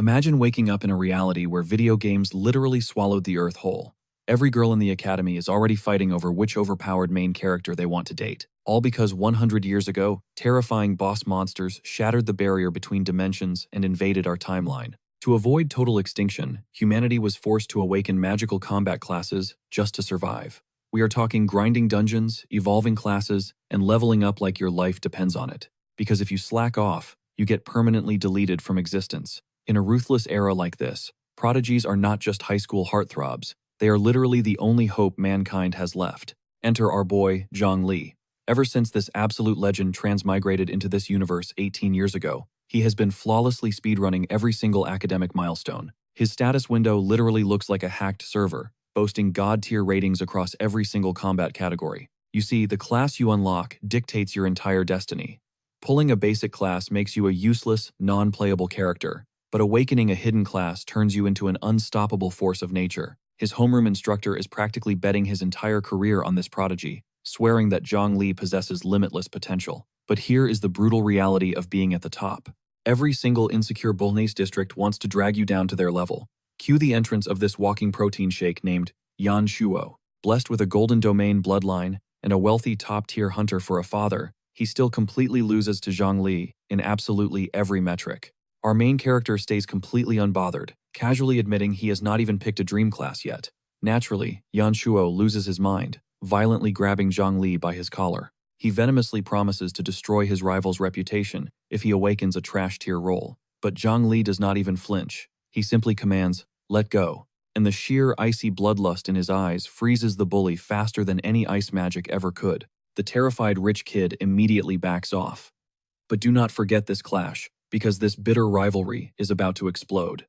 Imagine waking up in a reality where video games literally swallowed the earth whole. Every girl in the academy is already fighting over which overpowered main character they want to date. All because 100 years ago, terrifying boss monsters shattered the barrier between dimensions and invaded our timeline. To avoid total extinction, humanity was forced to awaken magical combat classes just to survive. We are talking grinding dungeons, evolving classes, and leveling up like your life depends on it. Because if you slack off, you get permanently deleted from existence. In a ruthless era like this, prodigies are not just high school heartthrobs, they are literally the only hope mankind has left. Enter our boy, Zhang Li. Ever since this absolute legend transmigrated into this universe 18 years ago, he has been flawlessly speedrunning every single academic milestone. His status window literally looks like a hacked server, boasting god-tier ratings across every single combat category. You see, the class you unlock dictates your entire destiny. Pulling a basic class makes you a useless, non-playable character, but awakening a hidden class turns you into an unstoppable force of nature. His homeroom instructor is practically betting his entire career on this prodigy, swearing that Zhang Li possesses limitless potential. But here is the brutal reality of being at the top. Every single insecure Bolnese district wants to drag you down to their level. Cue the entrance of this walking protein shake named Yan Shuo. Blessed with a golden domain bloodline and a wealthy top-tier hunter for a father, he still completely loses to Zhang Li in absolutely every metric. Our main character stays completely unbothered, casually admitting he has not even picked a dream class yet. Naturally, Yan Shuo loses his mind, violently grabbing Zhang Li by his collar. He venomously promises to destroy his rival's reputation if he awakens a trash-tier role. But Zhang Li does not even flinch. He simply commands, "Let go." And the sheer icy bloodlust in his eyes freezes the bully faster than any ice magic ever could. The terrified rich kid immediately backs off. But do not forget this clash, because this bitter rivalry is about to explode.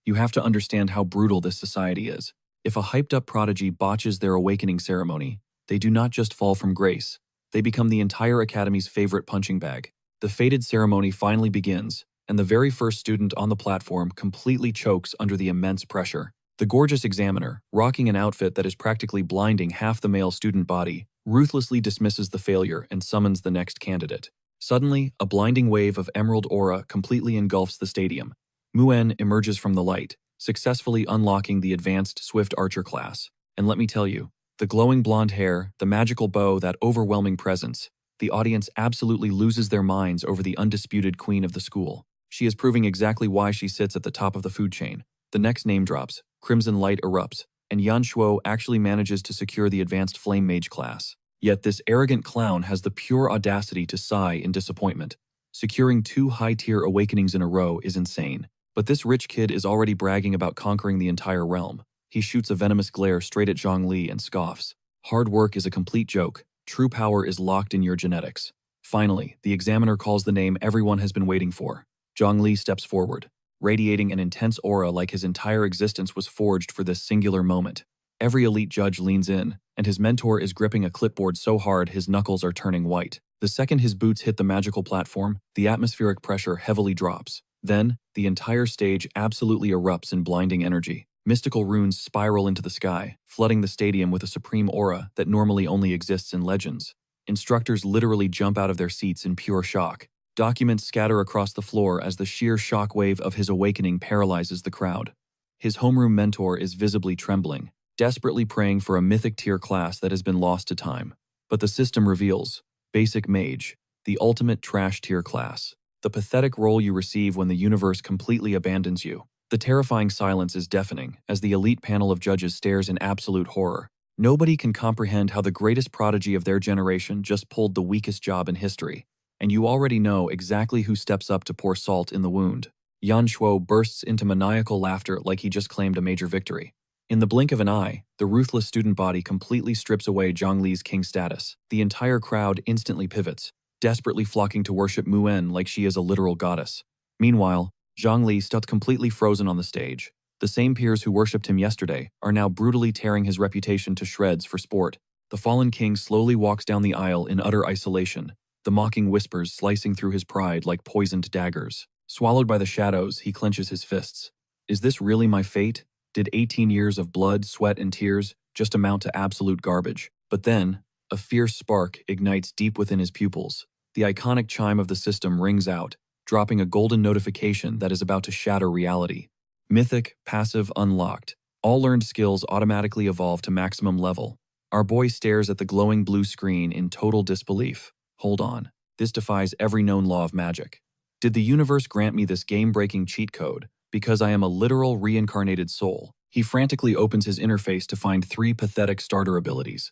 You have to understand how brutal this society is. If a hyped-up prodigy botches their awakening ceremony, they do not just fall from grace. They become the entire academy's favorite punching bag. The fated ceremony finally begins, and the very first student on the platform completely chokes under the immense pressure. The gorgeous examiner, rocking an outfit that is practically blinding half the male student body, ruthlessly dismisses the failure and summons the next candidate. Suddenly, a blinding wave of emerald aura completely engulfs the stadium. Muen emerges from the light, successfully unlocking the advanced Swift Archer class. And let me tell you, the glowing blonde hair, the magical bow, that overwhelming presence, the audience absolutely loses their minds over the undisputed queen of the school. She is proving exactly why she sits at the top of the food chain. The next name drops, crimson light erupts, and Yan Shuo actually manages to secure the advanced flame mage class. Yet this arrogant clown has the pure audacity to sigh in disappointment. Securing 2 high-tier awakenings in a row is insane. But this rich kid is already bragging about conquering the entire realm. He shoots a venomous glare straight at Zhang Li and scoffs. Hard work is a complete joke. True power is locked in your genetics. Finally, the examiner calls the name everyone has been waiting for. Zhang Li steps forward, radiating an intense aura like his entire existence was forged for this singular moment. Every elite judge leans in, and his mentor is gripping a clipboard so hard his knuckles are turning white. The second his boots hit the magical platform, the atmospheric pressure heavily drops. Then, the entire stage absolutely erupts in blinding energy. Mystical runes spiral into the sky, flooding the stadium with a supreme aura that normally only exists in legends. Instructors literally jump out of their seats in pure shock. Documents scatter across the floor as the sheer shockwave of his awakening paralyzes the crowd. His homeroom mentor is visibly trembling, desperately praying for a mythic tier class that has been lost to time. But the system reveals, Basic Mage, the ultimate trash tier class. The pathetic role you receive when the universe completely abandons you. The terrifying silence is deafening as the elite panel of judges stares in absolute horror. Nobody can comprehend how the greatest prodigy of their generation just pulled the weakest job in history. And you already know exactly who steps up to pour salt in the wound. Yan Shuo bursts into maniacal laughter like he just claimed a major victory. In the blink of an eye, the ruthless student body completely strips away Zhang Li's king status. The entire crowd instantly pivots, desperately flocking to worship Muen like she is a literal goddess. Meanwhile, Zhang Li stood completely frozen on the stage. The same peers who worshipped him yesterday are now brutally tearing his reputation to shreds for sport. The fallen king slowly walks down the aisle in utter isolation, the mocking whispers slicing through his pride like poisoned daggers. Swallowed by the shadows, he clenches his fists. Is this really my fate? Did 18 years of blood, sweat, and tears just amount to absolute garbage? But then, a fierce spark ignites deep within his pupils. The iconic chime of the system rings out, dropping a golden notification that is about to shatter reality. Mythic, passive, unlocked. All learned skills automatically evolve to maximum level. Our boy stares at the glowing blue screen in total disbelief. Hold on. This defies every known law of magic. Did the universe grant me this game-breaking cheat code because I am a literal reincarnated soul? He frantically opens his interface to find 3 pathetic starter abilities.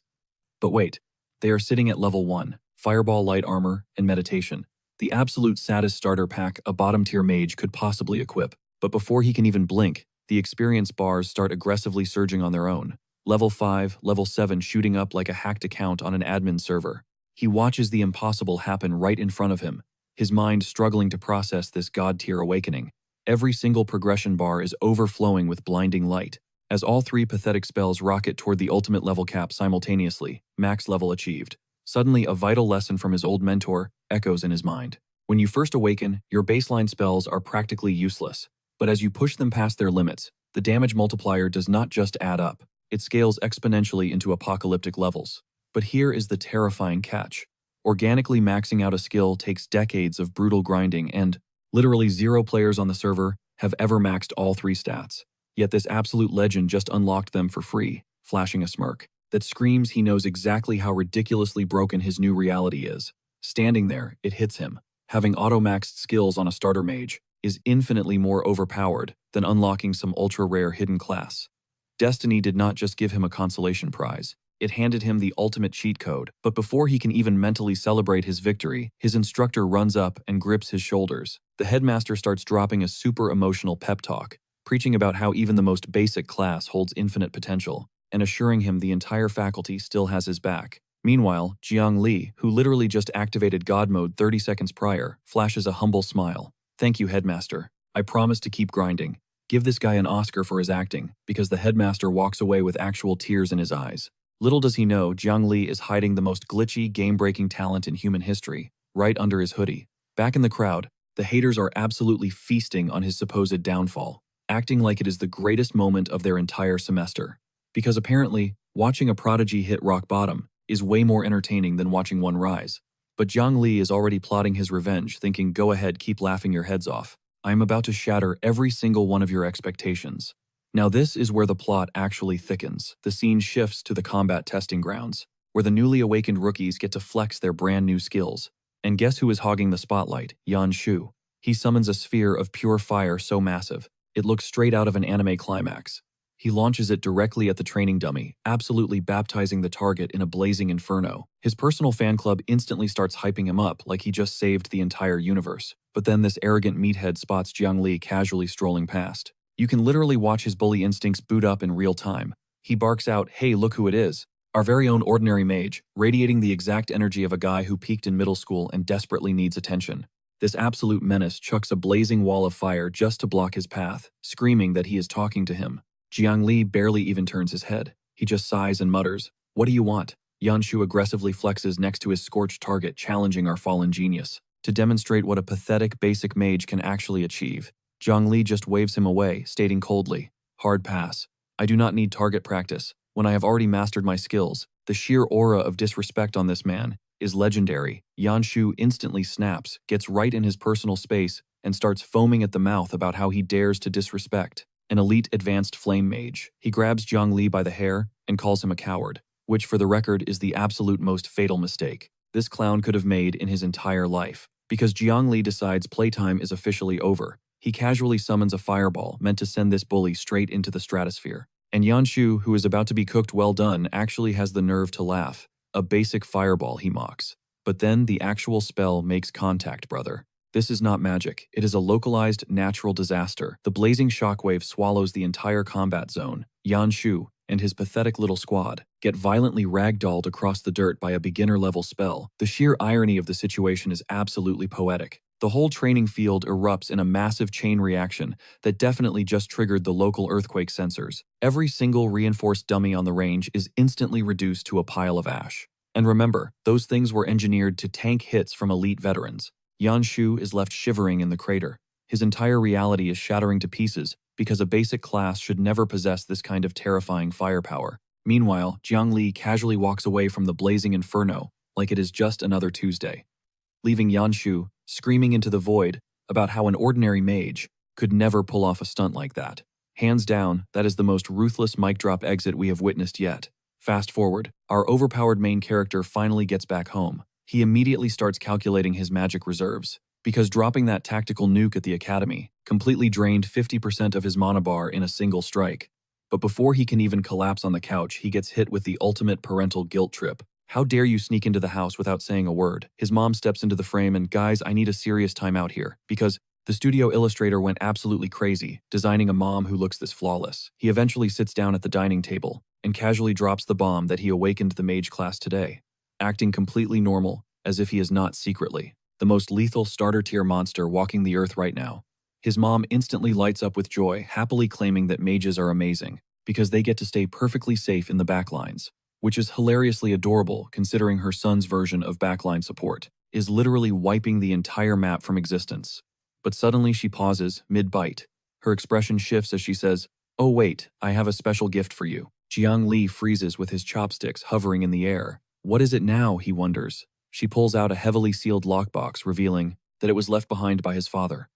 But wait, they are sitting at level 1, Fireball Light Armor and Meditation. The absolute saddest starter pack a bottom-tier mage could possibly equip. But before he can even blink, the experience bars start aggressively surging on their own. Level 5, Level 7 shooting up like a hacked account on an admin server. He watches the impossible happen right in front of him, his mind struggling to process this god-tier awakening. Every single progression bar is overflowing with blinding light. As all 3 pathetic spells rocket toward the ultimate level cap simultaneously, max level achieved. Suddenly, a vital lesson from his old mentor echoes in his mind. When you first awaken, your baseline spells are practically useless. But as you push them past their limits, the damage multiplier does not just add up, it scales exponentially into apocalyptic levels. But here is the terrifying catch. Organically maxing out a skill takes decades of brutal grinding and, literally 0 players on the server have ever maxed all 3 stats. Yet this absolute legend just unlocked them for free, flashing a smirk that screams he knows exactly how ridiculously broken his new reality is. Standing there, it hits him. Having auto-maxed skills on a starter mage is infinitely more overpowered than unlocking some ultra-rare hidden class. Destiny did not just give him a consolation prize. It handed him the ultimate cheat code, but before he can even mentally celebrate his victory, his instructor runs up and grips his shoulders. The headmaster starts dropping a super emotional pep talk, preaching about how even the most basic class holds infinite potential, and assuring him the entire faculty still has his back. Meanwhile, Jiang Li, who literally just activated God mode 30 seconds prior, flashes a humble smile. "Thank you, headmaster. I promise to keep grinding. Give this guy an Oscar for his acting," because the headmaster walks away with actual tears in his eyes. Little does he know, Jiang Li is hiding the most glitchy, game-breaking talent in human history, right under his hoodie. Back in the crowd, the haters are absolutely feasting on his supposed downfall, acting like it is the greatest moment of their entire semester. Because apparently, watching a prodigy hit rock bottom is way more entertaining than watching one rise. But Jiang Li is already plotting his revenge, thinking, "Go ahead, keep laughing your heads off. I am about to shatter every single one of your expectations." Now this is where the plot actually thickens. The scene shifts to the combat testing grounds, where the newly awakened rookies get to flex their brand new skills. And guess who is hogging the spotlight? Yan Shu. He summons a sphere of pure fire so massive, it looks straight out of an anime climax. He launches it directly at the training dummy, absolutely baptizing the target in a blazing inferno. His personal fan club instantly starts hyping him up like he just saved the entire universe. But then this arrogant meathead spots Jiang Li casually strolling past. You can literally watch his bully instincts boot up in real time. He barks out, "Hey, look who it is. Our very own ordinary mage," radiating the exact energy of a guy who peaked in middle school and desperately needs attention. This absolute menace chucks a blazing wall of fire just to block his path, screaming that he is talking to him. Jiang Li barely even turns his head. He just sighs and mutters, "What do you want?" Yanshu aggressively flexes next to his scorched target, challenging our fallen genius. To demonstrate what a pathetic basic mage can actually achieve, Jiang Li just waves him away, stating coldly, "Hard pass. I do not need target practice. When I have already mastered my skills, the sheer aura of disrespect on this man is legendary." Yanshu instantly snaps, gets right in his personal space, and starts foaming at the mouth about how he dares to disrespect an elite advanced flame mage. He grabs Jiang Li by the hair and calls him a coward, which for the record is the absolute most fatal mistake this clown could have made in his entire life. Because Jiang Li decides playtime is officially over, he casually summons a fireball meant to send this bully straight into the stratosphere. And Yanshu, who is about to be cooked well done, actually has the nerve to laugh. "A basic fireball," he mocks. But then the actual spell makes contact, brother. This is not magic. It is a localized natural disaster. The blazing shockwave swallows the entire combat zone. Yanshu and his pathetic little squad get violently ragdolled across the dirt by a beginner-level spell. The sheer irony of the situation is absolutely poetic. The whole training field erupts in a massive chain reaction that definitely just triggered the local earthquake sensors. Every single reinforced dummy on the range is instantly reduced to a pile of ash. And remember, those things were engineered to tank hits from elite veterans. Yanshu is left shivering in the crater. His entire reality is shattering to pieces because a basic class should never possess this kind of terrifying firepower. Meanwhile, Jiang Li casually walks away from the blazing inferno like it is just another Tuesday, leaving Yanshu screaming into the void about how an ordinary mage could never pull off a stunt like that. Hands down, that is the most ruthless mic drop exit we have witnessed yet. Fast forward, our overpowered main character finally gets back home. He immediately starts calculating his magic reserves, because dropping that tactical nuke at the academy completely drained 50% of his mana bar in a single strike. But before he can even collapse on the couch, he gets hit with the ultimate parental guilt trip. How dare you sneak into the house without saying a word? His mom steps into the frame and, guys, I need a serious timeout here, because the studio illustrator went absolutely crazy, designing a mom who looks this flawless. He eventually sits down at the dining table and casually drops the bomb that he awakened the mage class today, acting completely normal, as if he is not secretly the most lethal starter-tier monster walking the earth right now. His mom instantly lights up with joy, happily claiming that mages are amazing, because they get to stay perfectly safe in the backlines, which is hilariously adorable considering her son's version of backline support is literally wiping the entire map from existence. But suddenly she pauses, mid-bite. Her expression shifts as she says, "Oh wait, I have a special gift for you." Jiang Li freezes with his chopsticks hovering in the air. What is it now, he wonders. She pulls out a heavily sealed lockbox, revealing that it was left behind by his father,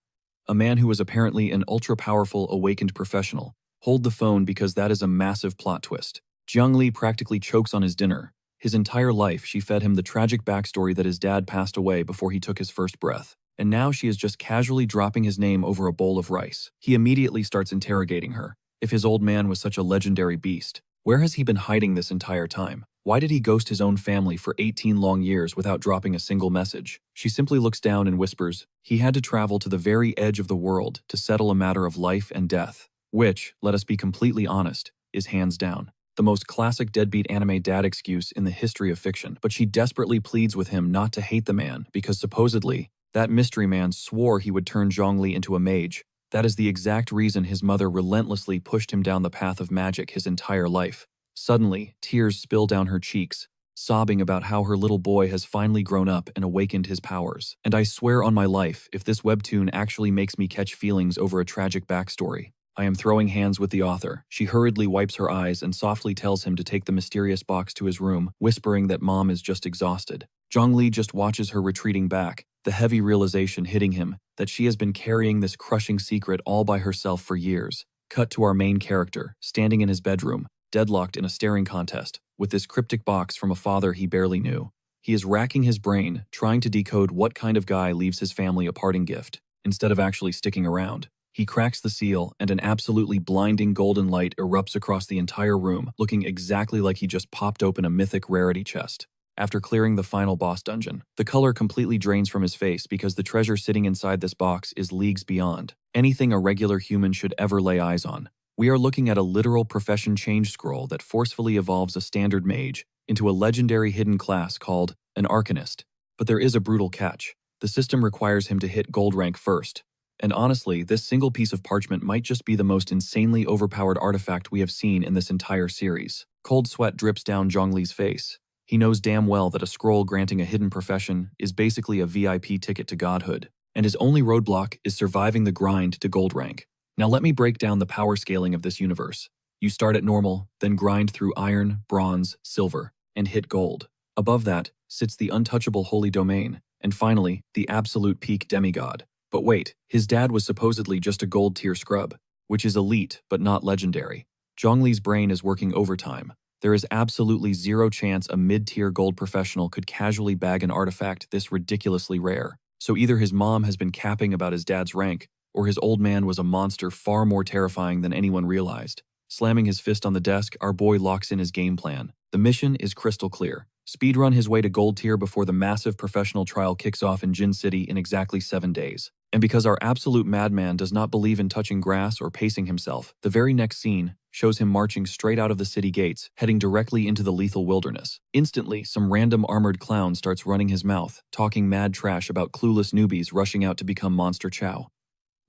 a man who was apparently an ultra-powerful awakened professional. Hold the phone, because that is a massive plot twist. Jiang Li practically chokes on his dinner. His entire life, she fed him the tragic backstory that his dad passed away before he took his first breath. And now she is just casually dropping his name over a bowl of rice. He immediately starts interrogating her. If his old man was such a legendary beast, where has he been hiding this entire time? Why did he ghost his own family for 18 long years without dropping a single message? She simply looks down and whispers, he had to travel to the very edge of the world to settle a matter of life and death, which, let us be completely honest, is hands down the most classic deadbeat anime dad excuse in the history of fiction. But she desperately pleads with him not to hate the man, because supposedly, that mystery man swore he would turn Zhongli into a mage. That is the exact reason his mother relentlessly pushed him down the path of magic his entire life. Suddenly, tears spill down her cheeks, sobbing about how her little boy has finally grown up and awakened his powers. And I swear on my life, if this webtoon actually makes me catch feelings over a tragic backstory, I am throwing hands with the author. She hurriedly wipes her eyes and softly tells him to take the mysterious box to his room, whispering that mom is just exhausted. Zhongli just watches her retreating back, the heavy realization hitting him that she has been carrying this crushing secret all by herself for years. Cut to our main character, standing in his bedroom, deadlocked in a staring contest, with this cryptic box from a father he barely knew. He is racking his brain, trying to decode what kind of guy leaves his family a parting gift, instead of actually sticking around. He cracks the seal, and an absolutely blinding golden light erupts across the entire room, looking exactly like he just popped open a mythic rarity chest. After clearing the final boss dungeon, the color completely drains from his face because the treasure sitting inside this box is leagues beyond anything a regular human should ever lay eyes on. We are looking at a literal profession change scroll that forcefully evolves a standard mage into a legendary hidden class called an Arcanist. But there is a brutal catch. The system requires him to hit gold rank first. And honestly, this single piece of parchment might just be the most insanely overpowered artifact we have seen in this entire series. Cold sweat drips down Zhongli's face. He knows damn well that a scroll granting a hidden profession is basically a VIP ticket to godhood, and his only roadblock is surviving the grind to gold rank. Now let me break down the power scaling of this universe. You start at normal, then grind through iron, bronze, silver, and hit gold. Above that sits the untouchable holy domain, and finally, the absolute peak demigod. But wait, his dad was supposedly just a gold tier scrub, which is elite but not legendary. Zhongli's brain is working overtime. There is absolutely zero chance a mid-tier gold professional could casually bag an artifact this ridiculously rare. So either his mom has been capping about his dad's rank, or his old man was a monster far more terrifying than anyone realized. Slamming his fist on the desk, our boy locks in his game plan. The mission is crystal clear. Speedrun his way to gold tier before the massive professional trial kicks off in Jin City in exactly 7 days. And because our absolute madman does not believe in touching grass or pacing himself, the very next scene shows him marching straight out of the city gates, heading directly into the lethal wilderness. Instantly, some random armored clown starts running his mouth, talking mad trash about clueless newbies rushing out to become Monster Chow.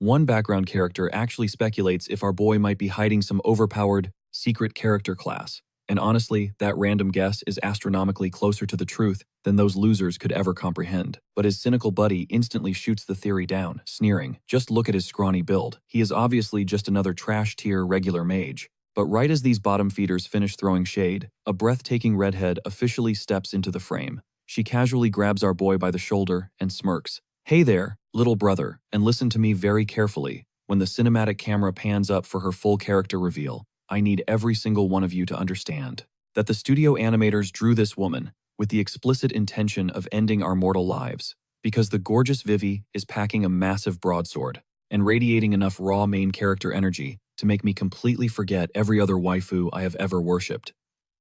One background character actually speculates if our boy might be hiding some overpowered, secret character class. And honestly, that random guess is astronomically closer to the truth than those losers could ever comprehend. But his cynical buddy instantly shoots the theory down, sneering, "Just look at his scrawny build. He is obviously just another trash-tier regular mage." But right as these bottom feeders finish throwing shade, a breathtaking redhead officially steps into the frame. She casually grabs our boy by the shoulder and smirks. "Hey there, Little brother, and listen to me very carefully. When the cinematic camera pans up for her full character reveal, I need every single one of you to understand that the studio animators drew this woman with the explicit intention of ending our mortal lives, because the gorgeous Vivi is packing a massive broadsword and radiating enough raw main character energy to make me completely forget every other waifu I have ever worshipped.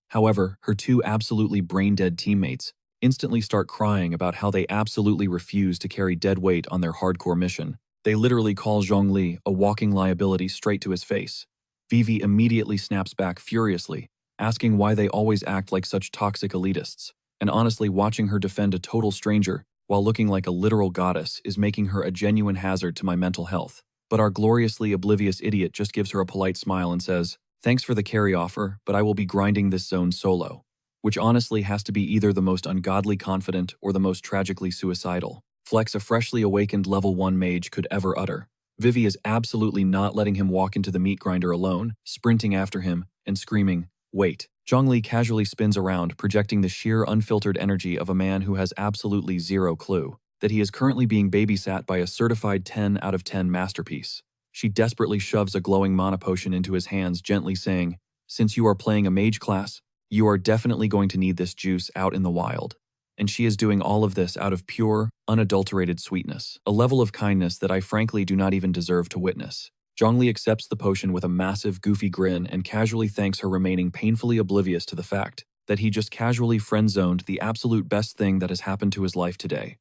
However, her two absolutely brain-dead teammates instantly start crying about how they absolutely refuse to carry dead weight on their hardcore mission. They literally call Zhongli a walking liability straight to his face. Vivi immediately snaps back furiously, asking why they always act like such toxic elitists. And honestly, watching her defend a total stranger while looking like a literal goddess is making her a genuine hazard to my mental health. But our gloriously oblivious idiot just gives her a polite smile and says, "Thanks for the carry offer, but I will be grinding this zone solo." Which honestly has to be either the most ungodly confident or the most tragically suicidal flex a freshly awakened level 1 mage could ever utter. Vivi is absolutely not letting him walk into the meat grinder alone, sprinting after him and screaming, "Wait." Zhongli casually spins around, projecting the sheer unfiltered energy of a man who has absolutely zero clue that he is currently being babysat by a certified 10 out of 10 masterpiece. She desperately shoves a glowing mana potion into his hands, gently saying, "Since you are playing a mage class, you are definitely going to need this juice out in the wild." And she is doing all of this out of pure, unadulterated sweetness, a level of kindness that I frankly do not even deserve to witness. Zhongli accepts the potion with a massive, goofy grin and casually thanks her, remaining painfully oblivious to the fact that he just casually friend-zoned the absolute best thing that has happened to his life today.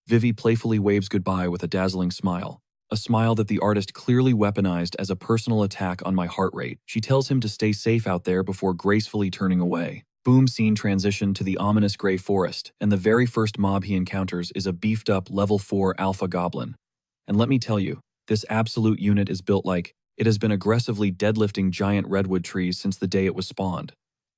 Vivi playfully waves goodbye with a dazzling smile. A smile that the artist clearly weaponized as a personal attack on my heart rate. She tells him to stay safe out there before gracefully turning away. Boom, scene transition to the ominous gray forest, and the very first mob he encounters is a beefed-up level 4 alpha goblin. And let me tell you, this absolute unit is built like it has been aggressively deadlifting giant redwood trees since the day it was spawned.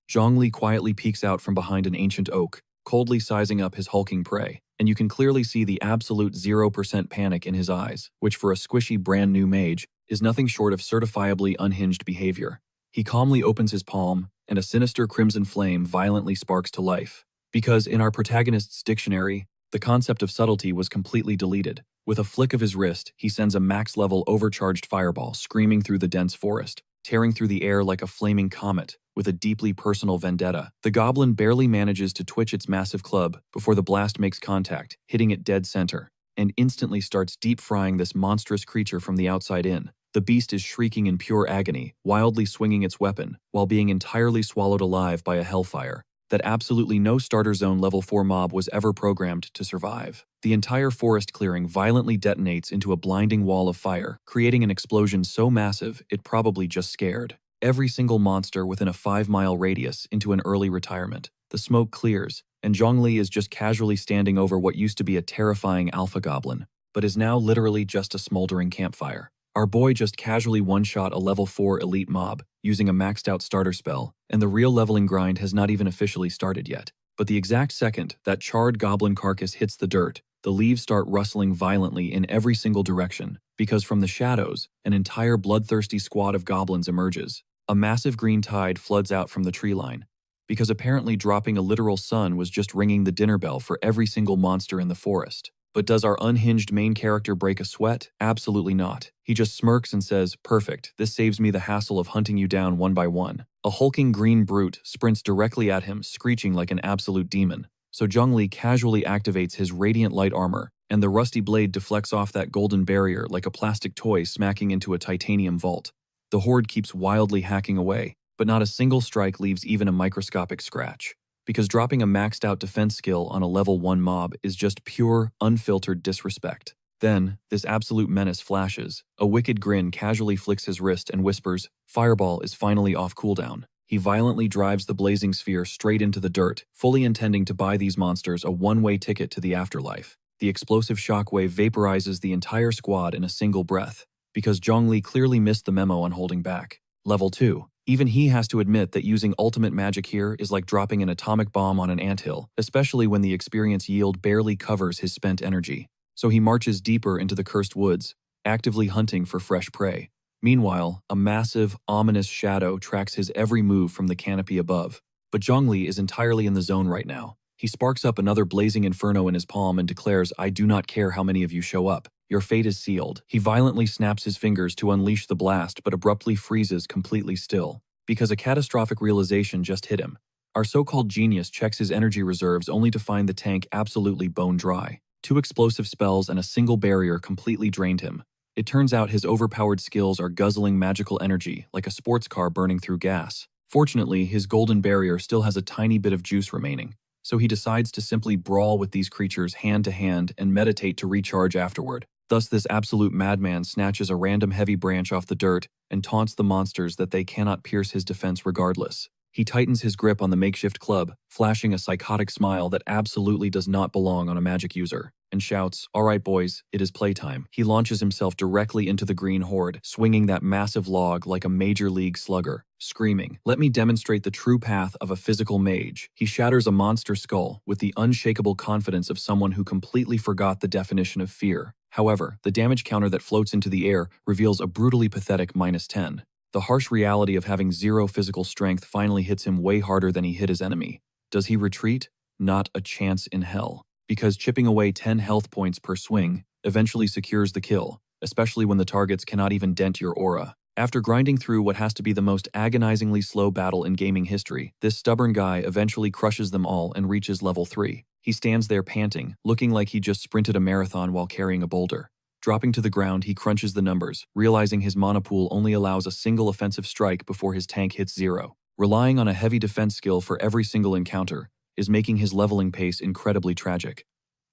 Zhongli quietly peeks out from behind an ancient oak, coldly sizing up his hulking prey, and you can clearly see the absolute 0% panic in his eyes, which for a squishy brand new mage is nothing short of certifiably unhinged behavior. He calmly opens his palm, and a sinister crimson flame violently sparks to life. Because in our protagonist's dictionary, the concept of subtlety was completely deleted. With a flick of his wrist, he sends a max-level overcharged fireball screaming through the dense forest, tearing through the air like a flaming comet, with a deeply personal vendetta. The goblin barely manages to twitch its massive club before the blast makes contact, hitting it dead center, and instantly starts deep-frying this monstrous creature from the outside in. The beast is shrieking in pure agony, wildly swinging its weapon, while being entirely swallowed alive by a hellfire that absolutely no starter zone level 4 mob was ever programmed to survive. The entire forest clearing violently detonates into a blinding wall of fire, creating an explosion so massive it probably just scared every single monster within a 5-mile radius into an early retirement. The smoke clears, and Zhongli is just casually standing over what used to be a terrifying alpha goblin, but is now literally just a smoldering campfire. Our boy just casually one-shot a level 4 elite mob using a maxed out starter spell, and the real leveling grind has not even officially started yet. But the exact second that charred goblin carcass hits the dirt, the leaves start rustling violently in every single direction, because from the shadows, an entire bloodthirsty squad of goblins emerges. A massive green tide floods out from the tree line, because apparently dropping a literal sun was just ringing the dinner bell for every single monster in the forest. But does our unhinged main character break a sweat? Absolutely not. He just smirks and says, "Perfect, this saves me the hassle of hunting you down one by one." A hulking green brute sprints directly at him, screeching like an absolute demon. So Zhongli casually activates his radiant light armor, and the rusty blade deflects off that golden barrier like a plastic toy smacking into a titanium vault. The horde keeps wildly hacking away, but not a single strike leaves even a microscopic scratch. Because dropping a maxed out defense skill on a level 1 mob is just pure, unfiltered disrespect. Then, this absolute menace flashes. A wicked grin casually flicks his wrist and whispers, "Fireball is finally off cooldown." He violently drives the blazing sphere straight into the dirt, fully intending to buy these monsters a one-way ticket to the afterlife. The explosive shockwave vaporizes the entire squad in a single breath, because Zhongli clearly missed the memo on holding back. Level 2. Even he has to admit that using ultimate magic here is like dropping an atomic bomb on an anthill, especially when the experience yield barely covers his spent energy. So he marches deeper into the cursed woods, actively hunting for fresh prey. Meanwhile, a massive, ominous shadow tracks his every move from the canopy above. But Zhongli is entirely in the zone right now. He sparks up another blazing inferno in his palm and declares, "I do not care how many of you show up. Your fate is sealed." He violently snaps his fingers to unleash the blast but abruptly freezes completely still, because a catastrophic realization just hit him. Our so-called genius checks his energy reserves only to find the tank absolutely bone dry. 2 explosive spells and a single barrier completely drained him. It turns out his overpowered skills are guzzling magical energy like a sports car burning through gas. Fortunately, his golden barrier still has a tiny bit of juice remaining, so he decides to simply brawl with these creatures hand to hand and meditate to recharge afterward. Thus, this absolute madman snatches a random heavy branch off the dirt and taunts the monsters that they cannot pierce his defense regardless. He tightens his grip on the makeshift club, flashing a psychotic smile that absolutely does not belong on a magic user, and shouts, "All right, boys, it is playtime." He launches himself directly into the green horde, swinging that massive log like a major league slugger, screaming, "Let me demonstrate the true path of a physical mage." He shatters a monster skull with the unshakable confidence of someone who completely forgot the definition of fear. However, the damage counter that floats into the air reveals a brutally pathetic -10. The harsh reality of having 0 physical strength finally hits him way harder than he hit his enemy. Does he retreat? Not a chance in hell. Because chipping away 10 health points per swing eventually secures the kill, especially when the targets cannot even dent your aura. After grinding through what has to be the most agonizingly slow battle in gaming history, this stubborn guy eventually crushes them all and reaches level 3. He stands there panting, looking like he just sprinted a marathon while carrying a boulder. Dropping to the ground, he crunches the numbers, realizing his mana pool only allows a single offensive strike before his tank hits 0. Relying on a heavy defense skill for every single encounter is making his leveling pace incredibly tragic.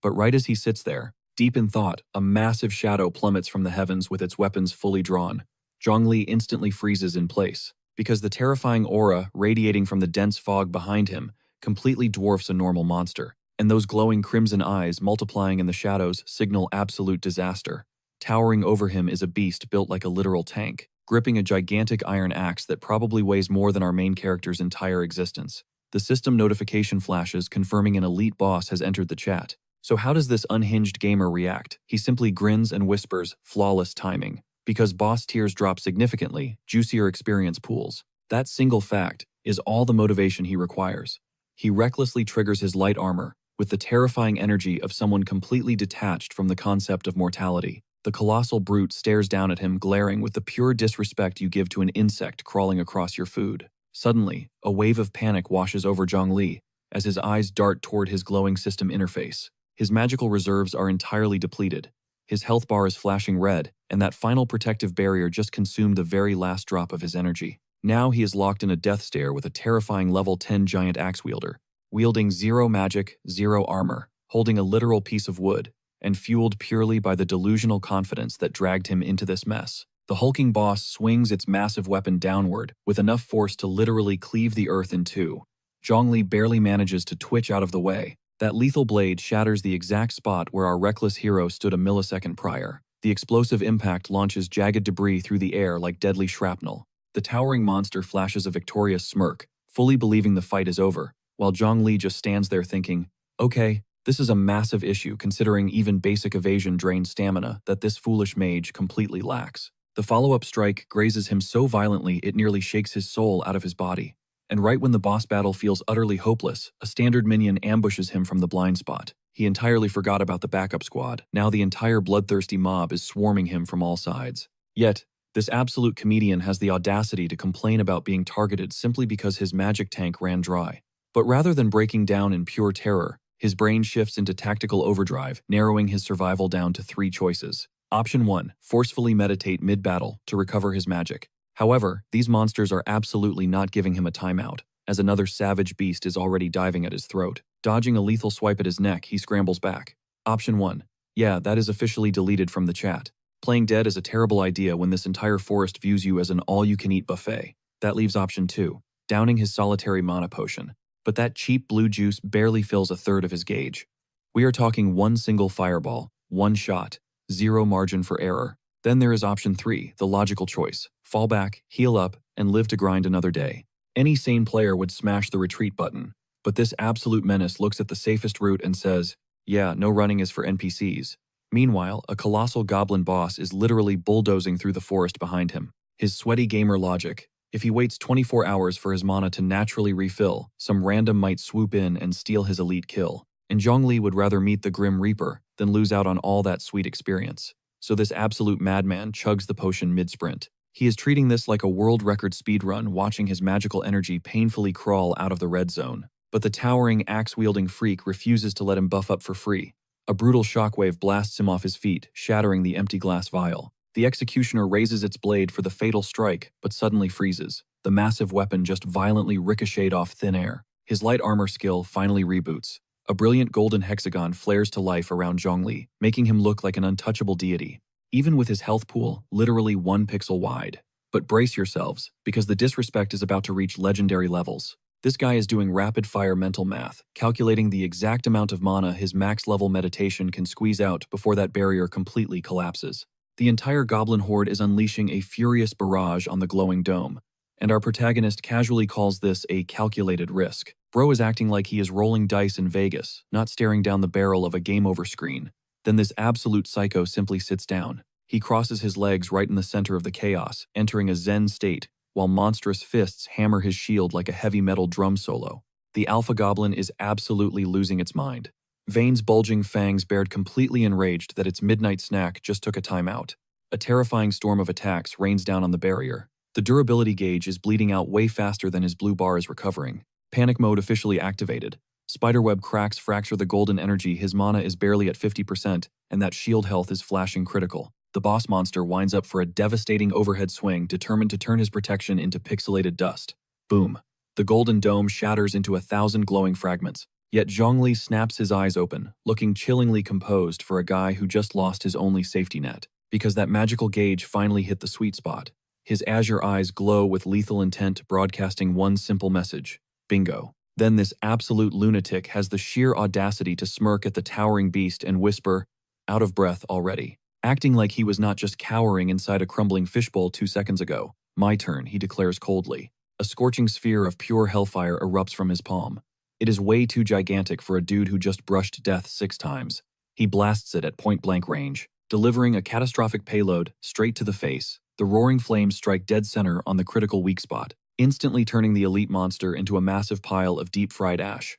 But right as he sits there, deep in thought, a massive shadow plummets from the heavens with its weapons fully drawn. Zhongli instantly freezes in place, because the terrifying aura radiating from the dense fog behind him completely dwarfs a normal monster, and those glowing crimson eyes multiplying in the shadows signal absolute disaster. Towering over him is a beast built like a literal tank, gripping a gigantic iron axe that probably weighs more than our main character's entire existence. The system notification flashes confirming an elite boss has entered the chat. So how does this unhinged gamer react? He simply grins and whispers, "Flawless timing." Because boss tiers drop significantly, juicier experience pools. That single fact is all the motivation he requires. He recklessly triggers his light armor, with the terrifying energy of someone completely detached from the concept of mortality. The colossal brute stares down at him, glaring with the pure disrespect you give to an insect crawling across your food. Suddenly, a wave of panic washes over Zhongli as his eyes dart toward his glowing system interface. His magical reserves are entirely depleted. His health bar is flashing red, and that final protective barrier just consumed the very last drop of his energy. Now he is locked in a death stare with a terrifying level 10 giant axe wielder, wielding 0 magic, 0 armor, holding a literal piece of wood, and fueled purely by the delusional confidence that dragged him into this mess. The hulking boss swings its massive weapon downward with enough force to literally cleave the earth in 2. Zhongli barely manages to twitch out of the way. That lethal blade shatters the exact spot where our reckless hero stood a millisecond prior. The explosive impact launches jagged debris through the air like deadly shrapnel. The towering monster flashes a victorious smirk, fully believing the fight is over, while Zhongli just stands there thinking, "Okay, this is a massive issue considering even basic evasion drains stamina that this foolish mage completely lacks." The follow-up strike grazes him so violently it nearly shakes his soul out of his body. And right when the boss battle feels utterly hopeless, a standard minion ambushes him from the blind spot. He entirely forgot about the backup squad. Now the entire bloodthirsty mob is swarming him from all sides. Yet, this absolute comedian has the audacity to complain about being targeted simply because his magic tank ran dry. But rather than breaking down in pure terror, his brain shifts into tactical overdrive, narrowing his survival down to 3 choices. Option 1, forcefully meditate mid-battle to recover his magic. However, these monsters are absolutely not giving him a timeout, as another savage beast is already diving at his throat. Dodging a lethal swipe at his neck, he scrambles back. Option 1. Yeah, that is officially deleted from the chat. Playing dead is a terrible idea when this entire forest views you as an all-you-can-eat buffet. That leaves option 2, downing his solitary mana potion. But that cheap blue juice barely fills a third of his gauge. We are talking one single fireball, one shot, 0 margin for error. Then there is option 3, the logical choice. Fall back, heal up, and live to grind another day. Any sane player would smash the retreat button, but this absolute menace looks at the safest route and says, "Yeah, no running is for NPCs." Meanwhile, a colossal goblin boss is literally bulldozing through the forest behind him. His sweaty gamer logic If he waits 24 hours for his mana to naturally refill, some random might swoop in and steal his elite kill. And Zhongli would rather meet the Grim Reaper than lose out on all that sweet experience. So this absolute madman chugs the potion mid-sprint. He is treating this like a world record speedrun, watching his magical energy painfully crawl out of the red zone. But the towering, axe-wielding freak refuses to let him buff up for free. A brutal shockwave blasts him off his feet, shattering the empty glass vial. The executioner raises its blade for the fatal strike, but suddenly freezes. The massive weapon just violently ricocheted off thin air. His light armor skill finally reboots. A brilliant golden hexagon flares to life around Zhongli, making him look like an untouchable deity, even with his health pool literally 1 pixel wide. But brace yourselves, because the disrespect is about to reach legendary levels. This guy is doing rapid-fire mental math, calculating the exact amount of mana his max-level meditation can squeeze out before that barrier completely collapses. The entire goblin horde is unleashing a furious barrage on the glowing dome, and our protagonist casually calls this a calculated risk. Bro is acting like he is rolling dice in Vegas, not staring down the barrel of a game-over screen. Then this absolute psycho simply sits down. He crosses his legs right in the center of the chaos, entering a zen state, while monstrous fists hammer his shield like a heavy metal drum solo. The alpha goblin is absolutely losing its mind. Vane's bulging fangs bared completely enraged that its midnight snack just took a timeout. A terrifying storm of attacks rains down on the barrier. The durability gauge is bleeding out way faster than his blue bar is recovering. Panic mode officially activated. Spiderweb cracks fracture the golden energy, his mana is barely at 50%, and that shield health is flashing critical. The boss monster winds up for a devastating overhead swing, determined to turn his protection into pixelated dust. Boom. The golden dome shatters into 1,000 glowing fragments. Yet Zhongli snaps his eyes open, looking chillingly composed for a guy who just lost his only safety net. Because that magical gauge finally hit the sweet spot. His azure eyes glow with lethal intent, broadcasting one simple message. Bingo. Then this absolute lunatic has the sheer audacity to smirk at the towering beast and whisper, out of breath already. Acting like he was not just cowering inside a crumbling fishbowl 2 seconds ago. My turn, he declares coldly. A scorching sphere of pure hellfire erupts from his palm. It is way too gigantic for a dude who just brushed death 6 times. He blasts it at point-blank range, delivering a catastrophic payload straight to the face. The roaring flames strike dead center on the critical weak spot, instantly turning the elite monster into a massive pile of deep-fried ash.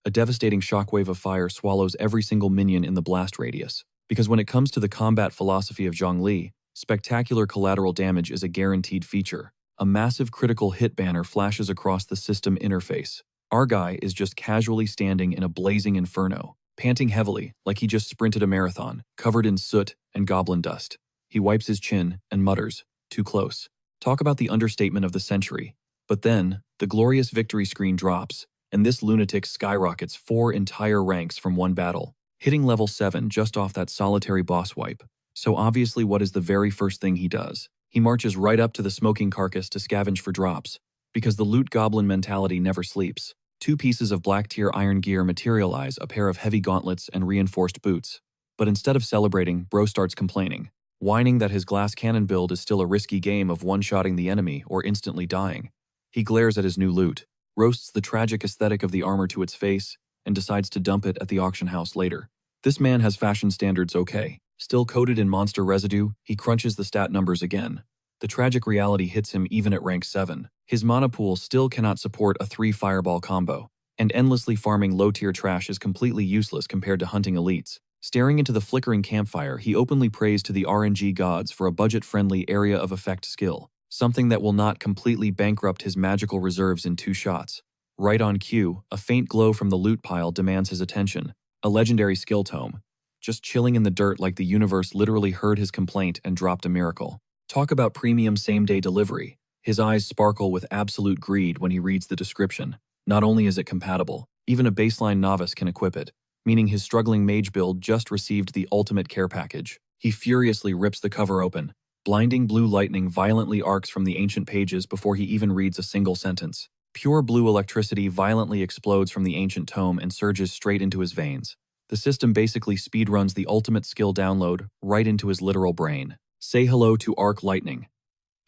A devastating shockwave of fire swallows every single minion in the blast radius. Because when it comes to the combat philosophy of Zhongli, spectacular collateral damage is a guaranteed feature. A massive critical hit banner flashes across the system interface. Our guy is just casually standing in a blazing inferno, panting heavily like he just sprinted a marathon, covered in soot and goblin dust. He wipes his chin and mutters, "Too close." Talk about the understatement of the century. But then, the glorious victory screen drops, and this lunatic skyrockets 4 entire ranks from one battle, hitting level 7 just off that solitary boss wipe. So obviously, what is the very first thing he does? He marches right up to the smoking carcass to scavenge for drops, because the loot goblin mentality never sleeps. 2 pieces of black tier iron gear materialize, a pair of heavy gauntlets and reinforced boots. But instead of celebrating, Bro starts complaining, whining that his glass cannon build is still a risky game of one-shotting the enemy or instantly dying. He glares at his new loot, roasts the tragic aesthetic of the armor to its face, and decides to dump it at the auction house later. This man has fashion standards okay. Still coated in monster residue, he crunches the stat numbers again. The tragic reality hits him even at rank 7. His mana pool still cannot support a 3 fireball combo, and endlessly farming low-tier trash is completely useless compared to hunting elites. Staring into the flickering campfire, he openly prays to the RNG gods for a budget-friendly area of effect skill, something that will not completely bankrupt his magical reserves in 2 shots. Right on cue, a faint glow from the loot pile demands his attention. A legendary skill tome, just chilling in the dirt like the universe literally heard his complaint and dropped a miracle. Talk about premium same-day delivery. His eyes sparkle with absolute greed when he reads the description. Not only is it compatible, even a baseline novice can equip it, meaning his struggling mage build just received the ultimate care package. He furiously rips the cover open. Blinding blue lightning violently arcs from the ancient pages before he even reads a single sentence. Pure blue electricity violently explodes from the ancient tome and surges straight into his veins. The system basically speedruns the ultimate skill download right into his literal brain. Say hello to Arc Lightning,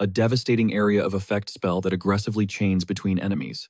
a devastating area of effect spell that aggressively chains between enemies.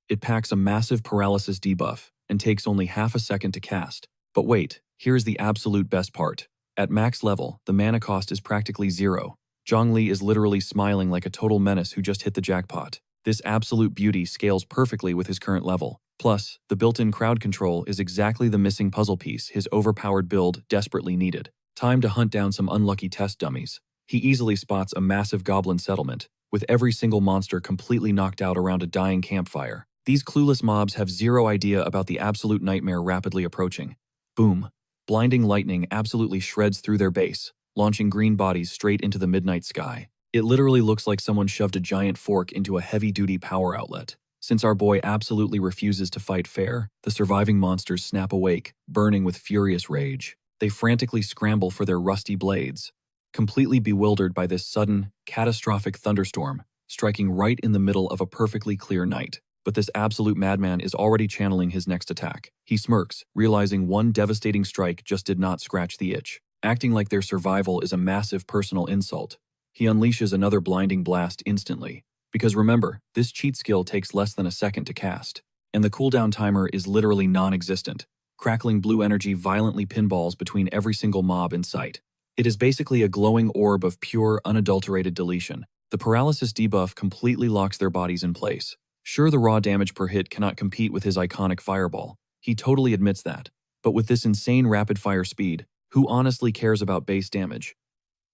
It packs a massive paralysis debuff and takes only half a second to cast. But wait, here's the absolute best part. At max level, the mana cost is practically 0. Zhongli is literally smiling like a total menace who just hit the jackpot. This absolute beauty scales perfectly with his current level. Plus, the built-in crowd control is exactly the missing puzzle piece his overpowered build desperately needed. Time to hunt down some unlucky test dummies. He easily spots a massive goblin settlement, with every single monster completely knocked out around a dying campfire. These clueless mobs have zero idea about the absolute nightmare rapidly approaching. Boom. Blinding lightning absolutely shreds through their base, launching green bodies straight into the midnight sky. It literally looks like someone shoved a giant fork into a heavy-duty power outlet. Since our boy absolutely refuses to fight fair, the surviving monsters snap awake, burning with furious rage. They frantically scramble for their rusty blades, completely bewildered by this sudden, catastrophic thunderstorm, striking right in the middle of a perfectly clear night. But this absolute madman is already channeling his next attack. He smirks, realizing one devastating strike just did not scratch the itch. Acting like their survival is a massive personal insult, he unleashes another blinding blast instantly. Because remember, this cheat skill takes less than a second to cast, and the cooldown timer is literally non-existent. Crackling blue energy violently pinballs between every single mob in sight. It is basically a glowing orb of pure, unadulterated deletion. The paralysis debuff completely locks their bodies in place. Sure, the raw damage per hit cannot compete with his iconic fireball. He totally admits that. But with this insane rapid-fire speed, who honestly cares about base damage?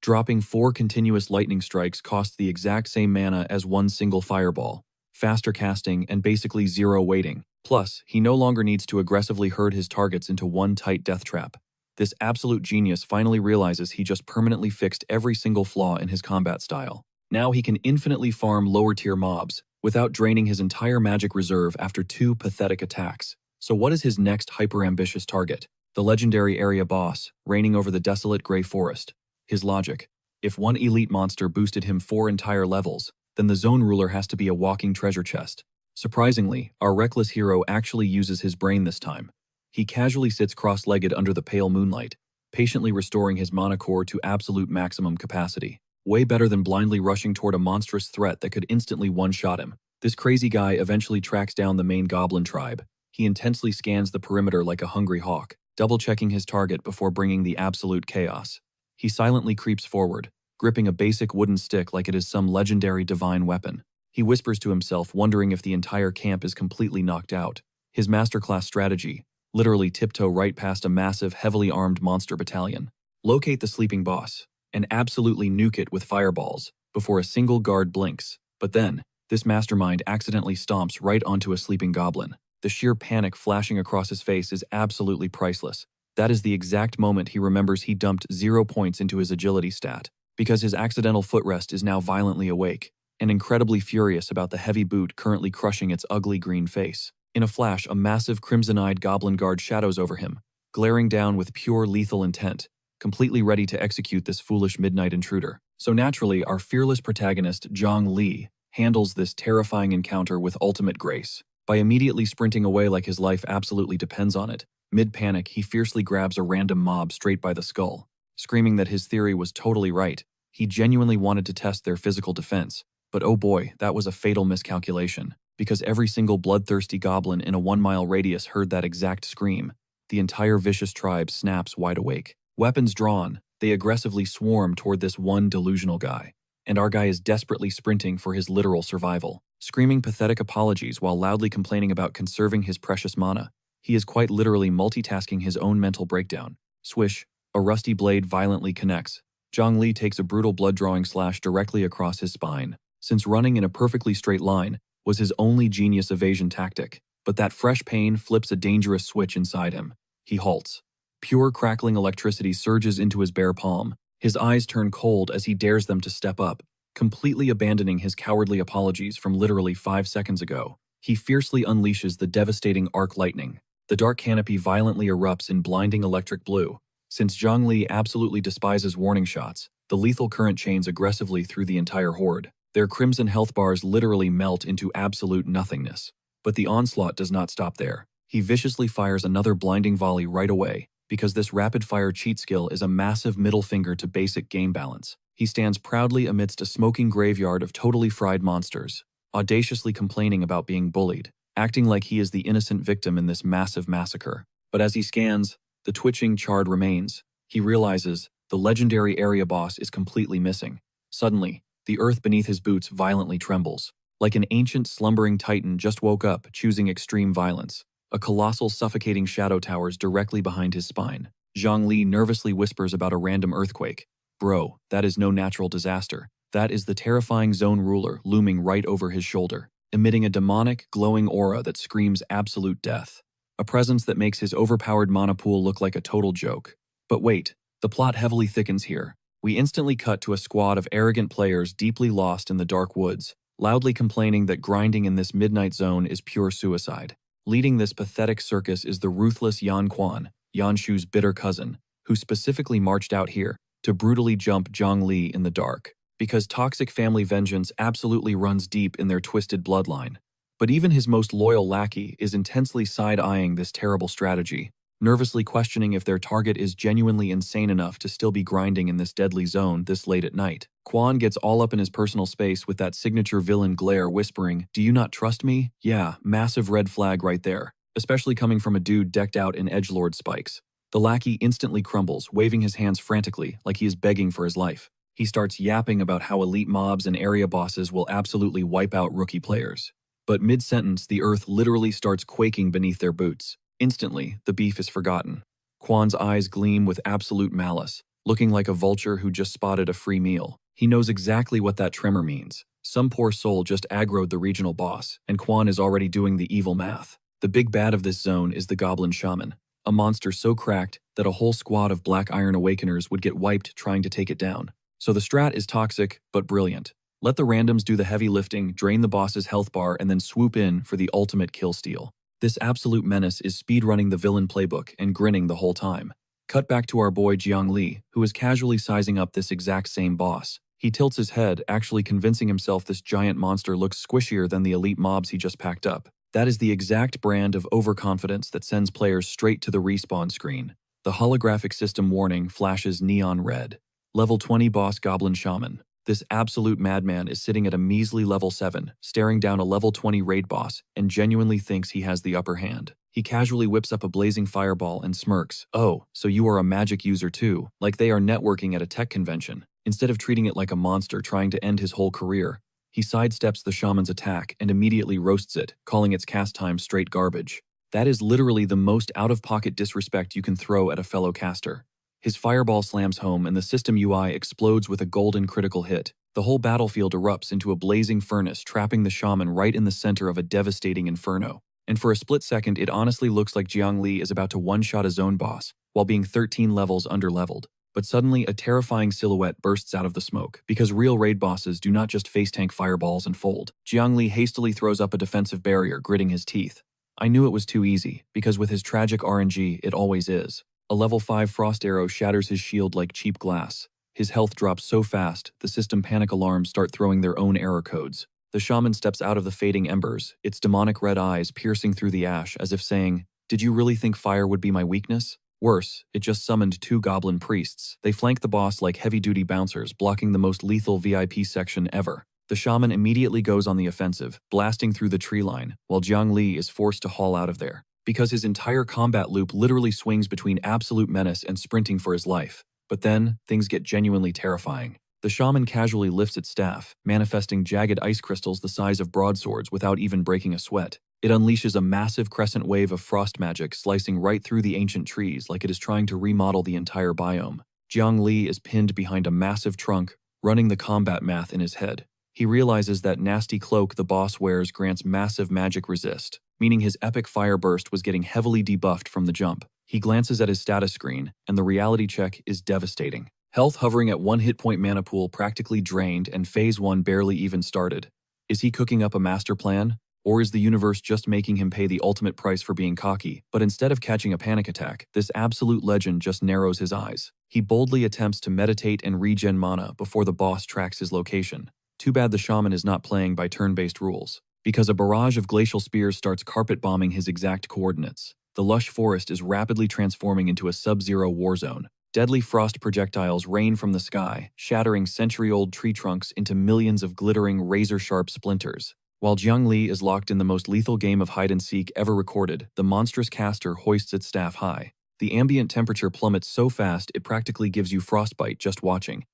Dropping 4 continuous lightning strikes costs the exact same mana as one single fireball, faster casting, and basically zero waiting. Plus, he no longer needs to aggressively herd his targets into one tight death trap. This absolute genius finally realizes he just permanently fixed every single flaw in his combat style. Now he can infinitely farm lower-tier mobs, without draining his entire magic reserve after 2 pathetic attacks. So what is his next hyper-ambitious target? The legendary area boss, reigning over the desolate gray forest. His logic: if one elite monster boosted him 4 entire levels, then the zone ruler has to be a walking treasure chest. Surprisingly, our reckless hero actually uses his brain this time. He casually sits cross-legged under the pale moonlight, patiently restoring his mana core to absolute maximum capacity. Way better than blindly rushing toward a monstrous threat that could instantly one-shot him. This crazy guy eventually tracks down the main goblin tribe. He intensely scans the perimeter like a hungry hawk, double-checking his target before bringing the absolute chaos. He silently creeps forward, gripping a basic wooden stick like it is some legendary divine weapon. He whispers to himself, wondering if the entire camp is completely knocked out. His masterclass strategy: literally tiptoe right past a massive, heavily armed monster battalion, locate the sleeping boss, and absolutely nuke it with fireballs before a single guard blinks. But then, this mastermind accidentally stomps right onto a sleeping goblin. The sheer panic flashing across his face is absolutely priceless. That is the exact moment he remembers he dumped 0 points into his agility stat, because his accidental footrest is now violently awake, and incredibly furious about the heavy boot currently crushing its ugly green face. In a flash, a massive crimson-eyed goblin guard shadows over him, glaring down with pure lethal intent, completely ready to execute this foolish midnight intruder. So naturally, our fearless protagonist, Zhongli, handles this terrifying encounter with ultimate grace. By immediately sprinting away like his life absolutely depends on it, mid-panic, he fiercely grabs a random mob straight by the skull, screaming that his theory was totally right. He genuinely wanted to test their physical defense, but oh boy, that was a fatal miscalculation, because every single bloodthirsty goblin in a 1-mile radius heard that exact scream. The entire vicious tribe snaps wide awake. Weapons drawn, they aggressively swarm toward this one delusional guy, and our guy is desperately sprinting for his literal survival, screaming pathetic apologies while loudly complaining about conserving his precious mana. He is quite literally multitasking his own mental breakdown. Swish, a rusty blade violently connects. Zhongli takes a brutal blood-drawing slash directly across his spine, since running in a perfectly straight line was his only genius evasion tactic. But that fresh pain flips a dangerous switch inside him. He halts. Pure crackling electricity surges into his bare palm. His eyes turn cold as he dares them to step up, completely abandoning his cowardly apologies from literally 5 seconds ago. He fiercely unleashes the devastating arc lightning. The dark canopy violently erupts in blinding electric blue. Since Zhongli absolutely despises warning shots, the lethal current chains aggressively through the entire horde. Their crimson health bars literally melt into absolute nothingness. But the onslaught does not stop there. He viciously fires another blinding volley right away, because this rapid-fire cheat skill is a massive middle finger to basic game balance. He stands proudly amidst a smoking graveyard of totally fried monsters, audaciously complaining about being bullied, acting like he is the innocent victim in this massive massacre. But as he scans the twitching, charred remains, he realizes the legendary area boss is completely missing. Suddenly, the earth beneath his boots violently trembles. Like an ancient slumbering titan just woke up, choosing extreme violence. A colossal suffocating shadow towers directly behind his spine. Zhang Li nervously whispers about a random earthquake. Bro, that is no natural disaster. That is the terrifying zone ruler looming right over his shoulder, emitting a demonic, glowing aura that screams absolute death. A presence that makes his overpowered mana pool look like a total joke. But wait, the plot heavily thickens here. We instantly cut to a squad of arrogant players deeply lost in the dark woods, loudly complaining that grinding in this midnight zone is pure suicide. Leading this pathetic circus is the ruthless Yan Quan, Yanshu's bitter cousin, who specifically marched out here to brutally jump Zhang Li in the dark, because toxic family vengeance absolutely runs deep in their twisted bloodline. But even his most loyal lackey is intensely side-eyeing this terrible strategy, nervously questioning if their target is genuinely insane enough to still be grinding in this deadly zone this late at night. Quan gets all up in his personal space with that signature villain glare, whispering, "Do you not trust me?" Yeah, massive red flag right there, especially coming from a dude decked out in edgelord spikes. The lackey instantly crumbles, waving his hands frantically like he is begging for his life. He starts yapping about how elite mobs and area bosses will absolutely wipe out rookie players. But mid-sentence, the earth literally starts quaking beneath their boots. Instantly, the beef is forgotten. Quan's eyes gleam with absolute malice, looking like a vulture who just spotted a free meal. He knows exactly what that tremor means. Some poor soul just aggroed the regional boss, and Quan is already doing the evil math. The big bad of this zone is the Goblin Shaman, a monster so cracked that a whole squad of Black Iron Awakeners would get wiped trying to take it down. So the strat is toxic, but brilliant. Let the randoms do the heavy lifting, drain the boss's health bar, and then swoop in for the ultimate kill steal. This absolute menace is speedrunning the villain playbook and grinning the whole time. Cut back to our boy Jiang Li, who is casually sizing up this exact same boss. He tilts his head, actually convincing himself this giant monster looks squishier than the elite mobs he just packed up. That is the exact brand of overconfidence that sends players straight to the respawn screen. The holographic system warning flashes neon red. Level 20 boss Goblin Shaman. This absolute madman is sitting at a measly level 7, staring down a level 20 raid boss, and genuinely thinks he has the upper hand. He casually whips up a blazing fireball and smirks. "Oh, so you are a magic user too," like they are networking at a tech convention. Instead of treating it like a monster trying to end his whole career, he sidesteps the shaman's attack and immediately roasts it, calling its cast time straight garbage. That is literally the most out-of-pocket disrespect you can throw at a fellow caster. His fireball slams home and the system UI explodes with a golden critical hit. The whole battlefield erupts into a blazing furnace, trapping the shaman right in the center of a devastating inferno. And for a split second, it honestly looks like Jiang Li is about to one-shot a zone boss, while being 13 levels under-leveled. But suddenly, a terrifying silhouette bursts out of the smoke. Because real raid bosses do not just face-tank fireballs and fold. Jiang Li hastily throws up a defensive barrier, gritting his teeth. I knew it was too easy, because with his tragic RNG, it always is. A level 5 frost arrow shatters his shield like cheap glass. His health drops so fast, the system panic alarms start throwing their own error codes. The shaman steps out of the fading embers, its demonic red eyes piercing through the ash as if saying, "Did you really think fire would be my weakness?" Worse, it just summoned 2 goblin priests. They flank the boss like heavy-duty bouncers, blocking the most lethal VIP section ever. The shaman immediately goes on the offensive, blasting through the tree line, while Jiang Li is forced to haul out of there. Because his entire combat loop literally swings between absolute menace and sprinting for his life. But then, things get genuinely terrifying. The shaman casually lifts its staff, manifesting jagged ice crystals the size of broadswords without even breaking a sweat. It unleashes a massive crescent wave of frost magic slicing right through the ancient trees like it is trying to remodel the entire biome. Jiang Li is pinned behind a massive trunk, running the combat math in his head. He realizes that nasty cloak the boss wears grants massive magic resist, meaning his epic fire burst was getting heavily debuffed from the jump. He glances at his status screen, and the reality check is devastating. Health hovering at 1 hit point mana pool practically drained and Phase 1 barely even started. Is he cooking up a master plan? Or is the universe just making him pay the ultimate price for being cocky? But instead of catching a panic attack, this absolute legend just narrows his eyes. He boldly attempts to meditate and regen mana before the boss tracks his location. Too bad the shaman is not playing by turn-based rules, because a barrage of glacial spears starts carpet-bombing his exact coordinates. The lush forest is rapidly transforming into a sub-zero war zone. Deadly frost projectiles rain from the sky, shattering century-old tree trunks into millions of glittering, razor-sharp splinters. While Jiang Li is locked in the most lethal game of hide-and-seek ever recorded, the monstrous caster hoists its staff high. The ambient temperature plummets so fast it practically gives you frostbite just watching.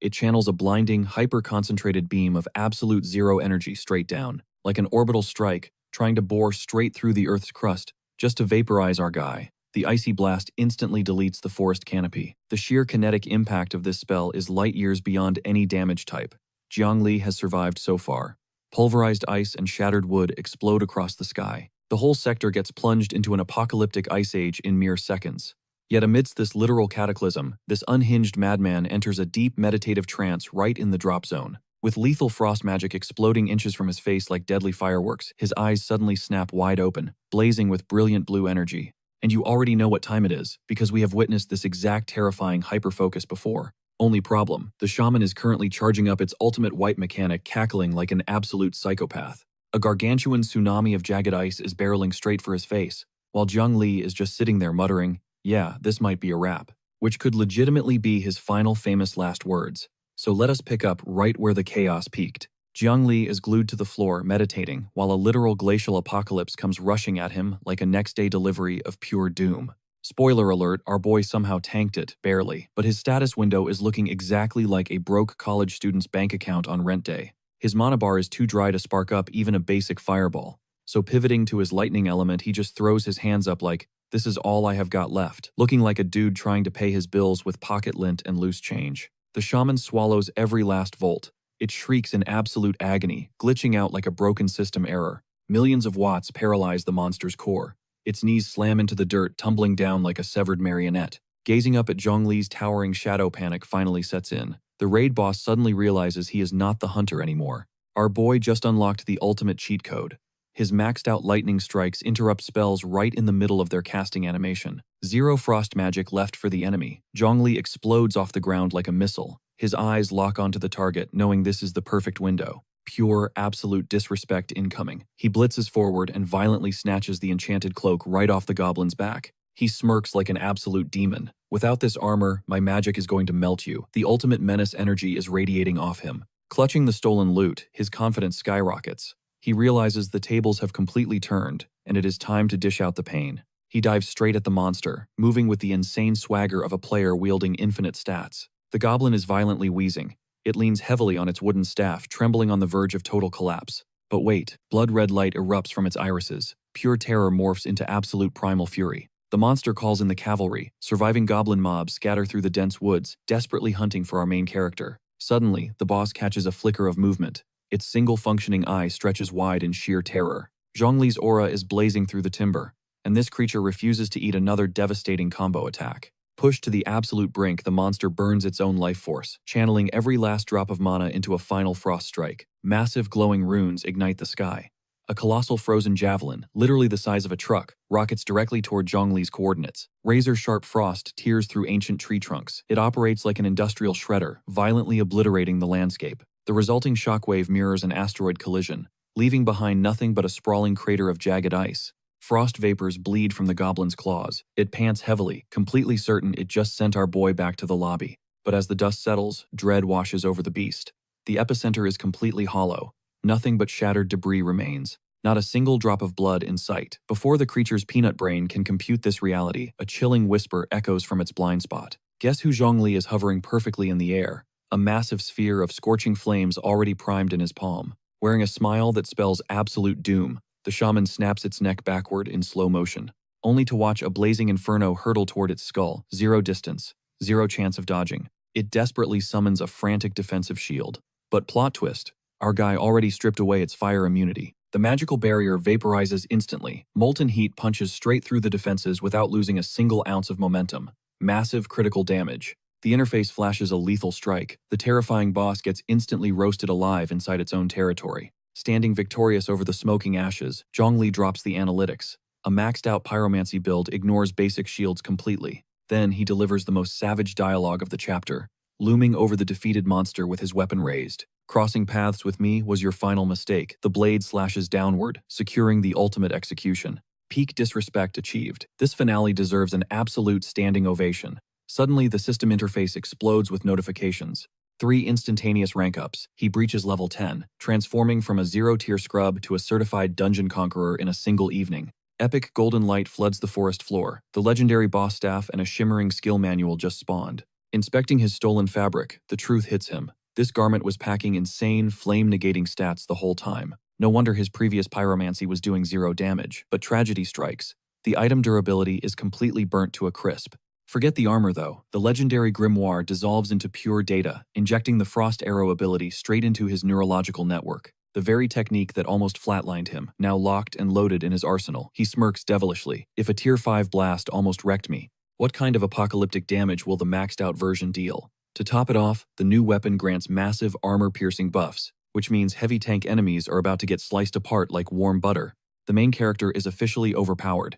It channels a blinding, hyper-concentrated beam of absolute zero energy straight down, like an orbital strike, trying to bore straight through the Earth's crust, just to vaporize our guy. The icy blast instantly deletes the forest canopy. The sheer kinetic impact of this spell is light years beyond any damage type Jiangli has survived so far. Pulverized ice and shattered wood explode across the sky. The whole sector gets plunged into an apocalyptic ice age in mere seconds. Yet amidst this literal cataclysm, this unhinged madman enters a deep meditative trance right in the drop zone. With lethal frost magic exploding inches from his face like deadly fireworks, his eyes suddenly snap wide open, blazing with brilliant blue energy. And you already know what time it is, because we have witnessed this exact terrifying hyperfocus before. Only problem, the shaman is currently charging up its ultimate white mechanic, cackling like an absolute psychopath. A gargantuan tsunami of jagged ice is barreling straight for his face, while Zhang Li is just sitting there muttering, "Yeah, this might be a wrap," which could legitimately be his final famous last words. So let us pick up right where the chaos peaked. Jiang Li is glued to the floor, meditating, while a literal glacial apocalypse comes rushing at him like a next-day delivery of pure doom. Spoiler alert, our boy somehow tanked it, barely, but his status window is looking exactly like a broke college student's bank account on rent day. His mana bar is too dry to spark up even a basic fireball. So pivoting to his lightning element, he just throws his hands up like, "This is all I have got left," looking like a dude trying to pay his bills with pocket lint and loose change. The shaman swallows every last volt. It shrieks in absolute agony, glitching out like a broken system error. Millions of watts paralyze the monster's core. Its knees slam into the dirt, tumbling down like a severed marionette. Gazing up at Zhongli's towering shadow, panic finally sets in. The raid boss suddenly realizes he is not the hunter anymore. Our boy just unlocked the ultimate cheat code. His maxed out lightning strikes interrupt spells right in the middle of their casting animation. Zero frost magic left for the enemy. Zhongli explodes off the ground like a missile. His eyes lock onto the target, knowing this is the perfect window. Pure, absolute disrespect incoming. He blitzes forward and violently snatches the enchanted cloak right off the goblin's back. He smirks like an absolute demon. "Without this armor, my magic is going to melt you." The ultimate menace energy is radiating off him. Clutching the stolen loot, his confidence skyrockets. He realizes the tables have completely turned, and it is time to dish out the pain. He dives straight at the monster, moving with the insane swagger of a player wielding infinite stats. The goblin is violently wheezing. It leans heavily on its wooden staff, trembling on the verge of total collapse. But wait, blood-red light erupts from its irises. Pure terror morphs into absolute primal fury. The monster calls in the cavalry. Surviving goblin mobs scatter through the dense woods, desperately hunting for our main character. Suddenly, the boss catches a flicker of movement. Its single functioning eye stretches wide in sheer terror. Zhongli's aura is blazing through the timber, and this creature refuses to eat another devastating combo attack. Pushed to the absolute brink, the monster burns its own life force, channeling every last drop of mana into a final frost strike. Massive glowing runes ignite the sky. A colossal frozen javelin, literally the size of a truck, rockets directly toward Zhongli's coordinates. Razor-sharp frost tears through ancient tree trunks. It operates like an industrial shredder, violently obliterating the landscape. The resulting shockwave mirrors an asteroid collision, leaving behind nothing but a sprawling crater of jagged ice. Frost vapors bleed from the goblin's claws. It pants heavily, completely certain it just sent our boy back to the lobby. But as the dust settles, dread washes over the beast. The epicenter is completely hollow. Nothing but shattered debris remains. Not a single drop of blood in sight. Before the creature's peanut brain can compute this reality, a chilling whisper echoes from its blind spot. Guess who Zhongli is hovering perfectly in the air? A massive sphere of scorching flames already primed in his palm. Wearing a smile that spells absolute doom, the shaman snaps its neck backward in slow motion, only to watch a blazing inferno hurtle toward its skull. Zero distance, zero chance of dodging. It desperately summons a frantic defensive shield. But plot twist, our guy already stripped away its fire immunity. The magical barrier vaporizes instantly. Molten heat punches straight through the defenses without losing a single ounce of momentum. Massive critical damage. The interface flashes a lethal strike. The terrifying boss gets instantly roasted alive inside its own territory. Standing victorious over the smoking ashes, Zhongli drops the analytics. A maxed-out pyromancy build ignores basic shields completely. Then he delivers the most savage dialogue of the chapter, looming over the defeated monster with his weapon raised. "Crossing paths with me was your final mistake." The blade slashes downward, securing the ultimate execution. Peak disrespect achieved. This finale deserves an absolute standing ovation. Suddenly, the system interface explodes with notifications. 3 instantaneous rank-ups. He breaches level 10, transforming from a zero-tier scrub to a certified dungeon conqueror in a single evening. Epic golden light floods the forest floor. The legendary boss staff and a shimmering skill manual just spawned. Inspecting his stolen fabric, the truth hits him. This garment was packing insane, flame-negating stats the whole time. No wonder his previous pyromancy was doing 0 damage, but tragedy strikes. The item durability is completely burnt to a crisp. Forget the armor though, the legendary grimoire dissolves into pure data, injecting the Frost Arrow ability straight into his neurological network. The very technique that almost flatlined him, now locked and loaded in his arsenal. He smirks devilishly. If a tier 5 blast almost wrecked me, what kind of apocalyptic damage will the maxed out version deal? To top it off, the new weapon grants massive armor-piercing buffs, which means heavy tank enemies are about to get sliced apart like warm butter. The main character is officially overpowered,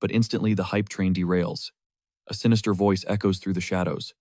but instantly the hype train derails. A sinister voice echoes through the shadows.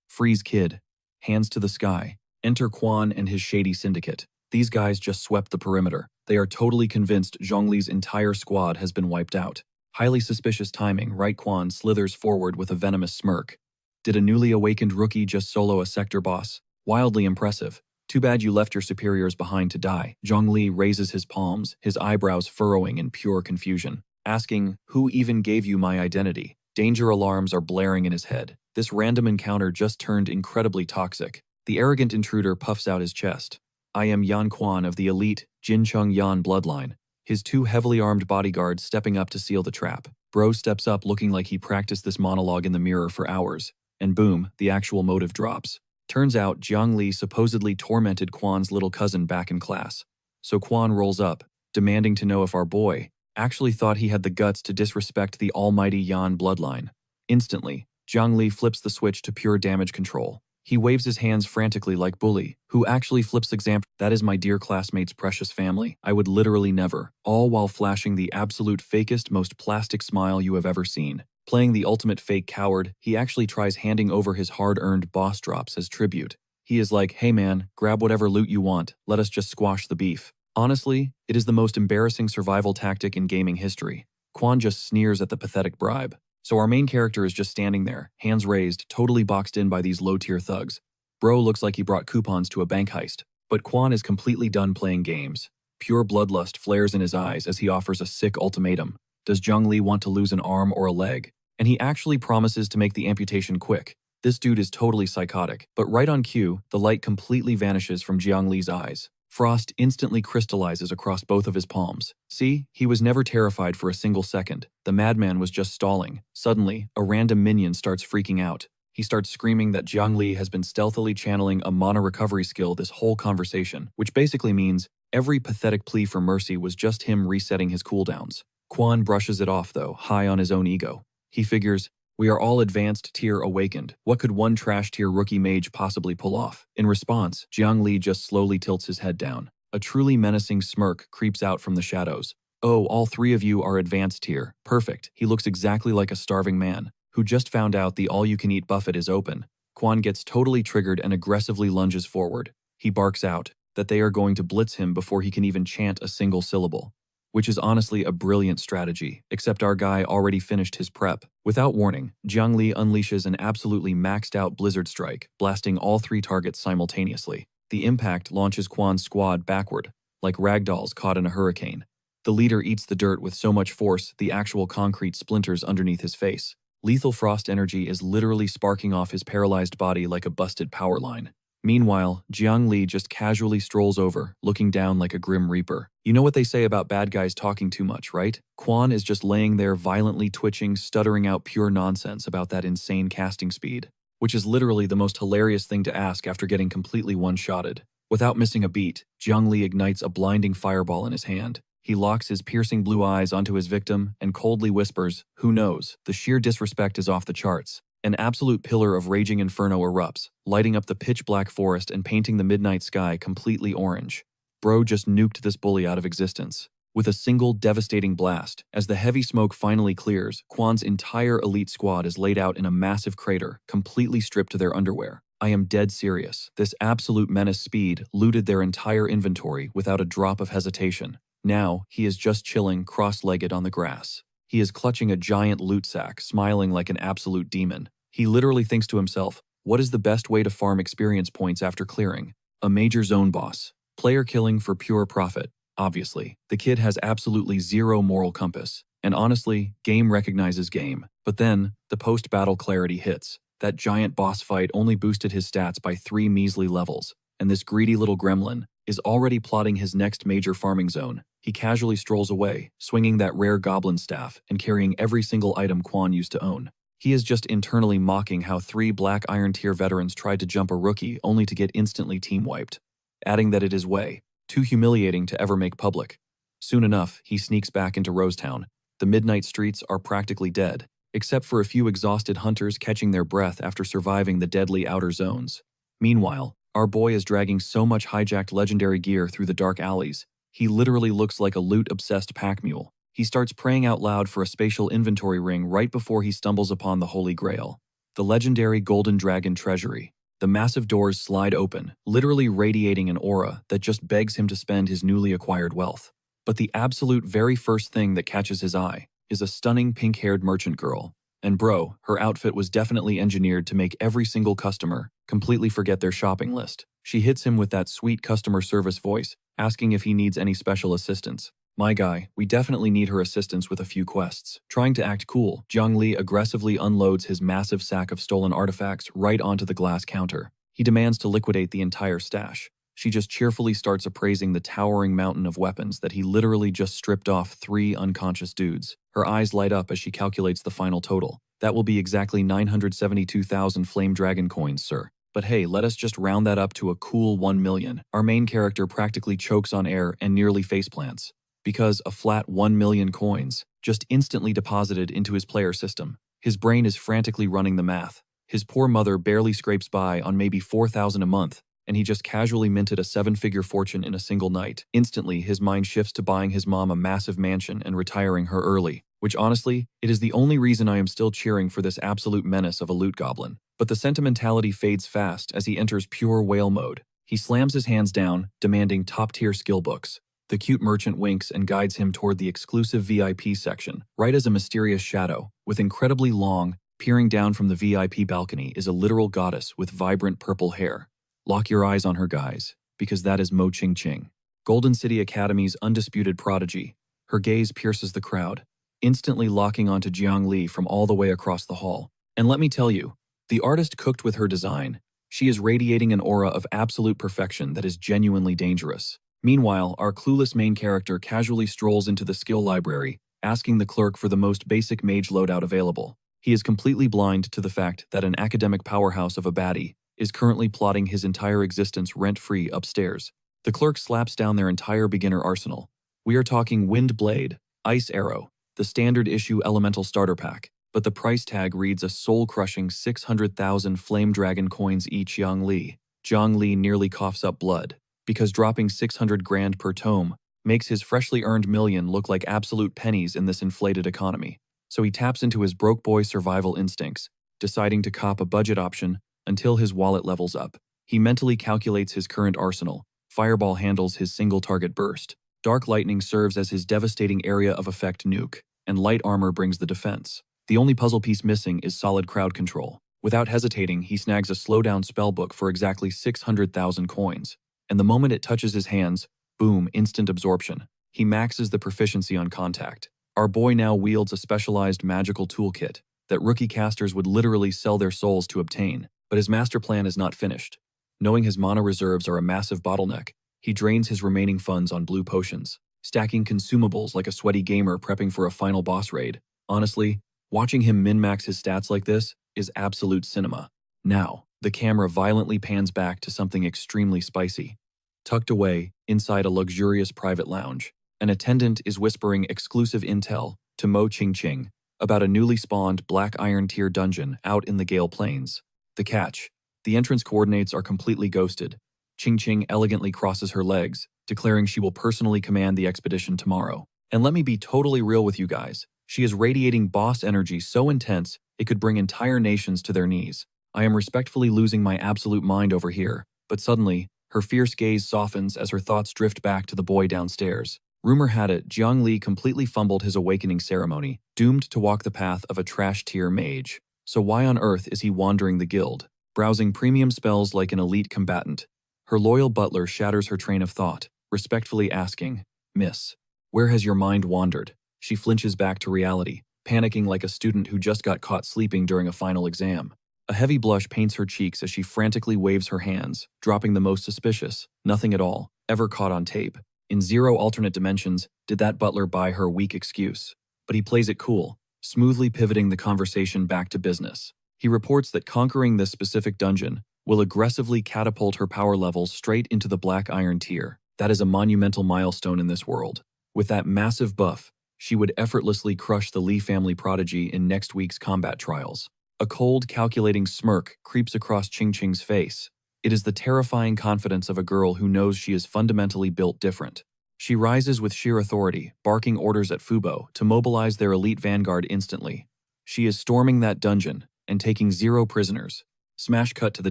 Freeze, kid. Hands to the sky. Enter Quan and his shady syndicate. These guys just swept the perimeter. They are totally convinced Zhongli's entire squad has been wiped out. Highly suspicious timing, right? Quan slithers forward with a venomous smirk. Did a newly awakened rookie just solo a sector boss? Wildly impressive. Too bad you left your superiors behind to die. Zhongli raises his palms, his eyebrows furrowing in pure confusion, asking, who even gave you my identity? Danger alarms are blaring in his head. This random encounter just turned incredibly toxic. The arrogant intruder puffs out his chest. I am Yan Quan of the elite Jincheng Yan bloodline. His 2 heavily armed bodyguards stepping up to seal the trap. Bro steps up looking like he practiced this monologue in the mirror for hours. And boom, the actual motive drops. Turns out Zhongli supposedly tormented Quan's little cousin back in class. So Quan rolls up, demanding to know if our boy actually thought he had the guts to disrespect the almighty Yan bloodline. Instantly, Zhongli flips the switch to pure damage control. He waves his hands frantically like Bully, who actually flips example. That is my dear classmate's precious family. I would literally never. All while flashing the absolute fakest, most plastic smile you have ever seen. Playing the ultimate fake coward, he actually tries handing over his hard-earned boss drops as tribute. He is like, hey man, grab whatever loot you want, let us just squash the beef. Honestly, it is the most embarrassing survival tactic in gaming history. Quan just sneers at the pathetic bribe. So our main character is just standing there, hands raised, totally boxed in by these low-tier thugs. Bro looks like he brought coupons to a bank heist. But Quan is completely done playing games. Pure bloodlust flares in his eyes as he offers a sick ultimatum. Does Zhongli want to lose an arm or a leg? And he actually promises to make the amputation quick. This dude is totally psychotic. But right on cue, the light completely vanishes from Zhongli's eyes. Frost instantly crystallizes across both of his palms. See, he was never terrified for a single second. The madman was just stalling. Suddenly, a random minion starts freaking out. He starts screaming that Zhongli has been stealthily channeling a mana recovery skill this whole conversation, which basically means every pathetic plea for mercy was just him resetting his cooldowns. Quan brushes it off though, high on his own ego. He figures, we are all advanced tier awakened. What could one trash tier rookie mage possibly pull off? In response, Zhongli just slowly tilts his head down. A truly menacing smirk creeps out from the shadows. Oh, all 3 of you are advanced tier. Perfect. He looks exactly like a starving man who just found out the all-you-can-eat buffet is open. Quan gets totally triggered and aggressively lunges forward. He barks out that they are going to blitz him before he can even chant a single syllable. Which is honestly a brilliant strategy, except our guy already finished his prep. Without warning, Zhongli unleashes an absolutely maxed-out blizzard strike, blasting all 3 targets simultaneously. The impact launches Quan's squad backward, like ragdolls caught in a hurricane. The leader eats the dirt with so much force, the actual concrete splinters underneath his face. Lethal frost energy is literally sparking off his paralyzed body like a busted power line. Meanwhile, Zhongli just casually strolls over, looking down like a grim reaper. You know what they say about bad guys talking too much, right? Quan is just laying there violently twitching, stuttering out pure nonsense about that insane casting speed, which is literally the most hilarious thing to ask after getting completely one-shotted. Without missing a beat, Zhongli ignites a blinding fireball in his hand. He locks his piercing blue eyes onto his victim and coldly whispers, who knows, the sheer disrespect is off the charts. An absolute pillar of raging inferno erupts, lighting up the pitch-black forest and painting the midnight sky completely orange. Bro just nuked this bully out of existence. With a single devastating blast, as the heavy smoke finally clears, Quan's entire elite squad is laid out in a massive crater, completely stripped to their underwear. I am dead serious. This absolute menace speed looted their entire inventory without a drop of hesitation. Now, he is just chilling cross-legged on the grass. He is clutching a giant loot sack, smiling like an absolute demon. He literally thinks to himself, what is the best way to farm experience points after clearing? A major zone boss. Player killing for pure profit. Obviously, the kid has absolutely zero moral compass. And honestly, game recognizes game. But then, the post-battle clarity hits. That giant boss fight only boosted his stats by 3 measly levels, and this greedy little gremlin is already plotting his next major farming zone. He casually strolls away, swinging that rare goblin staff and carrying every single item Quan used to own. He is just internally mocking how 3 Black Iron tier veterans tried to jump a rookie only to get instantly team-wiped, adding that it is way too humiliating to ever make public. Soon enough, he sneaks back into Rosetown. The midnight streets are practically dead, except for a few exhausted hunters catching their breath after surviving the deadly outer zones. Meanwhile, our boy is dragging so much hijacked legendary gear through the dark alleys, he literally looks like a loot-obsessed pack mule. He starts praying out loud for a spatial inventory ring right before he stumbles upon the Holy Grail, the legendary Golden Dragon Treasury. The massive doors slide open, literally radiating an aura that just begs him to spend his newly acquired wealth. But the absolute very first thing that catches his eye is a stunning pink-haired merchant girl. And bro, her outfit was definitely engineered to make every single customer completely forget their shopping list. She hits him with that sweet customer service voice, asking if he needs any special assistance. My guy, we definitely need her assistance with a few quests. Trying to act cool, Jiang Li aggressively unloads his massive sack of stolen artifacts right onto the glass counter. He demands to liquidate the entire stash. She just cheerfully starts appraising the towering mountain of weapons that he literally just stripped off 3 unconscious dudes. Her eyes light up as she calculates the final total. That will be exactly 972,000 Flame Dragon coins, sir. But hey, let us just round that up to a cool 1 million. Our main character practically chokes on air and nearly faceplants, because a flat 1 million coins just instantly deposited into his player system. His brain is frantically running the math. His poor mother barely scrapes by on maybe 4,000 a month, and he just casually minted a 7-figure fortune in a single night. Instantly, his mind shifts to buying his mom a massive mansion and retiring her early, which honestly, it is the only reason I am still cheering for this absolute menace of a loot goblin. But the sentimentality fades fast as he enters pure whale mode. He slams his hands down, demanding top-tier skill books. The cute merchant winks and guides him toward the exclusive VIP section. Right as a mysterious shadow, with incredibly long, peering down from the VIP balcony is a literal goddess with vibrant purple hair. Lock your eyes on her, guys, because that is Mo Ching Ching, Golden City Academy's undisputed prodigy. Her gaze pierces the crowd, instantly locking onto Jiang Li from all the way across the hall. And let me tell you, the artist cooked with her design. She is radiating an aura of absolute perfection that is genuinely dangerous. Meanwhile, our clueless main character casually strolls into the skill library, asking the clerk for the most basic mage loadout available. He is completely blind to the fact that an academic powerhouse of a baddie is currently plotting his entire existence rent-free upstairs. The clerk slaps down their entire beginner arsenal. We are talking Wind Blade, Ice Arrow, the standard issue elemental starter pack, but the price tag reads a soul-crushing 600,000 Flame Dragon coins each. Jiang Li nearly coughs up blood, because dropping 600 grand per tome makes his freshly earned million look like absolute pennies in this inflated economy. So he taps into his broke boy survival instincts, deciding to cop a budget option until his wallet levels up. He mentally calculates his current arsenal. Fireball handles his single target burst. Dark Lightning serves as his devastating area of effect nuke, and Light Armor brings the defense. The only puzzle piece missing is solid crowd control. Without hesitating, he snags a slowdown spellbook for exactly 600,000 coins. And the moment it touches his hands, boom, instant absorption. He maxes the proficiency on contact. Our boy now wields a specialized magical toolkit that rookie casters would literally sell their souls to obtain. But his master plan is not finished. Knowing his mana reserves are a massive bottleneck, he drains his remaining funds on blue potions, stacking consumables like a sweaty gamer prepping for a final boss raid. Honestly, watching him min-max his stats like this is absolute cinema. Now, the camera violently pans back to something extremely spicy. Tucked away, inside a luxurious private lounge, an attendant is whispering exclusive intel to Mo Ching Ching about a newly spawned Black Iron tier dungeon out in the Gale Plains. The catch: the entrance coordinates are completely ghosted. Ching Ching elegantly crosses her legs, declaring she will personally command the expedition tomorrow. And let me be totally real with you guys, she is radiating boss energy so intense it could bring entire nations to their knees. I am respectfully losing my absolute mind over here, but suddenly, her fierce gaze softens as her thoughts drift back to the boy downstairs. Rumor had it, Jiang Li completely fumbled his awakening ceremony, doomed to walk the path of a trash-tier mage. So why on earth is he wandering the guild, browsing premium spells like an elite combatant? Her loyal butler shatters her train of thought, respectfully asking, "Miss, where has your mind wandered?" She flinches back to reality, panicking like a student who just got caught sleeping during a final exam. A heavy blush paints her cheeks as she frantically waves her hands, dropping the most suspicious, nothing at all, ever caught on tape. In zero alternate dimensions, did that butler buy her weak excuse? But he plays it cool, smoothly pivoting the conversation back to business. He reports that conquering this specific dungeon will aggressively catapult her power levels straight into the Black Iron tier. That is a monumental milestone in this world. With that massive buff, she would effortlessly crush the Lee family prodigy in next week's combat trials. A cold, calculating smirk creeps across Ching Ching's face. It is the terrifying confidence of a girl who knows she is fundamentally built different. She rises with sheer authority, barking orders at Fubo to mobilize their elite vanguard instantly. She is storming that dungeon and taking 0 prisoners. Smash cut to the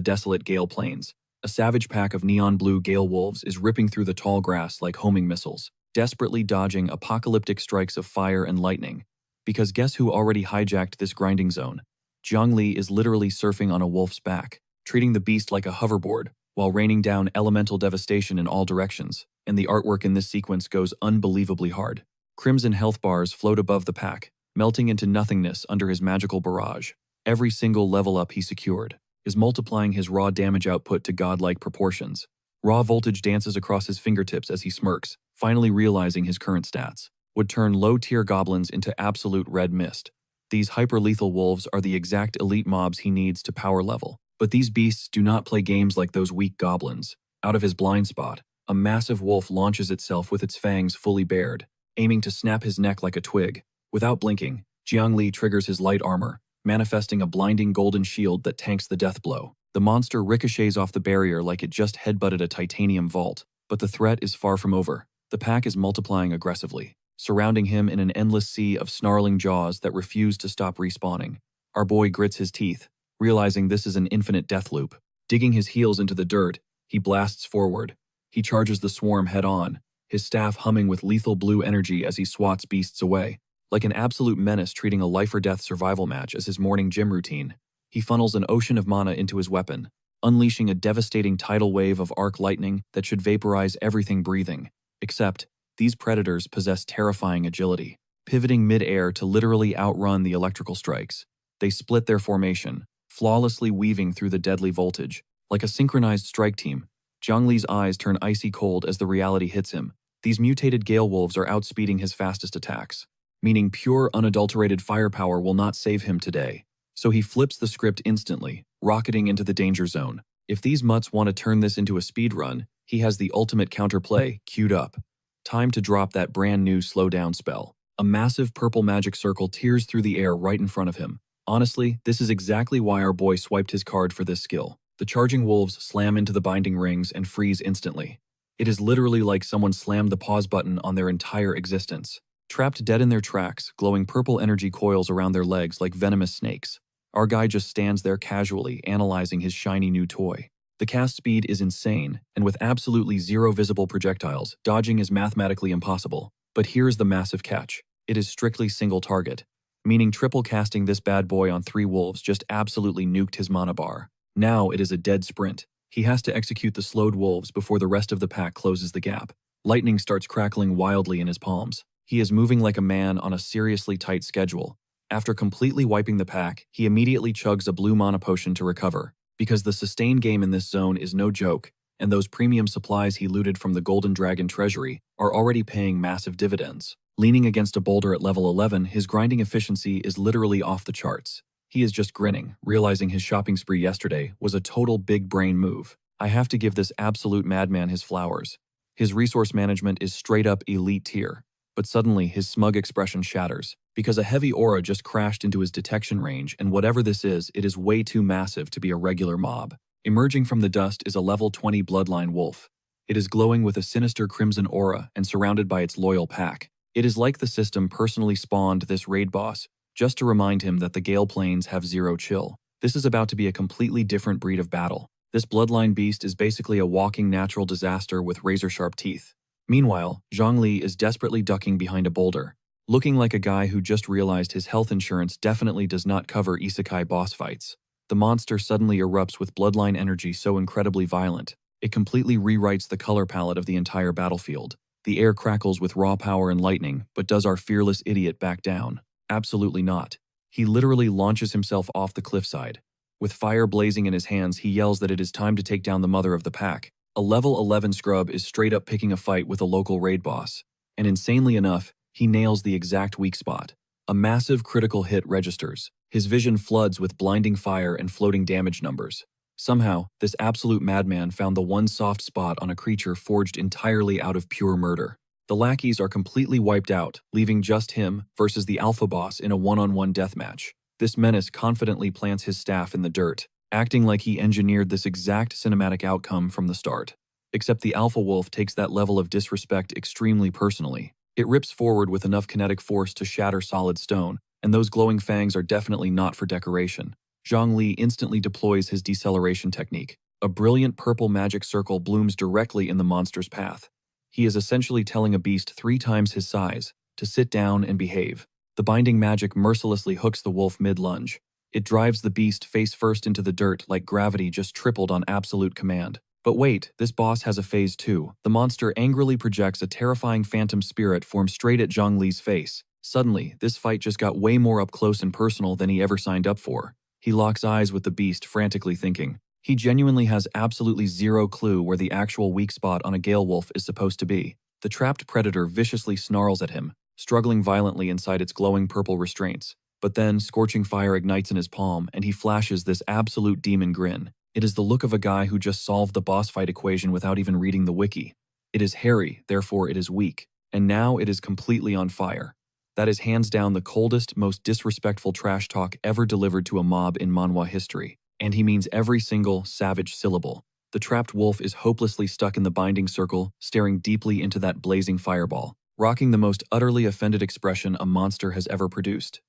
desolate Gale Plains. A savage pack of neon blue Gale wolves is ripping through the tall grass like homing missiles, desperately dodging apocalyptic strikes of fire and lightning. Because guess who already hijacked this grinding zone? Zhongli is literally surfing on a wolf's back, treating the beast like a hoverboard, while raining down elemental devastation in all directions, and the artwork in this sequence goes unbelievably hard. Crimson health bars float above the pack, melting into nothingness under his magical barrage. Every single level up he secured is multiplying his raw damage output to godlike proportions. Raw voltage dances across his fingertips as he smirks, finally realizing his current stats would turn low-tier goblins into absolute red mist. These hyper-lethal wolves are the exact elite mobs he needs to power level. But these beasts do not play games like those weak goblins. Out of his blind spot, a massive wolf launches itself with its fangs fully bared, aiming to snap his neck like a twig. Without blinking, Jiangli triggers his light armor, manifesting a blinding golden shield that tanks the death blow. The monster ricochets off the barrier like it just headbutted a titanium vault. But the threat is far from over. The pack is multiplying aggressively, surrounding him in an endless sea of snarling jaws that refuse to stop respawning. Our boy grits his teeth, realizing this is an infinite death loop. Digging his heels into the dirt, he blasts forward. He charges the swarm head-on, his staff humming with lethal blue energy as he swats beasts away. Like an absolute menace treating a life-or-death survival match as his morning gym routine, he funnels an ocean of mana into his weapon, unleashing a devastating tidal wave of arc lightning that should vaporize everything breathing. Except, these predators possess terrifying agility, pivoting mid-air to literally outrun the electrical strikes. They split their formation, flawlessly weaving through the deadly voltage. Like a synchronized strike team, Zhongli's eyes turn icy cold as the reality hits him. These mutated Gale wolves are outspeeding his fastest attacks, meaning pure, unadulterated firepower will not save him today. So he flips the script instantly, rocketing into the danger zone. If these mutts want to turn this into a speed run, he has the ultimate counterplay queued up. Time to drop that brand new slowdown spell. A massive purple magic circle tears through the air right in front of him. Honestly, this is exactly why our boy swiped his card for this skill. The charging wolves slam into the binding rings and freeze instantly. It is literally like someone slammed the pause button on their entire existence. Trapped dead in their tracks, glowing purple energy coils around their legs like venomous snakes. Our guy just stands there casually, analyzing his shiny new toy. The cast speed is insane, and with absolutely zero visible projectiles, dodging is mathematically impossible. But here's the massive catch. It is strictly single target, meaning triple casting this bad boy on 3 wolves just absolutely nuked his mana bar. Now it is a dead sprint. He has to execute the slowed wolves before the rest of the pack closes the gap. Lightning starts crackling wildly in his palms. He is moving like a man on a seriously tight schedule. After completely wiping the pack, he immediately chugs a blue mana potion to recover, because the sustain game in this zone is no joke, and those premium supplies he looted from the Golden Dragon treasury are already paying massive dividends. Leaning against a boulder at level 11, his grinding efficiency is literally off the charts. He is just grinning, realizing his shopping spree yesterday was a total big brain move. I have to give this absolute madman his flowers. His resource management is straight up elite tier. But suddenly his smug expression shatters, because a heavy aura just crashed into his detection range, and whatever this is, it is way too massive to be a regular mob. Emerging from the dust is a level 20 bloodline wolf. It is glowing with a sinister crimson aura and surrounded by its loyal pack. It is like the system personally spawned this raid boss, just to remind him that the Gale Plains have zero chill. This is about to be a completely different breed of battle. This bloodline beast is basically a walking natural disaster with razor-sharp teeth. Meanwhile, Zhongli is desperately ducking behind a boulder, looking like a guy who just realized his health insurance definitely does not cover isekai boss fights. The monster suddenly erupts with bloodline energy so incredibly violent, it completely rewrites the color palette of the entire battlefield. The air crackles with raw power and lightning, but does our fearless idiot back down? Absolutely not. He literally launches himself off the cliffside, With fire blazing in his hands, he yells that it is time to take down the mother of the pack. A level 11 scrub is straight up picking a fight with a local raid boss. And insanely enough, he nails the exact weak spot. A massive critical hit registers. His vision floods with blinding fire and floating damage numbers. Somehow, this absolute madman found the one soft spot on a creature forged entirely out of pure murder. The lackeys are completely wiped out, leaving just him versus the alpha boss in a one-on-one deathmatch. This menace confidently plants his staff in the dirt, acting like he engineered this exact cinematic outcome from the start. Except the alpha wolf takes that level of disrespect extremely personally. It rips forward with enough kinetic force to shatter solid stone, and those glowing fangs are definitely not for decoration. Zhang Li instantly deploys his deceleration technique. A brilliant purple magic circle blooms directly in the monster's path. He is essentially telling a beast 3 times his size to sit down and behave. The binding magic mercilessly hooks the wolf mid-lunge. It drives the beast face first into the dirt like gravity just tripled on absolute command. But wait, this boss has a phase 2. The monster angrily projects a terrifying phantom spirit formed straight at Zhang Li's face. Suddenly, this fight just got way more up close and personal than he ever signed up for. He locks eyes with the beast, frantically thinking. He genuinely has absolutely zero clue where the actual weak spot on a Gale Wolf is supposed to be. The trapped predator viciously snarls at him, struggling violently inside its glowing purple restraints. But then, scorching fire ignites in his palm, and he flashes this absolute demon grin. It is the look of a guy who just solved the boss fight equation without even reading the wiki. It is hairy, therefore it is weak. And now it is completely on fire. That is hands down the coldest, most disrespectful trash talk ever delivered to a mob in Manhwa history. And he means every single savage syllable. The trapped wolf is hopelessly stuck in the binding circle, staring deeply into that blazing fireball, rocking the most utterly offended expression a monster has ever produced.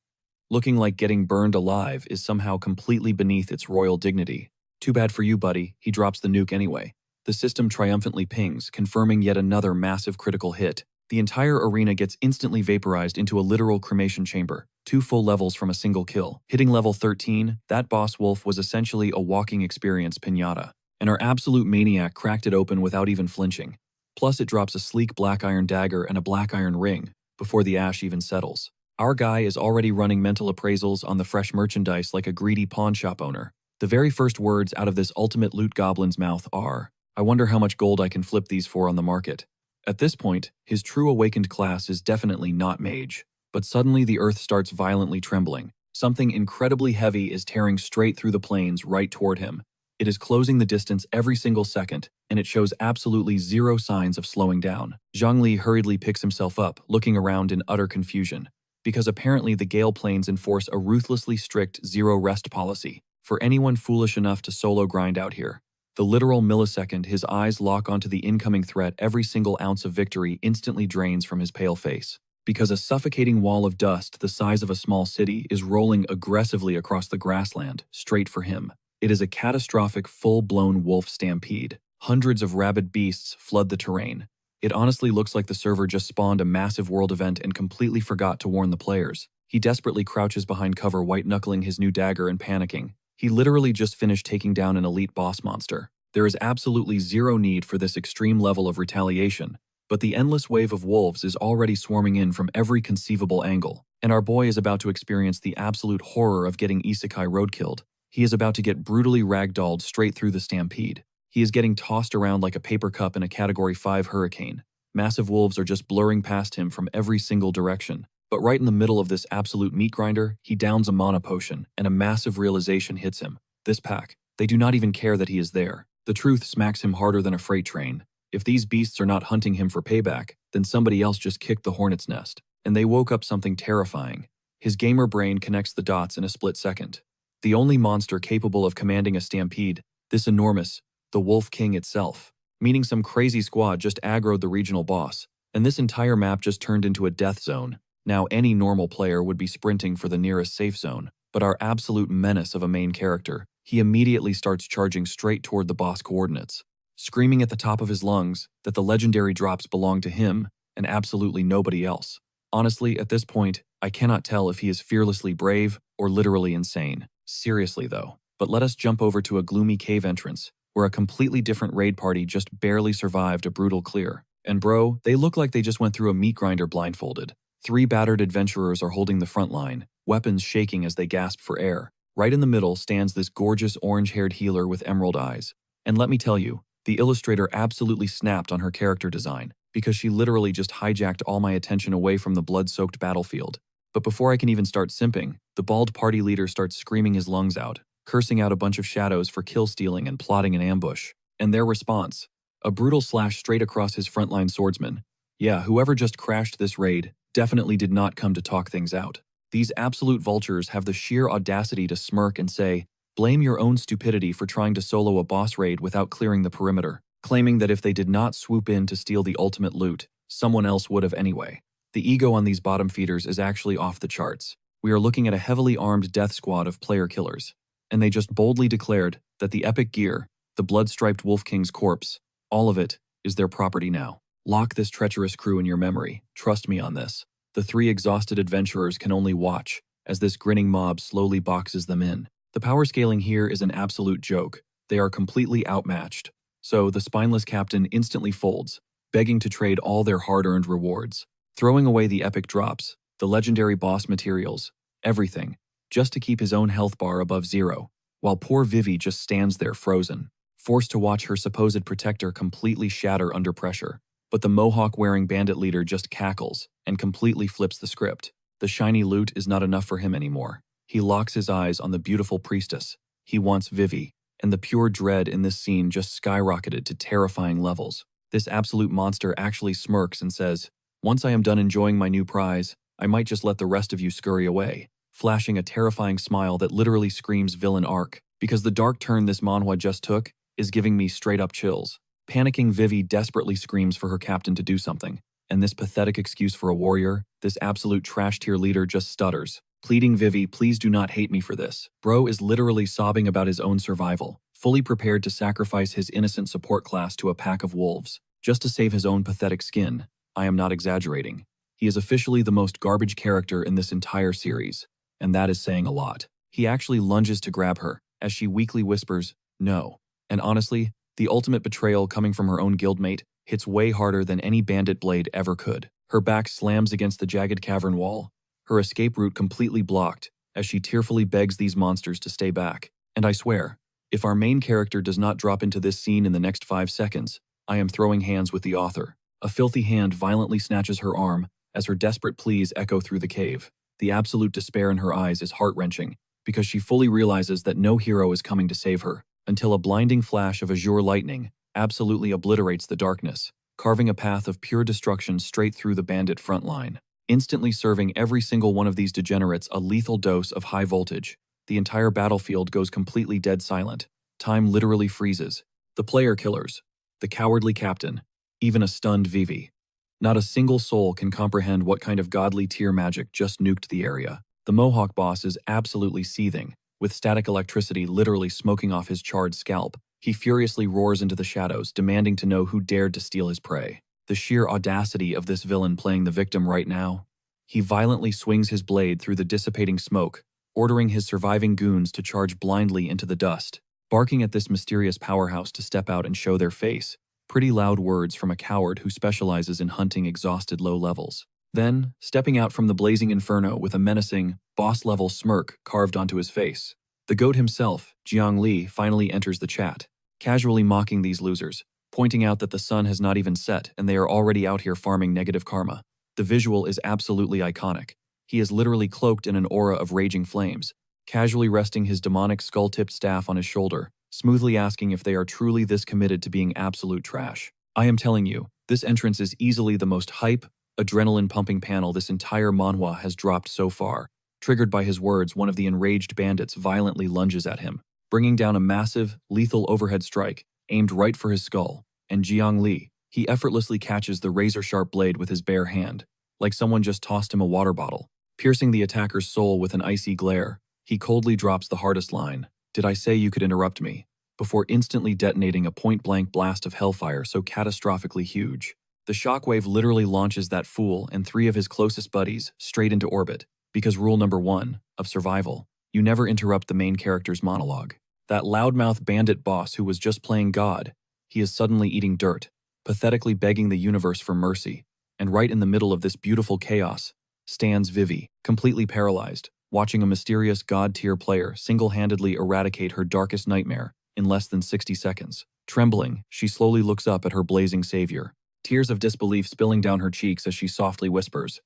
Looking like getting burned alive is somehow completely beneath its royal dignity. Too bad for you, buddy, he drops the nuke anyway. The system triumphantly pings, confirming yet another massive critical hit. The entire arena gets instantly vaporized into a literal cremation chamber, 2 full levels from a single kill. Hitting level 13, that boss wolf was essentially a walking experience piñata, and our absolute maniac cracked it open without even flinching. Plus it drops a sleek black iron dagger and a black iron ring, before the ash even settles. Our guy is already running mental appraisals on the fresh merchandise like a greedy pawn shop owner. The very first words out of this ultimate loot goblin's mouth are, "I wonder how much gold I can flip these for on the market." At this point, his true awakened class is definitely not mage. But suddenly the earth starts violently trembling. Something incredibly heavy is tearing straight through the plains right toward him. It is closing the distance every single second, and it shows absolutely zero signs of slowing down. Zhang Li hurriedly picks himself up, looking around in utter confusion. Because apparently the Gale Plains enforce a ruthlessly strict zero-rest policy for anyone foolish enough to solo grind out here. The literal millisecond his eyes lock onto the incoming threat, every single ounce of victory instantly drains from his pale face. Because a suffocating wall of dust the size of a small city is rolling aggressively across the grassland, straight for him. It is a catastrophic, full-blown wolf stampede. Hundreds of rabid beasts flood the terrain. It honestly looks like the server just spawned a massive world event and completely forgot to warn the players. He desperately crouches behind cover, white-knuckling his new dagger and panicking. He literally just finished taking down an elite boss monster. There is absolutely zero need for this extreme level of retaliation, but the endless wave of wolves is already swarming in from every conceivable angle, and our boy is about to experience the absolute horror of getting isekai roadkilled. He is about to get brutally ragdolled straight through the stampede. He is getting tossed around like a paper cup in a Category 5 hurricane. Massive wolves are just blurring past him from every single direction. But right in the middle of this absolute meat grinder, he downs a mana potion, and a massive realization hits him. This pack, they do not even care that he is there. The truth smacks him harder than a freight train. If these beasts are not hunting him for payback, then somebody else just kicked the hornet's nest. And they woke up something terrifying. His gamer brain connects the dots in a split second. The only monster capable of commanding a stampede, this enormous, the Wolf King itself. Meaning some crazy squad just aggroed the regional boss, and this entire map just turned into a death zone. Now any normal player would be sprinting for the nearest safe zone, but our absolute menace of a main character, he immediately starts charging straight toward the boss coordinates, screaming at the top of his lungs that the legendary drops belong to him and absolutely nobody else. Honestly, at this point, I cannot tell if he is fearlessly brave or literally insane. Seriously though. But let us jump over to a gloomy cave entrance, where a completely different raid party just barely survived a brutal clear. And bro, they look like they just went through a meat grinder blindfolded. 3 battered adventurers are holding the front line, weapons shaking as they gasp for air. Right in the middle stands this gorgeous orange-haired healer with emerald eyes. And let me tell you, the illustrator absolutely snapped on her character design, because she literally just hijacked all my attention away from the blood-soaked battlefield. But before I can even start simping, the bald party leader starts screaming his lungs out, cursing out a bunch of shadows for kill-stealing and plotting an ambush. And their response? A brutal slash straight across his frontline swordsman. Yeah, whoever just crashed this raid definitely did not come to talk things out. These absolute vultures have the sheer audacity to smirk and say, blame your own stupidity for trying to solo a boss raid without clearing the perimeter, claiming that if they did not swoop in to steal the ultimate loot, someone else would have anyway. The ego on these bottom feeders is actually off the charts. We are looking at a heavily armed death squad of player killers. And they just boldly declared that the epic gear, the blood-striped Wolf King's corpse, all of it, is their property now. Lock this treacherous crew in your memory, trust me on this. The three exhausted adventurers can only watch as this grinning mob slowly boxes them in. The power scaling here is an absolute joke. They are completely outmatched. So the spineless captain instantly folds, begging to trade all their hard-earned rewards, throwing away the epic drops, the legendary boss materials, everything, just to keep his own health bar above zero, while poor Vivi just stands there frozen, forced to watch her supposed protector completely shatter under pressure. But the mohawk-wearing bandit leader just cackles and completely flips the script. The shiny loot is not enough for him anymore. He locks his eyes on the beautiful priestess. He wants Vivi, and the pure dread in this scene just skyrocketed to terrifying levels. This absolute monster actually smirks and says, once I am done enjoying my new prize, I might just let the rest of you scurry away, flashing a terrifying smile that literally screams villain arc, because the dark turn this manhwa just took is giving me straight-up chills. Panicking Vivi desperately screams for her captain to do something, and this pathetic excuse for a warrior, this absolute trash-tier leader just stutters, pleading Vivi, please do not hate me for this. Bro is literally sobbing about his own survival, fully prepared to sacrifice his innocent support class to a pack of wolves, just to save his own pathetic skin. I am not exaggerating. He is officially the most garbage character in this entire series, and that is saying a lot. He actually lunges to grab her, as she weakly whispers, no. And honestly, the ultimate betrayal coming from her own guildmate hits way harder than any bandit blade ever could. Her back slams against the jagged cavern wall, her escape route completely blocked, as she tearfully begs these monsters to stay back. And I swear, if our main character does not drop into this scene in the next 5 seconds, I am throwing hands with the author. A filthy hand violently snatches her arm as her desperate pleas echo through the cave. The absolute despair in her eyes is heart-wrenching, because she fully realizes that no hero is coming to save her, until a blinding flash of azure lightning absolutely obliterates the darkness, carving a path of pure destruction straight through the bandit front line, instantly serving every single one of these degenerates a lethal dose of high voltage. The entire battlefield goes completely dead silent. Time literally freezes. The player killers, the cowardly captain, even a stunned Vivi. Not a single soul can comprehend what kind of godly tier magic just nuked the area. The Mohawk boss is absolutely seething, with static electricity literally smoking off his charred scalp. He furiously roars into the shadows, demanding to know who dared to steal his prey. The sheer audacity of this villain playing the victim right now. He violently swings his blade through the dissipating smoke, ordering his surviving goons to charge blindly into the dust, barking at this mysterious powerhouse to step out and show their face. Pretty loud words from a coward who specializes in hunting exhausted low levels. Then, stepping out from the blazing inferno with a menacing, boss-level smirk carved onto his face, the goat himself, Jiang Li, finally enters the chat, casually mocking these losers, pointing out that the sun has not even set and they are already out here farming negative karma. The visual is absolutely iconic. He is literally cloaked in an aura of raging flames, casually resting his demonic skull-tipped staff on his shoulder, smoothly asking if they are truly this committed to being absolute trash. I am telling you, this entrance is easily the most hype, adrenaline-pumping panel this entire manhwa has dropped so far. Triggered by his words, one of the enraged bandits violently lunges at him, bringing down a massive, lethal overhead strike, aimed right for his skull. And Jiang Li, he effortlessly catches the razor-sharp blade with his bare hand, like someone just tossed him a water bottle. Piercing the attacker's soul with an icy glare, he coldly drops the hardest line, "Did I say you could interrupt me?" before instantly detonating a point-blank blast of hellfire so catastrophically huge. The shockwave literally launches that fool and 3 of his closest buddies straight into orbit, because rule number 1 of survival, you never interrupt the main character's monologue. That loudmouth bandit boss who was just playing God, he is suddenly eating dirt, pathetically begging the universe for mercy, and right in the middle of this beautiful chaos stands Vivi, completely paralyzed, watching a mysterious god-tier player single-handedly eradicate her darkest nightmare in less than 60 seconds. Trembling, she slowly looks up at her blazing savior, tears of disbelief spilling down her cheeks as she softly whispers,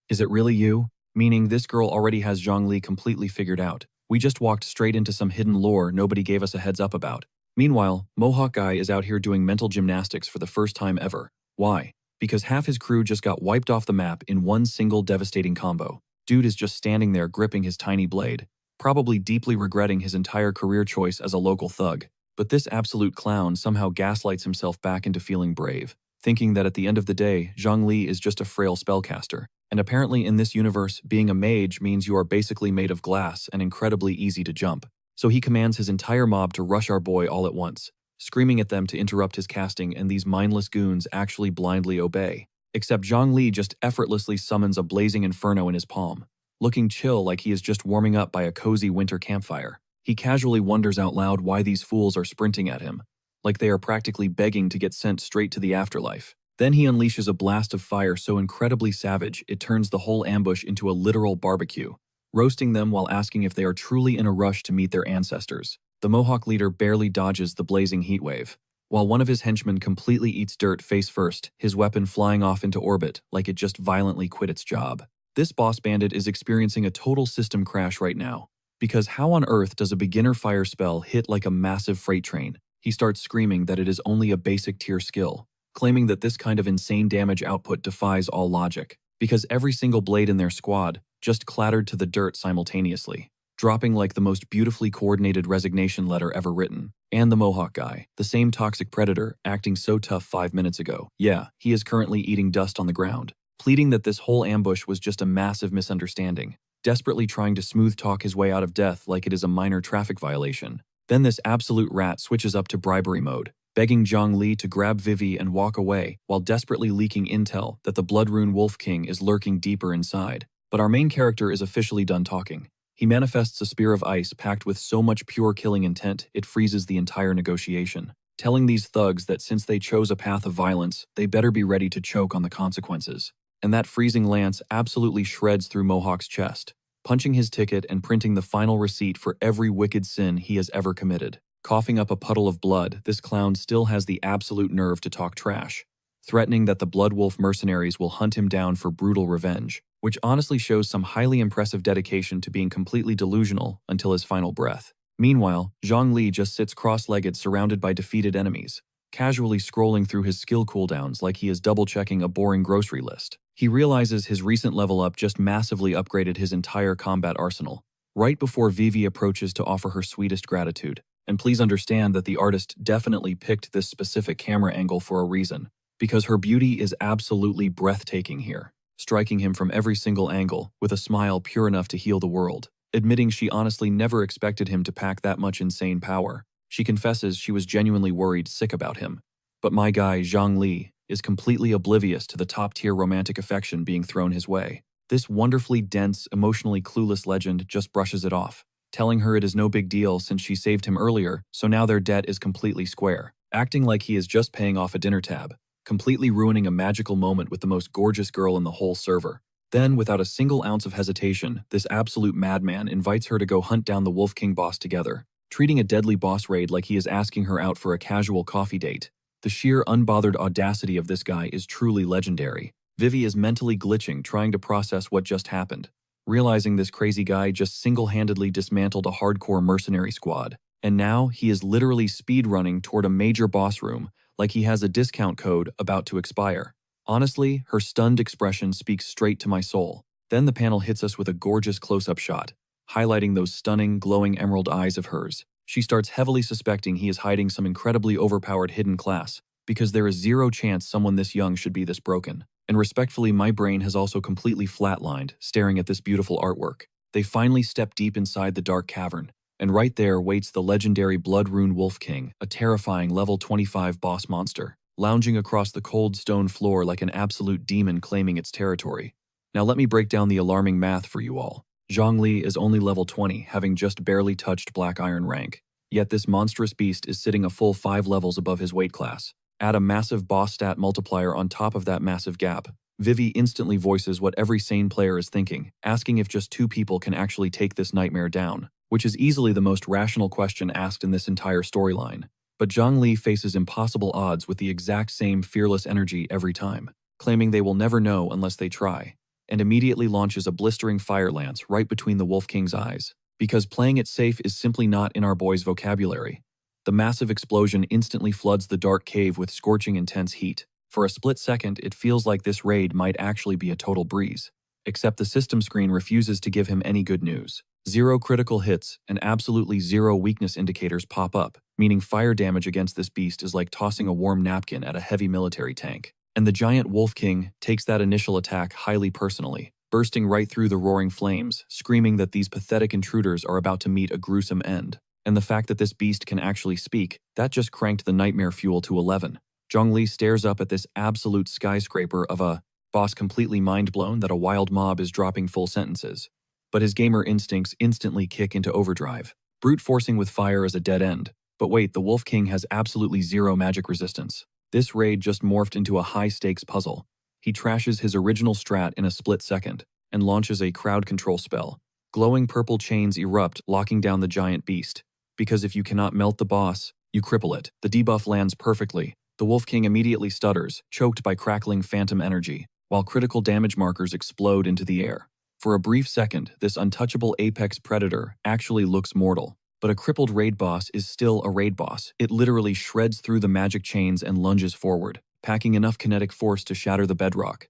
"Is it really you?" Meaning this girl already has Zhongli completely figured out. We just walked straight into some hidden lore nobody gave us a heads up about. Meanwhile, Mohawk Guy is out here doing mental gymnastics for the first time ever. Why? Because half his crew just got wiped off the map in one single devastating combo. Dude is just standing there gripping his tiny blade, probably deeply regretting his entire career choice as a local thug. But this absolute clown somehow gaslights himself back into feeling brave, thinking that at the end of the day, Zhongli is just a frail spellcaster. And apparently in this universe, being a mage means you are basically made of glass and incredibly easy to jump. So he commands his entire mob to rush our boy all at once, screaming at them to interrupt his casting, and these mindless goons actually blindly obey. Except Zhongli just effortlessly summons a blazing inferno in his palm, looking chill like he is just warming up by a cozy winter campfire. He casually wonders out loud why these fools are sprinting at him, like they are practically begging to get sent straight to the afterlife. Then he unleashes a blast of fire so incredibly savage it turns the whole ambush into a literal barbecue, roasting them while asking if they are truly in a rush to meet their ancestors. The Mohawk leader barely dodges the blazing heatwave, while one of his henchmen completely eats dirt face first, his weapon flying off into orbit like it just violently quit its job. This boss bandit is experiencing a total system crash right now, because how on earth does a beginner fire spell hit like a massive freight train? He starts screaming that it is only a basic tier skill, claiming that this kind of insane damage output defies all logic, because every single blade in their squad just clattered to the dirt simultaneously, dropping like the most beautifully coordinated resignation letter ever written. And the Mohawk guy, the same toxic predator, acting so tough 5 minutes ago. Yeah, he is currently eating dust on the ground, pleading that this whole ambush was just a massive misunderstanding, desperately trying to smooth talk his way out of death like it is a minor traffic violation. Then this absolute rat switches up to bribery mode, begging Zhongli to grab Vivi and walk away while desperately leaking intel that the Bloodrune Wolf King is lurking deeper inside. But our main character is officially done talking. He manifests a spear of ice packed with so much pure killing intent it freezes the entire negotiation, telling these thugs that since they chose a path of violence, they better be ready to choke on the consequences. And that freezing lance absolutely shreds through Mohawk's chest, punching his ticket and printing the final receipt for every wicked sin he has ever committed. Coughing up a puddle of blood, this clown still has the absolute nerve to talk trash, threatening that the Blood Wolf mercenaries will hunt him down for brutal revenge, which honestly shows some highly impressive dedication to being completely delusional until his final breath. Meanwhile, Zhongli just sits cross-legged surrounded by defeated enemies, casually scrolling through his skill cooldowns like he is double-checking a boring grocery list. He realizes his recent level up just massively upgraded his entire combat arsenal, right before Vivi approaches to offer her sweetest gratitude. And please understand that the artist definitely picked this specific camera angle for a reason, because her beauty is absolutely breathtaking here, striking him from every single angle with a smile pure enough to heal the world. Admitting she honestly never expected him to pack that much insane power, she confesses she was genuinely worried sick about him. But my guy, Zhongli, is completely oblivious to the top-tier romantic affection being thrown his way. This wonderfully dense, emotionally clueless legend just brushes it off, telling her it is no big deal since she saved him earlier, so now their debt is completely square, acting like he is just paying off a dinner tab, completely ruining a magical moment with the most gorgeous girl in the whole server. Then, without a single ounce of hesitation, this absolute madman invites her to go hunt down the Wolf King boss together, treating a deadly boss raid like he is asking her out for a casual coffee date. The sheer unbothered audacity of this guy is truly legendary. Vivi is mentally glitching trying to process what just happened, realizing this crazy guy just single-handedly dismantled a hardcore mercenary squad, and now he is literally speedrunning toward a major boss room like he has a discount code about to expire. Honestly, her stunned expression speaks straight to my soul. Then the panel hits us with a gorgeous close-up shot, highlighting those stunning, glowing emerald eyes of hers. She starts heavily suspecting he is hiding some incredibly overpowered hidden class, because there is zero chance someone this young should be this broken. And respectfully, my brain has also completely flatlined, staring at this beautiful artwork. They finally step deep inside the dark cavern, and right there waits the legendary Bloodrune Wolf King, a terrifying level 25 boss monster, lounging across the cold stone floor like an absolute demon claiming its territory. Now let me break down the alarming math for you all. Zhongli is only level 20, having just barely touched Black Iron rank. Yet this monstrous beast is sitting a full 5 levels above his weight class. Add a massive boss stat multiplier on top of that massive gap. Vivi instantly voices what every sane player is thinking, asking if just two people can actually take this nightmare down, which is easily the most rational question asked in this entire storyline. But Zhongli faces impossible odds with the exact same fearless energy every time, claiming they will never know unless they try, and immediately launches a blistering fire lance right between the Wolf King's eyes, because playing it safe is simply not in our boy's vocabulary. The massive explosion instantly floods the dark cave with scorching intense heat. For a split second, it feels like this raid might actually be a total breeze. Except the system screen refuses to give him any good news. 0 critical hits and absolutely 0 weakness indicators pop up, meaning fire damage against this beast is like tossing a warm napkin at a heavy military tank. And the giant Wolf King takes that initial attack highly personally, bursting right through the roaring flames, screaming that these pathetic intruders are about to meet a gruesome end. And the fact that this beast can actually speak, that just cranked the nightmare fuel to 11. Zhongli stares up at this absolute skyscraper of a boss, completely mind-blown that a wild mob is dropping full sentences. But his gamer instincts instantly kick into overdrive. Brute forcing with fire is a dead end. But wait, the Wolf King has absolutely 0 magic resistance. This raid just morphed into a high-stakes puzzle. He trashes his original strat in a split second and launches a crowd control spell. Glowing purple chains erupt, locking down the giant beast. Because if you cannot melt the boss, you cripple it. The debuff lands perfectly. The Wolf King immediately stutters, choked by crackling phantom energy, while critical damage markers explode into the air. For a brief second, this untouchable apex predator actually looks mortal. But a crippled raid boss is still a raid boss. It literally shreds through the magic chains and lunges forward, packing enough kinetic force to shatter the bedrock.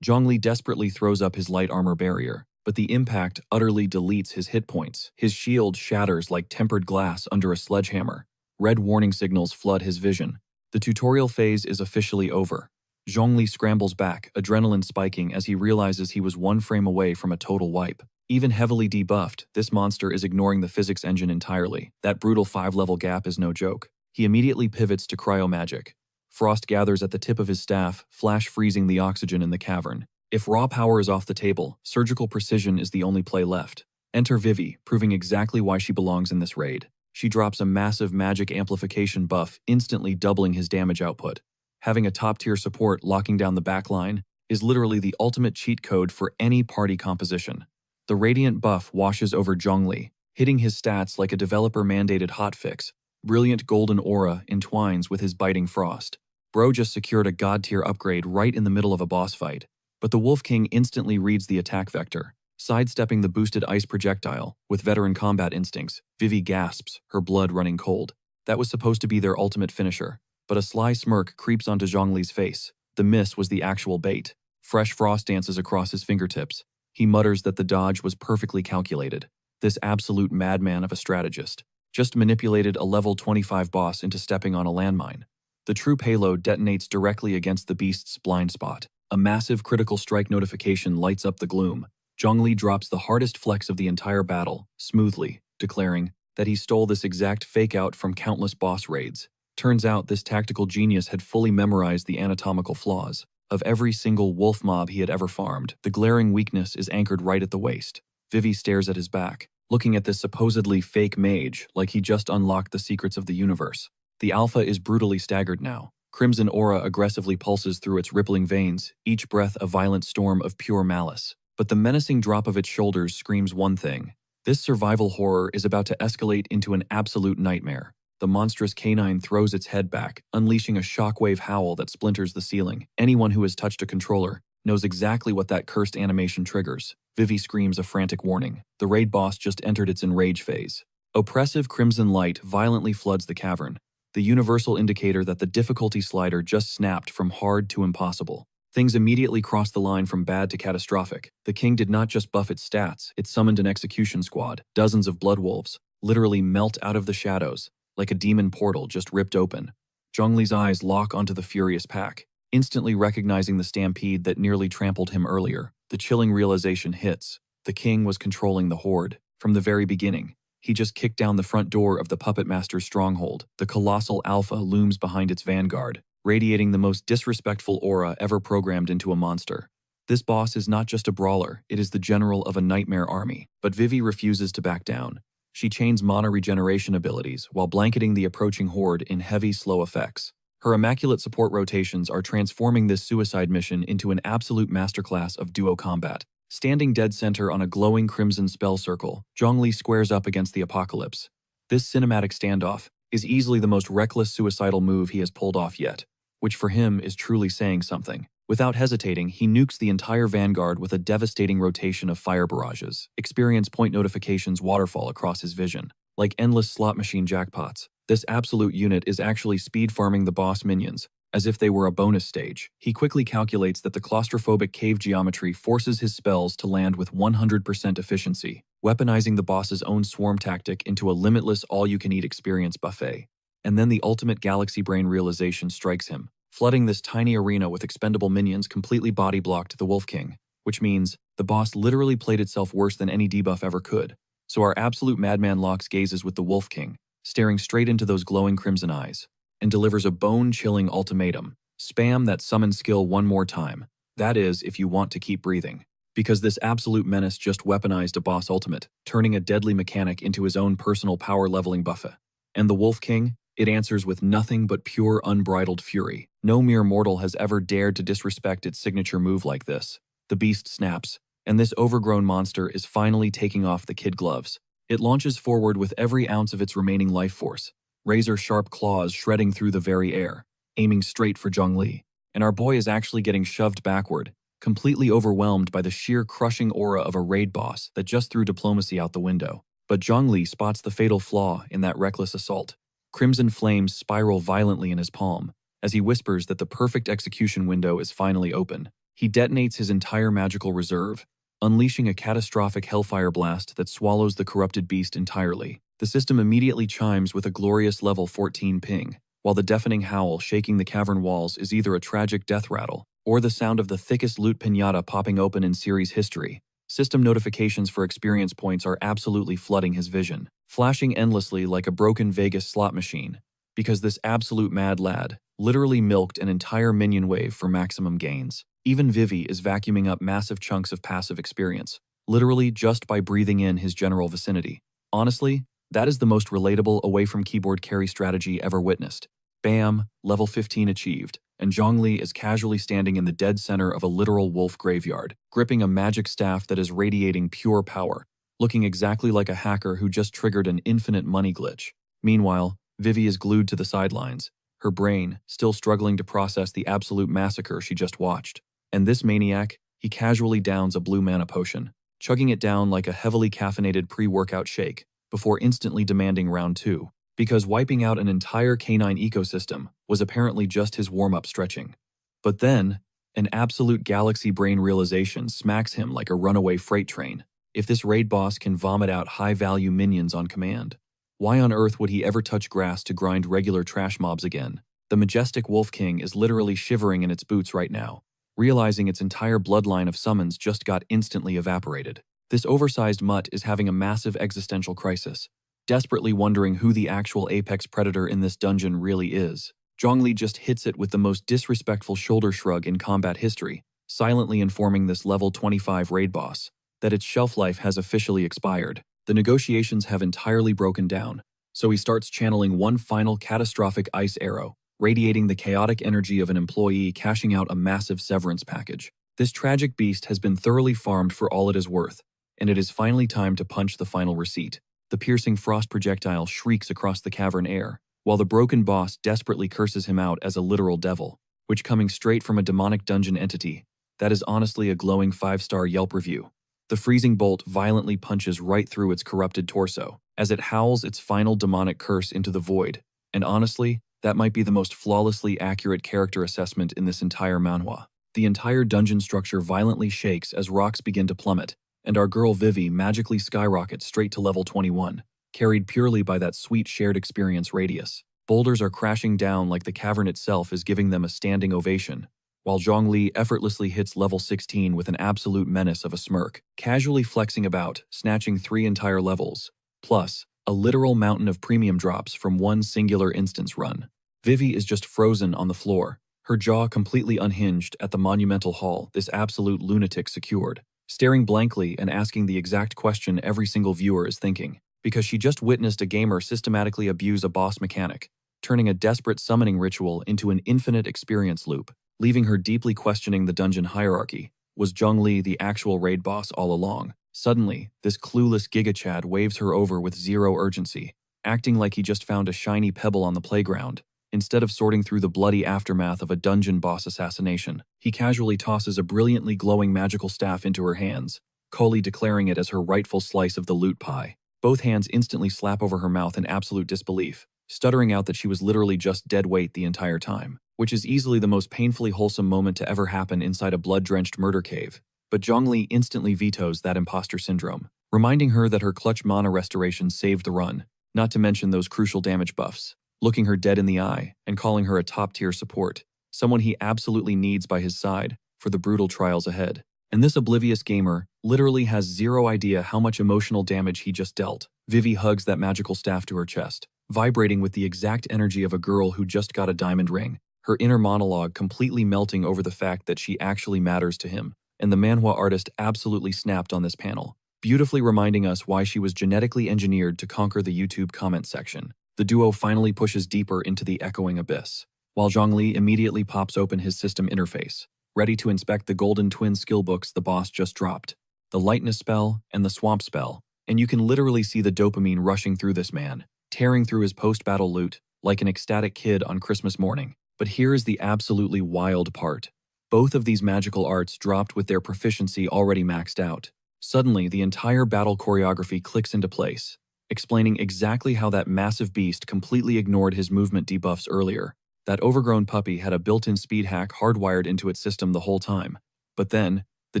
Zhongli desperately throws up his light armor barrier, but the impact utterly deletes his hit points. His shield shatters like tempered glass under a sledgehammer. Red warning signals flood his vision. The tutorial phase is officially over. Zhongli scrambles back, adrenaline spiking as he realizes he was 1 frame away from a total wipe. Even heavily debuffed, this monster is ignoring the physics engine entirely. That brutal 5-level gap is no joke. He immediately pivots to cryomagic. Frost gathers at the tip of his staff, flash freezing the oxygen in the cavern. If raw power is off the table, surgical precision is the only play left. Enter Vivi, proving exactly why she belongs in this raid. She drops a massive magic amplification buff, instantly doubling his damage output. Having a top-tier support locking down the backline is literally the ultimate cheat code for any party composition. The radiant buff washes over Zhongli, hitting his stats like a developer-mandated hotfix. Brilliant golden aura entwines with his biting frost. Bro just secured a god-tier upgrade right in the middle of a boss fight. But the Wolf King instantly reads the attack vector. Sidestepping the boosted ice projectile, with veteran combat instincts, Vivi gasps, her blood running cold. That was supposed to be their ultimate finisher. But a sly smirk creeps onto Zhongli's face. The miss was the actual bait. Fresh frost dances across his fingertips. He mutters that the dodge was perfectly calculated. This absolute madman of a strategist just manipulated a level 25 boss into stepping on a landmine. The true payload detonates directly against the beast's blind spot. A massive critical strike notification lights up the gloom. Zhongli drops the hardest flex of the entire battle, smoothly, declaring that he stole this exact fake-out from countless boss raids. Turns out this tactical genius had fully memorized the anatomical flaws of every single wolf mob he had ever farmed. The glaring weakness is anchored right at the waist. Vivi stares at his back, looking at this supposedly fake mage like he just unlocked the secrets of the universe. The alpha is brutally staggered now. Crimson aura aggressively pulses through its rippling veins, each breath a violent storm of pure malice. But the menacing drop of its shoulders screams one thing. This survival horror is about to escalate into an absolute nightmare. The monstrous canine throws its head back, unleashing a shockwave howl that splinters the ceiling. Anyone who has touched a controller knows exactly what that cursed animation triggers. Vivi screams a frantic warning. The raid boss just entered its enrage phase. Oppressive crimson light violently floods the cavern, the universal indicator that the difficulty slider just snapped from hard to impossible. Things immediately crossed the line from bad to catastrophic. The king did not just buff its stats, it summoned an execution squad. Dozens of blood wolves literally melt out of the shadows, like a demon portal just ripped open. Zhongli's eyes lock onto the furious pack, instantly recognizing the stampede that nearly trampled him earlier. The chilling realization hits. The king was controlling the horde. From the very beginning, he just kicked down the front door of the Puppet Master's stronghold. The colossal alpha looms behind its vanguard, radiating the most disrespectful aura ever programmed into a monster. This boss is not just a brawler, it is the general of a nightmare army. But Vivi refuses to back down. She chains mana regeneration abilities while blanketing the approaching horde in heavy, slow effects. Her immaculate support rotations are transforming this suicide mission into an absolute masterclass of duo combat. Standing dead center on a glowing crimson spell circle, Zhongli squares up against the apocalypse. This cinematic standoff is easily the most reckless suicidal move he has pulled off yet, which for him is truly saying something. Without hesitating, he nukes the entire vanguard with a devastating rotation of fire barrages. Experience point notifications waterfall across his vision. Like endless slot machine jackpots, this absolute unit is actually speed farming the boss minions, as if they were a bonus stage. He quickly calculates that the claustrophobic cave geometry forces his spells to land with 100% efficiency, weaponizing the boss's own swarm tactic into a limitless all-you-can-eat experience buffet. And then the ultimate galaxy brain realization strikes him, flooding this tiny arena with expendable minions completely body-blocked the Wolf King, which means the boss literally played itself worse than any debuff ever could. So our absolute madman locks gazes with the Wolf King, staring straight into those glowing crimson eyes, and delivers a bone-chilling ultimatum. Spam that summon skill one more time. That is, if you want to keep breathing. Because this absolute menace just weaponized a boss ultimate, turning a deadly mechanic into his own personal power-leveling buffet. And the Wolf King? It answers with nothing but pure unbridled fury. No mere mortal has ever dared to disrespect its signature move like this. The beast snaps, and this overgrown monster is finally taking off the kid gloves. It launches forward with every ounce of its remaining life force, razor-sharp claws shredding through the very air, aiming straight for Zhongli. And our boy is actually getting shoved backward, completely overwhelmed by the sheer crushing aura of a raid boss that just threw diplomacy out the window. But Zhongli spots the fatal flaw in that reckless assault. Crimson flames spiral violently in his palm, as he whispers that the perfect execution window is finally open. He detonates his entire magical reserve, unleashing a catastrophic hellfire blast that swallows the corrupted beast entirely. The system immediately chimes with a glorious level 14 ping, while the deafening howl shaking the cavern walls is either a tragic death rattle or the sound of the thickest loot piñata popping open in series history. System notifications for experience points are absolutely flooding his vision, flashing endlessly like a broken Vegas slot machine, because this absolute mad lad literally milked an entire minion wave for maximum gains. Even Vivi is vacuuming up massive chunks of passive experience, literally just by breathing in his general vicinity. Honestly, that is the most relatable away-from-keyboard carry strategy ever witnessed. Bam, level 15 achieved, and Zhongli is casually standing in the dead center of a literal wolf graveyard, gripping a magic staff that is radiating pure power, looking exactly like a hacker who just triggered an infinite money glitch. Meanwhile, Vivi is glued to the sidelines, her brain still struggling to process the absolute massacre she just watched. And this maniac, he casually downs a blue mana potion, chugging it down like a heavily caffeinated pre-workout shake, before instantly demanding round 2, because wiping out an entire canine ecosystem was apparently just his warm-up stretching. But then, an absolute galaxy brain realization smacks him like a runaway freight train. If this raid boss can vomit out high-value minions on command, why on earth would he ever touch grass to grind regular trash mobs again? The majestic Wolf King is literally shivering in its boots right now, realizing its entire bloodline of summons just got instantly evaporated. This oversized mutt is having a massive existential crisis, desperately wondering who the actual apex predator in this dungeon really is. Zhongli just hits it with the most disrespectful shoulder shrug in combat history, silently informing this level 25 raid boss that its shelf life has officially expired. The negotiations have entirely broken down, so he starts channeling one final catastrophic ice arrow, radiating the chaotic energy of an employee cashing out a massive severance package. This tragic beast has been thoroughly farmed for all it is worth, and it is finally time to punch the final receipt. The piercing frost projectile shrieks across the cavern air, while the broken boss desperately curses him out as a literal devil, which coming straight from a demonic dungeon entity, that is honestly a glowing 5-star Yelp review. The freezing bolt violently punches right through its corrupted torso, as it howls its final demonic curse into the void, and honestly, that might be the most flawlessly accurate character assessment in this entire manhwa. The entire dungeon structure violently shakes as rocks begin to plummet, and our girl Vivi magically skyrockets straight to level 21, carried purely by that sweet shared experience radius. Boulders are crashing down like the cavern itself is giving them a standing ovation, while Zhongli effortlessly hits level 16 with an absolute menace of a smirk, casually flexing about, snatching 3 entire levels, plus a literal mountain of premium drops from one singular instance run. Vivi is just frozen on the floor, her jaw completely unhinged at the monumental haul this absolute lunatic secured, staring blankly and asking the exact question every single viewer is thinking, because she just witnessed a gamer systematically abuse a boss mechanic, turning a desperate summoning ritual into an infinite experience loop, leaving her deeply questioning the dungeon hierarchy. Was Zhongli the actual raid boss all along? Suddenly, this clueless Giga Chad waves her over with zero urgency, acting like he just found a shiny pebble on the playground. Instead of sorting through the bloody aftermath of a dungeon boss assassination, he casually tosses a brilliantly glowing magical staff into her hands, coolly declaring it as her rightful slice of the loot pie. Both hands instantly slap over her mouth in absolute disbelief, stuttering out that she was literally just dead weight the entire time, which is easily the most painfully wholesome moment to ever happen inside a blood-drenched murder cave. But Zhongli instantly vetoes that imposter syndrome, reminding her that her clutch mana restoration saved the run, not to mention those crucial damage buffs, looking her dead in the eye and calling her a top-tier support, someone he absolutely needs by his side for the brutal trials ahead. And this oblivious gamer literally has zero idea how much emotional damage he just dealt. Vivi hugs that magical staff to her chest, vibrating with the exact energy of a girl who just got a diamond ring, her inner monologue completely melting over the fact that she actually matters to him. And the manhwa artist absolutely snapped on this panel, beautifully reminding us why she was genetically engineered to conquer the YouTube comment section. The duo finally pushes deeper into the echoing abyss, while Zhongli immediately pops open his system interface, ready to inspect the Golden Twin skill books the boss just dropped, the Lightness spell and the Swamp spell, and you can literally see the dopamine rushing through this man, tearing through his post-battle loot like an ecstatic kid on Christmas morning. But here is the absolutely wild part. Both of these magical arts dropped with their proficiency already maxed out. Suddenly, the entire battle choreography clicks into place, explaining exactly how that massive beast completely ignored his movement debuffs earlier. That overgrown puppy had a built-in speed hack hardwired into its system the whole time. But then, the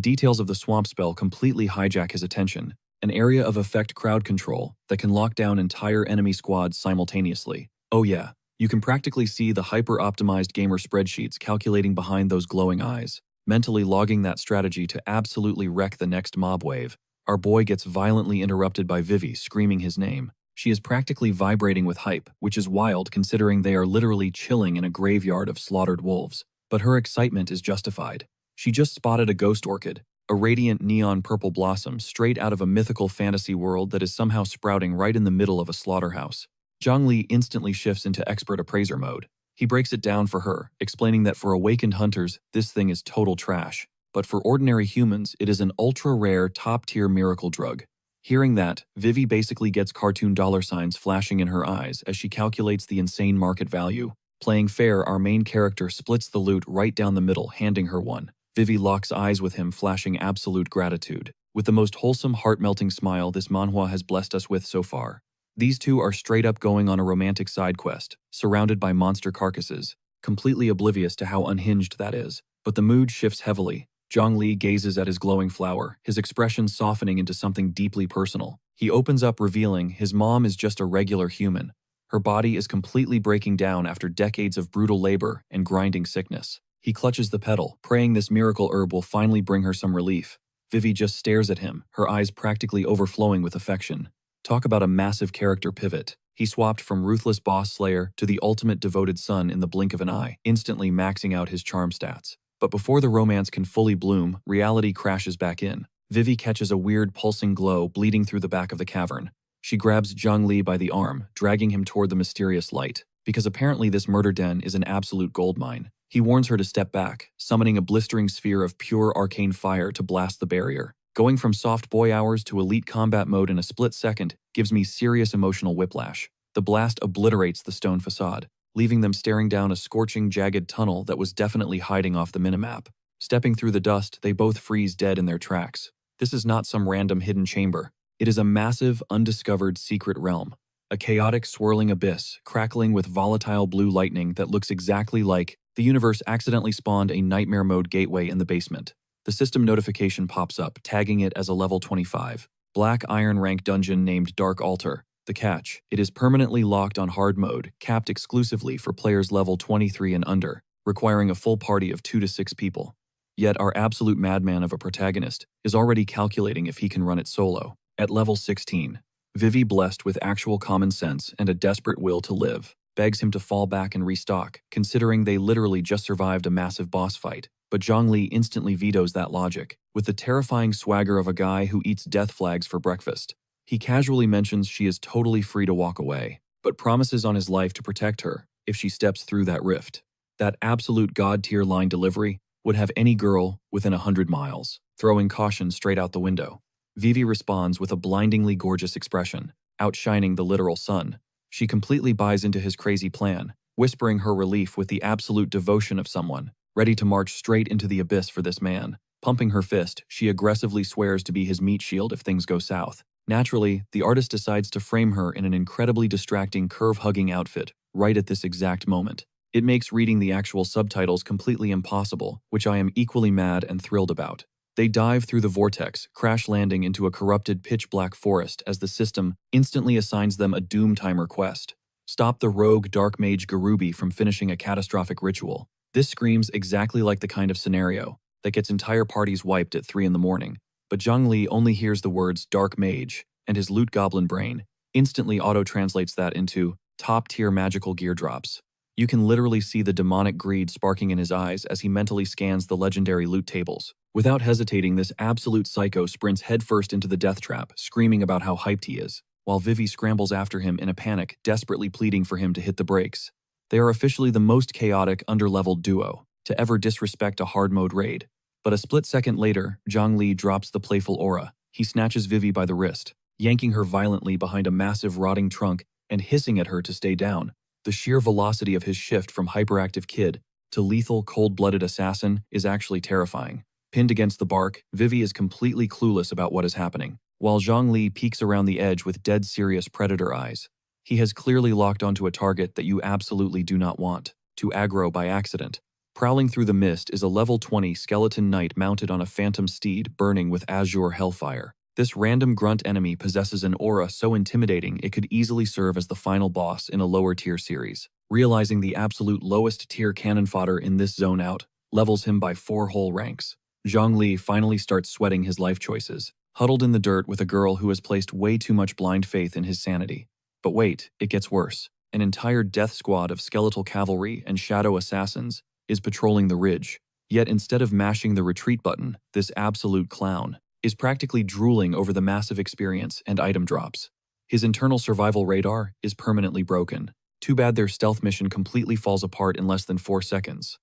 details of the Swamp spell completely hijack his attention, an area of effect crowd control that can lock down entire enemy squads simultaneously. Oh yeah, you can practically see the hyper-optimized gamer spreadsheets calculating behind those glowing eyes, mentally logging that strategy to absolutely wreck the next mob wave. Our boy gets violently interrupted by Vivi screaming his name. She is practically vibrating with hype, which is wild considering they are literally chilling in a graveyard of slaughtered wolves. But her excitement is justified. She just spotted a ghost orchid, a radiant neon purple blossom straight out of a mythical fantasy world that is somehow sprouting right in the middle of a slaughterhouse. Zhongli instantly shifts into expert appraiser mode. He breaks it down for her, explaining that for awakened hunters, this thing is total trash. But for ordinary humans, it is an ultra-rare, top-tier miracle drug. Hearing that, Vivi basically gets cartoon dollar signs flashing in her eyes as she calculates the insane market value. Playing fair, our main character splits the loot right down the middle, handing her one. Vivi locks eyes with him, flashing absolute gratitude. With the most wholesome, heart-melting smile this manhwa has blessed us with so far. These two are straight up going on a romantic side quest, surrounded by monster carcasses, completely oblivious to how unhinged that is. But the mood shifts heavily. Zhongli gazes at his glowing flower, his expression softening into something deeply personal. He opens up, revealing his mom is just a regular human. Her body is completely breaking down after decades of brutal labor and grinding sickness. He clutches the petal, praying this miracle herb will finally bring her some relief. Vivi just stares at him, her eyes practically overflowing with affection. Talk about a massive character pivot. He swapped from ruthless boss slayer to the ultimate devoted son in the blink of an eye, instantly maxing out his charm stats. But before the romance can fully bloom, reality crashes back in. Vivi catches a weird pulsing glow bleeding through the back of the cavern. She grabs Zhongli by the arm, dragging him toward the mysterious light, because apparently this murder den is an absolute goldmine. He warns her to step back, summoning a blistering sphere of pure arcane fire to blast the barrier. Going from soft boy hours to elite combat mode in a split second gives me serious emotional whiplash. The blast obliterates the stone facade, leaving them staring down a scorching, jagged tunnel that was definitely hiding off the minimap. Stepping through the dust, they both freeze dead in their tracks. This is not some random hidden chamber. It is a massive, undiscovered secret realm. A chaotic, swirling abyss, crackling with volatile blue lightning that looks exactly like the universe accidentally spawned a nightmare mode gateway in the basement. The system notification pops up, tagging it as a level 25. Black Iron rank dungeon named Dark Altar. The catch: it is permanently locked on hard mode, capped exclusively for players level 23 and under, requiring a full party of 2 to 6 people. Yet our absolute madman of a protagonist is already calculating if he can run it solo. At level 16, Vivi, blessed with actual common sense and a desperate will to live, begs him to fall back and restock, considering they literally just survived a massive boss fight. But Zhongli instantly vetoes that logic, with the terrifying swagger of a guy who eats death flags for breakfast. He casually mentions she is totally free to walk away, but promises on his life to protect her, if she steps through that rift. That absolute god-tier line delivery would have any girl within 100 miles throwing caution straight out the window. Vivi responds with a blindingly gorgeous expression, outshining the literal sun. She completely buys into his crazy plan, whispering her relief with the absolute devotion of someone ready to march straight into the abyss for this man. Pumping her fist, she aggressively swears to be his meat shield if things go south. Naturally, the artist decides to frame her in an incredibly distracting curve-hugging outfit right at this exact moment. It makes reading the actual subtitles completely impossible, which I am equally mad and thrilled about. They dive through the vortex, crash landing into a corrupted pitch-black forest as the system instantly assigns them a doom timer quest. Stop the rogue dark mage Garubi from finishing a catastrophic ritual. This screams exactly like the kind of scenario that gets entire parties wiped at 3 in the morning. But Zhang Li only hears the words dark mage, and his loot goblin brain instantly auto-translates that into top-tier magical gear drops. You can literally see the demonic greed sparking in his eyes as he mentally scans the legendary loot tables. Without hesitating, this absolute psycho sprints headfirst into the death trap, screaming about how hyped he is, while Vivi scrambles after him in a panic, desperately pleading for him to hit the brakes. They are officially the most chaotic, underleveled duo to ever disrespect a hard mode raid. But a split second later, Zhang Li drops the playful aura. He snatches Vivi by the wrist, yanking her violently behind a massive rotting trunk and hissing at her to stay down. The sheer velocity of his shift from hyperactive kid to lethal, cold-blooded assassin is actually terrifying. Pinned against the bark, Vivi is completely clueless about what is happening, while Zhang Li peeks around the edge with dead serious predator eyes. He has clearly locked onto a target that you absolutely do not want to aggro by accident. Prowling through the mist is a level 20 skeleton knight mounted on a phantom steed burning with azure hellfire. This random grunt enemy possesses an aura so intimidating it could easily serve as the final boss in a lower tier series. Realizing the absolute lowest tier cannon fodder in this zone out levels him by 4 whole ranks. Zhang Li finally starts sweating his life choices, huddled in the dirt with a girl who has placed way too much blind faith in his sanity. But wait, it gets worse. An entire death squad of skeletal cavalry and shadow assassins is patrolling the ridge. Yet instead of mashing the retreat button, this absolute clown is practically drooling over the massive experience and item drops. His internal survival radar is permanently broken. Too bad their stealth mission completely falls apart in less than 4 seconds.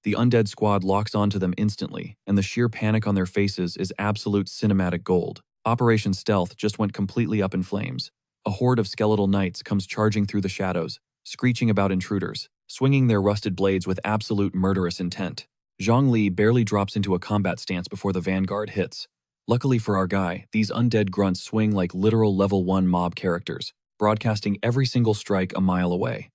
The undead squad locks onto them instantly, and the sheer panic on their faces is absolute cinematic gold. Operation Stealth just went completely up in flames. A horde of skeletal knights comes charging through the shadows, screeching about intruders, swinging their rusted blades with absolute murderous intent. Zhang Li barely drops into a combat stance before the vanguard hits. Luckily for our guy, these undead grunts swing like literal level 1 mob characters, broadcasting every single strike a mile away.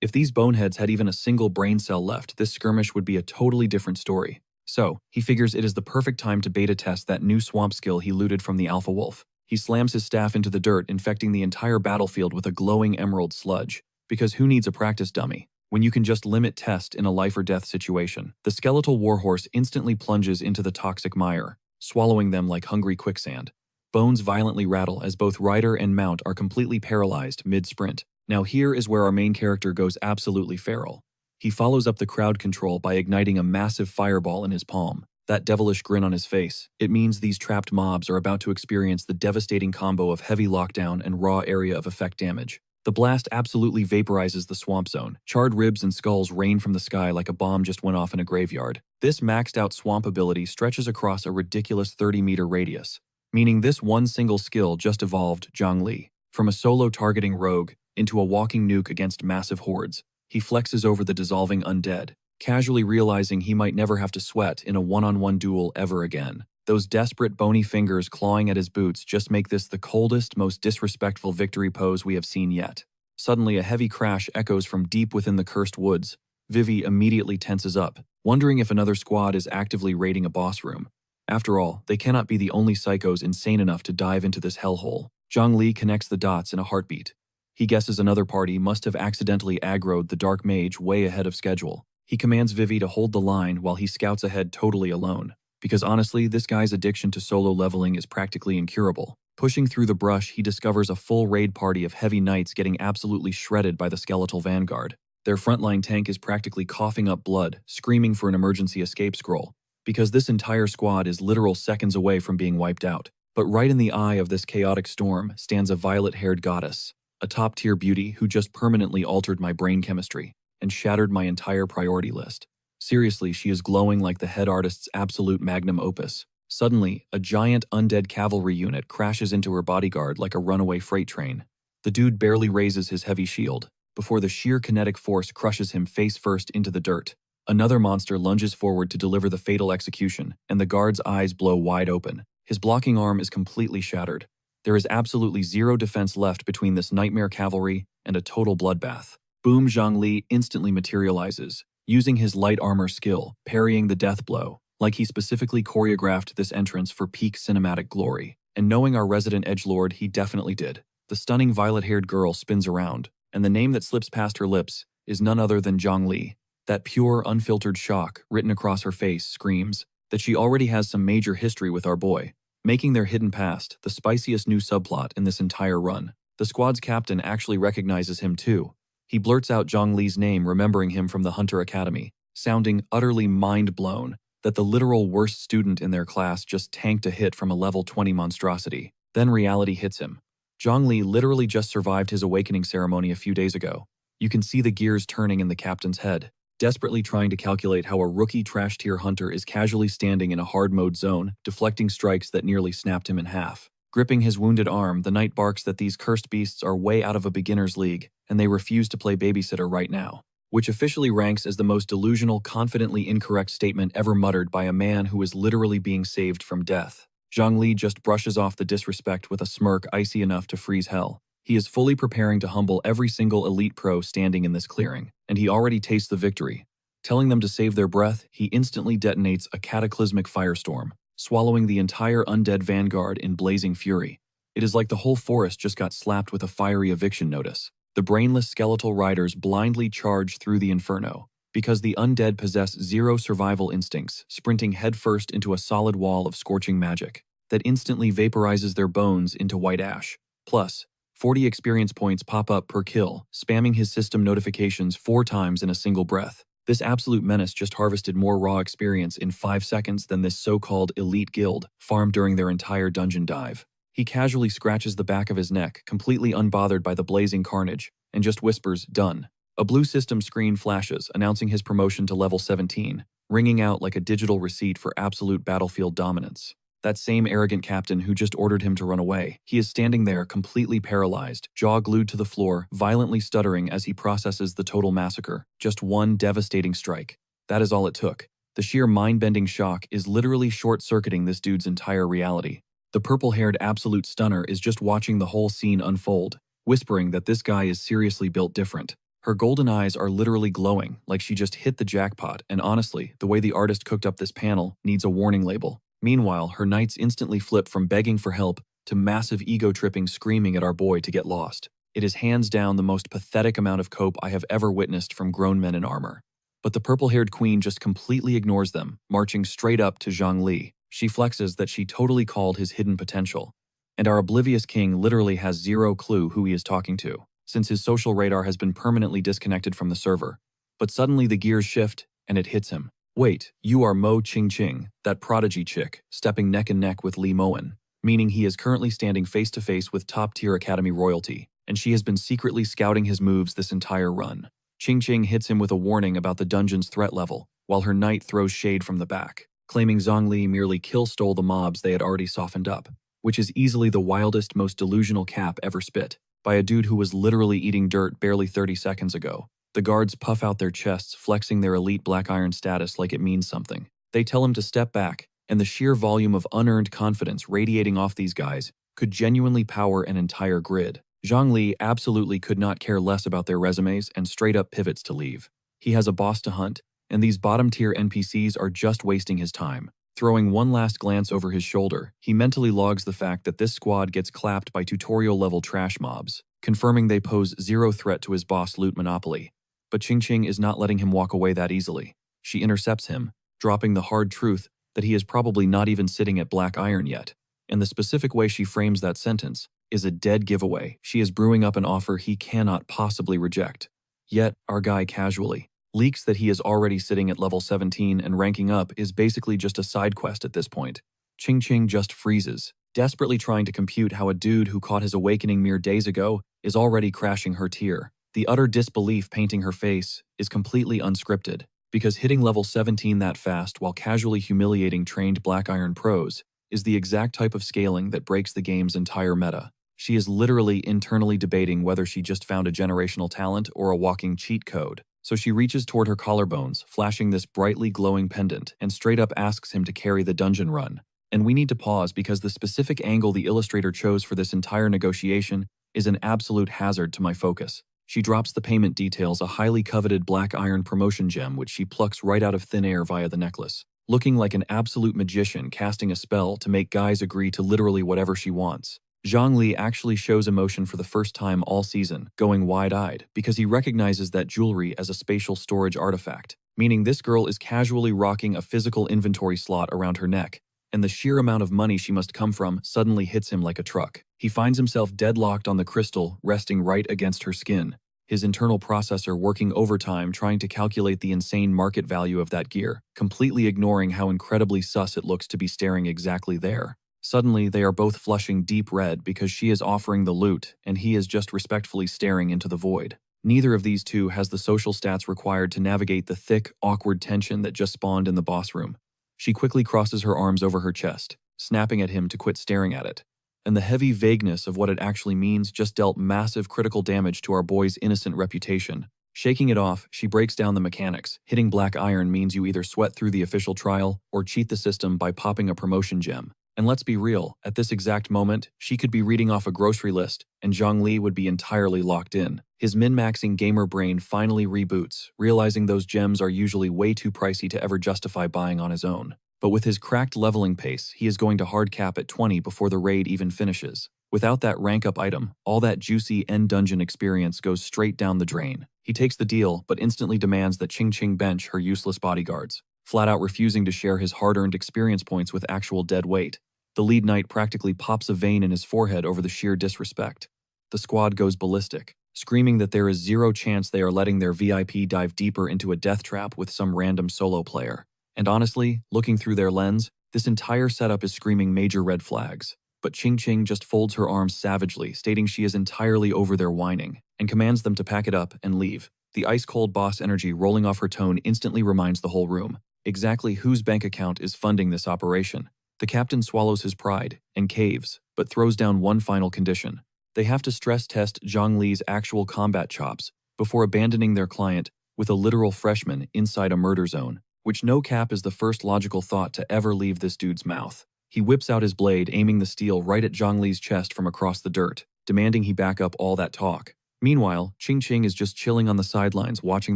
If these boneheads had even a single brain cell left, this skirmish would be a totally different story. So, he figures it is the perfect time to beta test that new swamp skill he looted from the Alpha Wolf. He slams his staff into the dirt, infecting the entire battlefield with a glowing emerald sludge. Because who needs a practice dummy when you can just limit test in a life or death situation? The skeletal warhorse instantly plunges into the toxic mire, swallowing them like hungry quicksand. Bones violently rattle as both rider and mount are completely paralyzed mid-sprint. Now here is where our main character goes absolutely feral. He follows up the crowd control by igniting a massive fireball in his palm. That devilish grin on his face, it means these trapped mobs are about to experience the devastating combo of heavy lockdown and raw area of effect damage. The blast absolutely vaporizes the swamp zone. Charred ribs and skulls rain from the sky like a bomb just went off in a graveyard. This maxed out swamp ability stretches across a ridiculous 30-meter radius, meaning this one single skill just evolved Zhang Li from a solo targeting rogue into a walking nuke against massive hordes. He flexes over the dissolving undead, casually realizing he might never have to sweat in a one-on-one duel ever again. Those desperate bony fingers clawing at his boots just make this the coldest, most disrespectful victory pose we have seen yet. Suddenly, a heavy crash echoes from deep within the cursed woods. Vivi immediately tenses up, wondering if another squad is actively raiding a boss room. After all, they cannot be the only psychos insane enough to dive into this hellhole. Zhang Li connects the dots in a heartbeat. He guesses another party must have accidentally aggroed the dark mage way ahead of schedule. He commands Vivi to hold the line while he scouts ahead totally alone. Because honestly, this guy's addiction to solo leveling is practically incurable. Pushing through the brush, he discovers a full raid party of heavy knights getting absolutely shredded by the skeletal vanguard. Their frontline tank is practically coughing up blood, screaming for an emergency escape scroll, because this entire squad is literal seconds away from being wiped out. But right in the eye of this chaotic storm stands a violet-haired goddess. a top-tier beauty who just permanently altered my brain chemistry and shattered my entire priority list. Seriously, she is glowing like the head artist's absolute magnum opus. Suddenly, a giant undead cavalry unit crashes into her bodyguard like a runaway freight train. The dude barely raises his heavy shield before the sheer kinetic force crushes him face first into the dirt. Another monster lunges forward to deliver the fatal execution, and the guard's eyes blow wide open. His blocking arm is completely shattered. There is absolutely zero defense left between this nightmare cavalry and a total bloodbath. Boom Zhongli instantly materializes, using his light armor skill, parrying the death blow, like he specifically choreographed this entrance for peak cinematic glory. And knowing our resident edgelord, he definitely did. The stunning violet-haired girl spins around, and the name that slips past her lips is none other than Zhongli. That pure, unfiltered shock written across her face screams that she already has some major history with our boy, making their hidden past the spiciest new subplot in this entire run. The squad's captain actually recognizes him too. He blurts out Zhongli's name, remembering him from the Hunter Academy, sounding utterly mind-blown that the literal worst student in their class just tanked a hit from a level 20 monstrosity. Then reality hits him. Zhongli literally just survived his awakening ceremony a few days ago. You can see the gears turning in the captain's head, desperately trying to calculate how a rookie trash-tier hunter is casually standing in a hard-mode zone, deflecting strikes that nearly snapped him in half. Gripping his wounded arm, the knight barks that these cursed beasts are way out of a beginner's league, and they refuse to play babysitter right now, which officially ranks as the most delusional, confidently incorrect statement ever muttered by a man who is literally being saved from death. Zhongli just brushes off the disrespect with a smirk icy enough to freeze hell. He is fully preparing to humble every single elite pro standing in this clearing, and he already tastes the victory. Telling them to save their breath, he instantly detonates a cataclysmic firestorm, swallowing the entire undead vanguard in blazing fury. It is like the whole forest just got slapped with a fiery eviction notice. The brainless skeletal riders blindly charge through the inferno, because the undead possess zero survival instincts, sprinting headfirst into a solid wall of scorching magic that instantly vaporizes their bones into white ash. Plus, 40 experience points pop up per kill, spamming his system notifications 4 times in a single breath. This absolute menace just harvested more raw experience in 5 seconds than this so-called elite guild farmed during their entire dungeon dive. He casually scratches the back of his neck, completely unbothered by the blazing carnage, and just whispers, "Done." A blue system screen flashes, announcing his promotion to level 17, ringing out like a digital receipt for absolute battlefield dominance. That same arrogant captain who just ordered him to run away, he is standing there completely paralyzed, jaw glued to the floor, violently stuttering as he processes the total massacre. Just one devastating strike. That is all it took. The sheer mind-bending shock is literally short-circuiting this dude's entire reality. The purple-haired absolute stunner is just watching the whole scene unfold, whispering that this guy is seriously built different. Her golden eyes are literally glowing, like she just hit the jackpot, and honestly, the way the artist cooked up this panel needs a warning label. Meanwhile, her knights instantly flip from begging for help to massive ego-tripping screaming at our boy to get lost. It is hands down the most pathetic amount of cope I have ever witnessed from grown men in armor. But the purple-haired queen just completely ignores them, marching straight up to Zhongli. She flexes that she totally called his hidden potential. And our oblivious king literally has zero clue who he is talking to, since his social radar has been permanently disconnected from the server. But suddenly the gears shift, and it hits him. Wait, you are Mo Qingqing, that prodigy chick, stepping neck and neck with Li Moen, meaning he is currently standing face-to-face with top-tier academy royalty, and she has been secretly scouting his moves this entire run. Qingqing hits him with a warning about the dungeon's threat level, while her knight throws shade from the back, claiming Zhongli merely kill-stole the mobs they had already softened up, which is easily the wildest, most delusional cap ever spit, by a dude who was literally eating dirt barely 30 seconds ago. The guards puff out their chests, flexing their elite black iron status like it means something. They tell him to step back, and the sheer volume of unearned confidence radiating off these guys could genuinely power an entire grid. Zhongli absolutely could not care less about their resumes and straight up pivots to leave. He has a boss to hunt, and these bottom-tier NPCs are just wasting his time. Throwing one last glance over his shoulder, he mentally logs the fact that this squad gets clapped by tutorial-level trash mobs, confirming they pose zero threat to his boss loot monopoly. But Qingqing is not letting him walk away that easily. She intercepts him, dropping the hard truth that he is probably not even sitting at black iron yet. And the specific way she frames that sentence is a dead giveaway. She is brewing up an offer he cannot possibly reject. Yet, our guy casually leaks that he is already sitting at level 17 and ranking up is basically just a side quest at this point. Qingqing just freezes, desperately trying to compute how a dude who caught his awakening mere days ago is already crashing her tier. The utter disbelief painting her face is completely unscripted, because hitting level 17 that fast while casually humiliating trained Black Iron pros is the exact type of scaling that breaks the game's entire meta. She is literally internally debating whether she just found a generational talent or a walking cheat code. So she reaches toward her collarbones, flashing this brightly glowing pendant, and straight up asks him to carry the dungeon run. And we need to pause because the specific angle the illustrator chose for this entire negotiation is an absolute hazard to my focus. She drops the payment details, a highly coveted Black Iron promotion gem which she plucks right out of thin air via the necklace, looking like an absolute magician casting a spell to make guys agree to literally whatever she wants. Zhang Li actually shows emotion for the first time all season, going wide-eyed, because he recognizes that jewelry as a spatial storage artifact, meaning this girl is casually rocking a physical inventory slot around her neck, and the sheer amount of money she must come from suddenly hits him like a truck. He finds himself deadlocked on the crystal, resting right against her skin, his internal processor working overtime trying to calculate the insane market value of that gear, completely ignoring how incredibly sus it looks to be staring exactly there. Suddenly, they are both flushing deep red because she is offering the loot and he is just respectfully staring into the void. Neither of these two has the social stats required to navigate the thick, awkward tension that just spawned in the boss room. She quickly crosses her arms over her chest, snapping at him to quit staring at it. And the heavy vagueness of what it actually means just dealt massive critical damage to our boy's innocent reputation. Shaking it off, she breaks down the mechanics. Hitting Black Iron means you either sweat through the official trial or cheat the system by popping a promotion gem. And let's be real, at this exact moment, she could be reading off a grocery list, and Zhang Li would be entirely locked in. His min-maxing gamer brain finally reboots, realizing those gems are usually way too pricey to ever justify buying on his own. But with his cracked leveling pace, he is going to hard cap at 20 before the raid even finishes. Without that rank-up item, all that juicy end dungeon experience goes straight down the drain. He takes the deal, but instantly demands that Ching Ching bench her useless bodyguards, flat out refusing to share his hard-earned experience points with actual dead weight. The lead knight practically pops a vein in his forehead over the sheer disrespect. The squad goes ballistic, screaming that there is zero chance they are letting their VIP dive deeper into a death trap with some random solo player. And honestly, looking through their lens, this entire setup is screaming major red flags. But Ching Ching just folds her arms savagely, stating she is entirely over their whining, and commands them to pack it up and leave. The ice-cold boss energy rolling off her tone instantly reminds the whole room exactly whose bank account is funding this operation. The captain swallows his pride and caves, but throws down one final condition. They have to stress test Zhang Li's actual combat chops before abandoning their client with a literal freshman inside a murder zone, which no cap is the first logical thought to ever leave this dude's mouth. He whips out his blade, aiming the steel right at Zhang Li's chest from across the dirt, demanding he back up all that talk. Meanwhile, Ching Ching is just chilling on the sidelines watching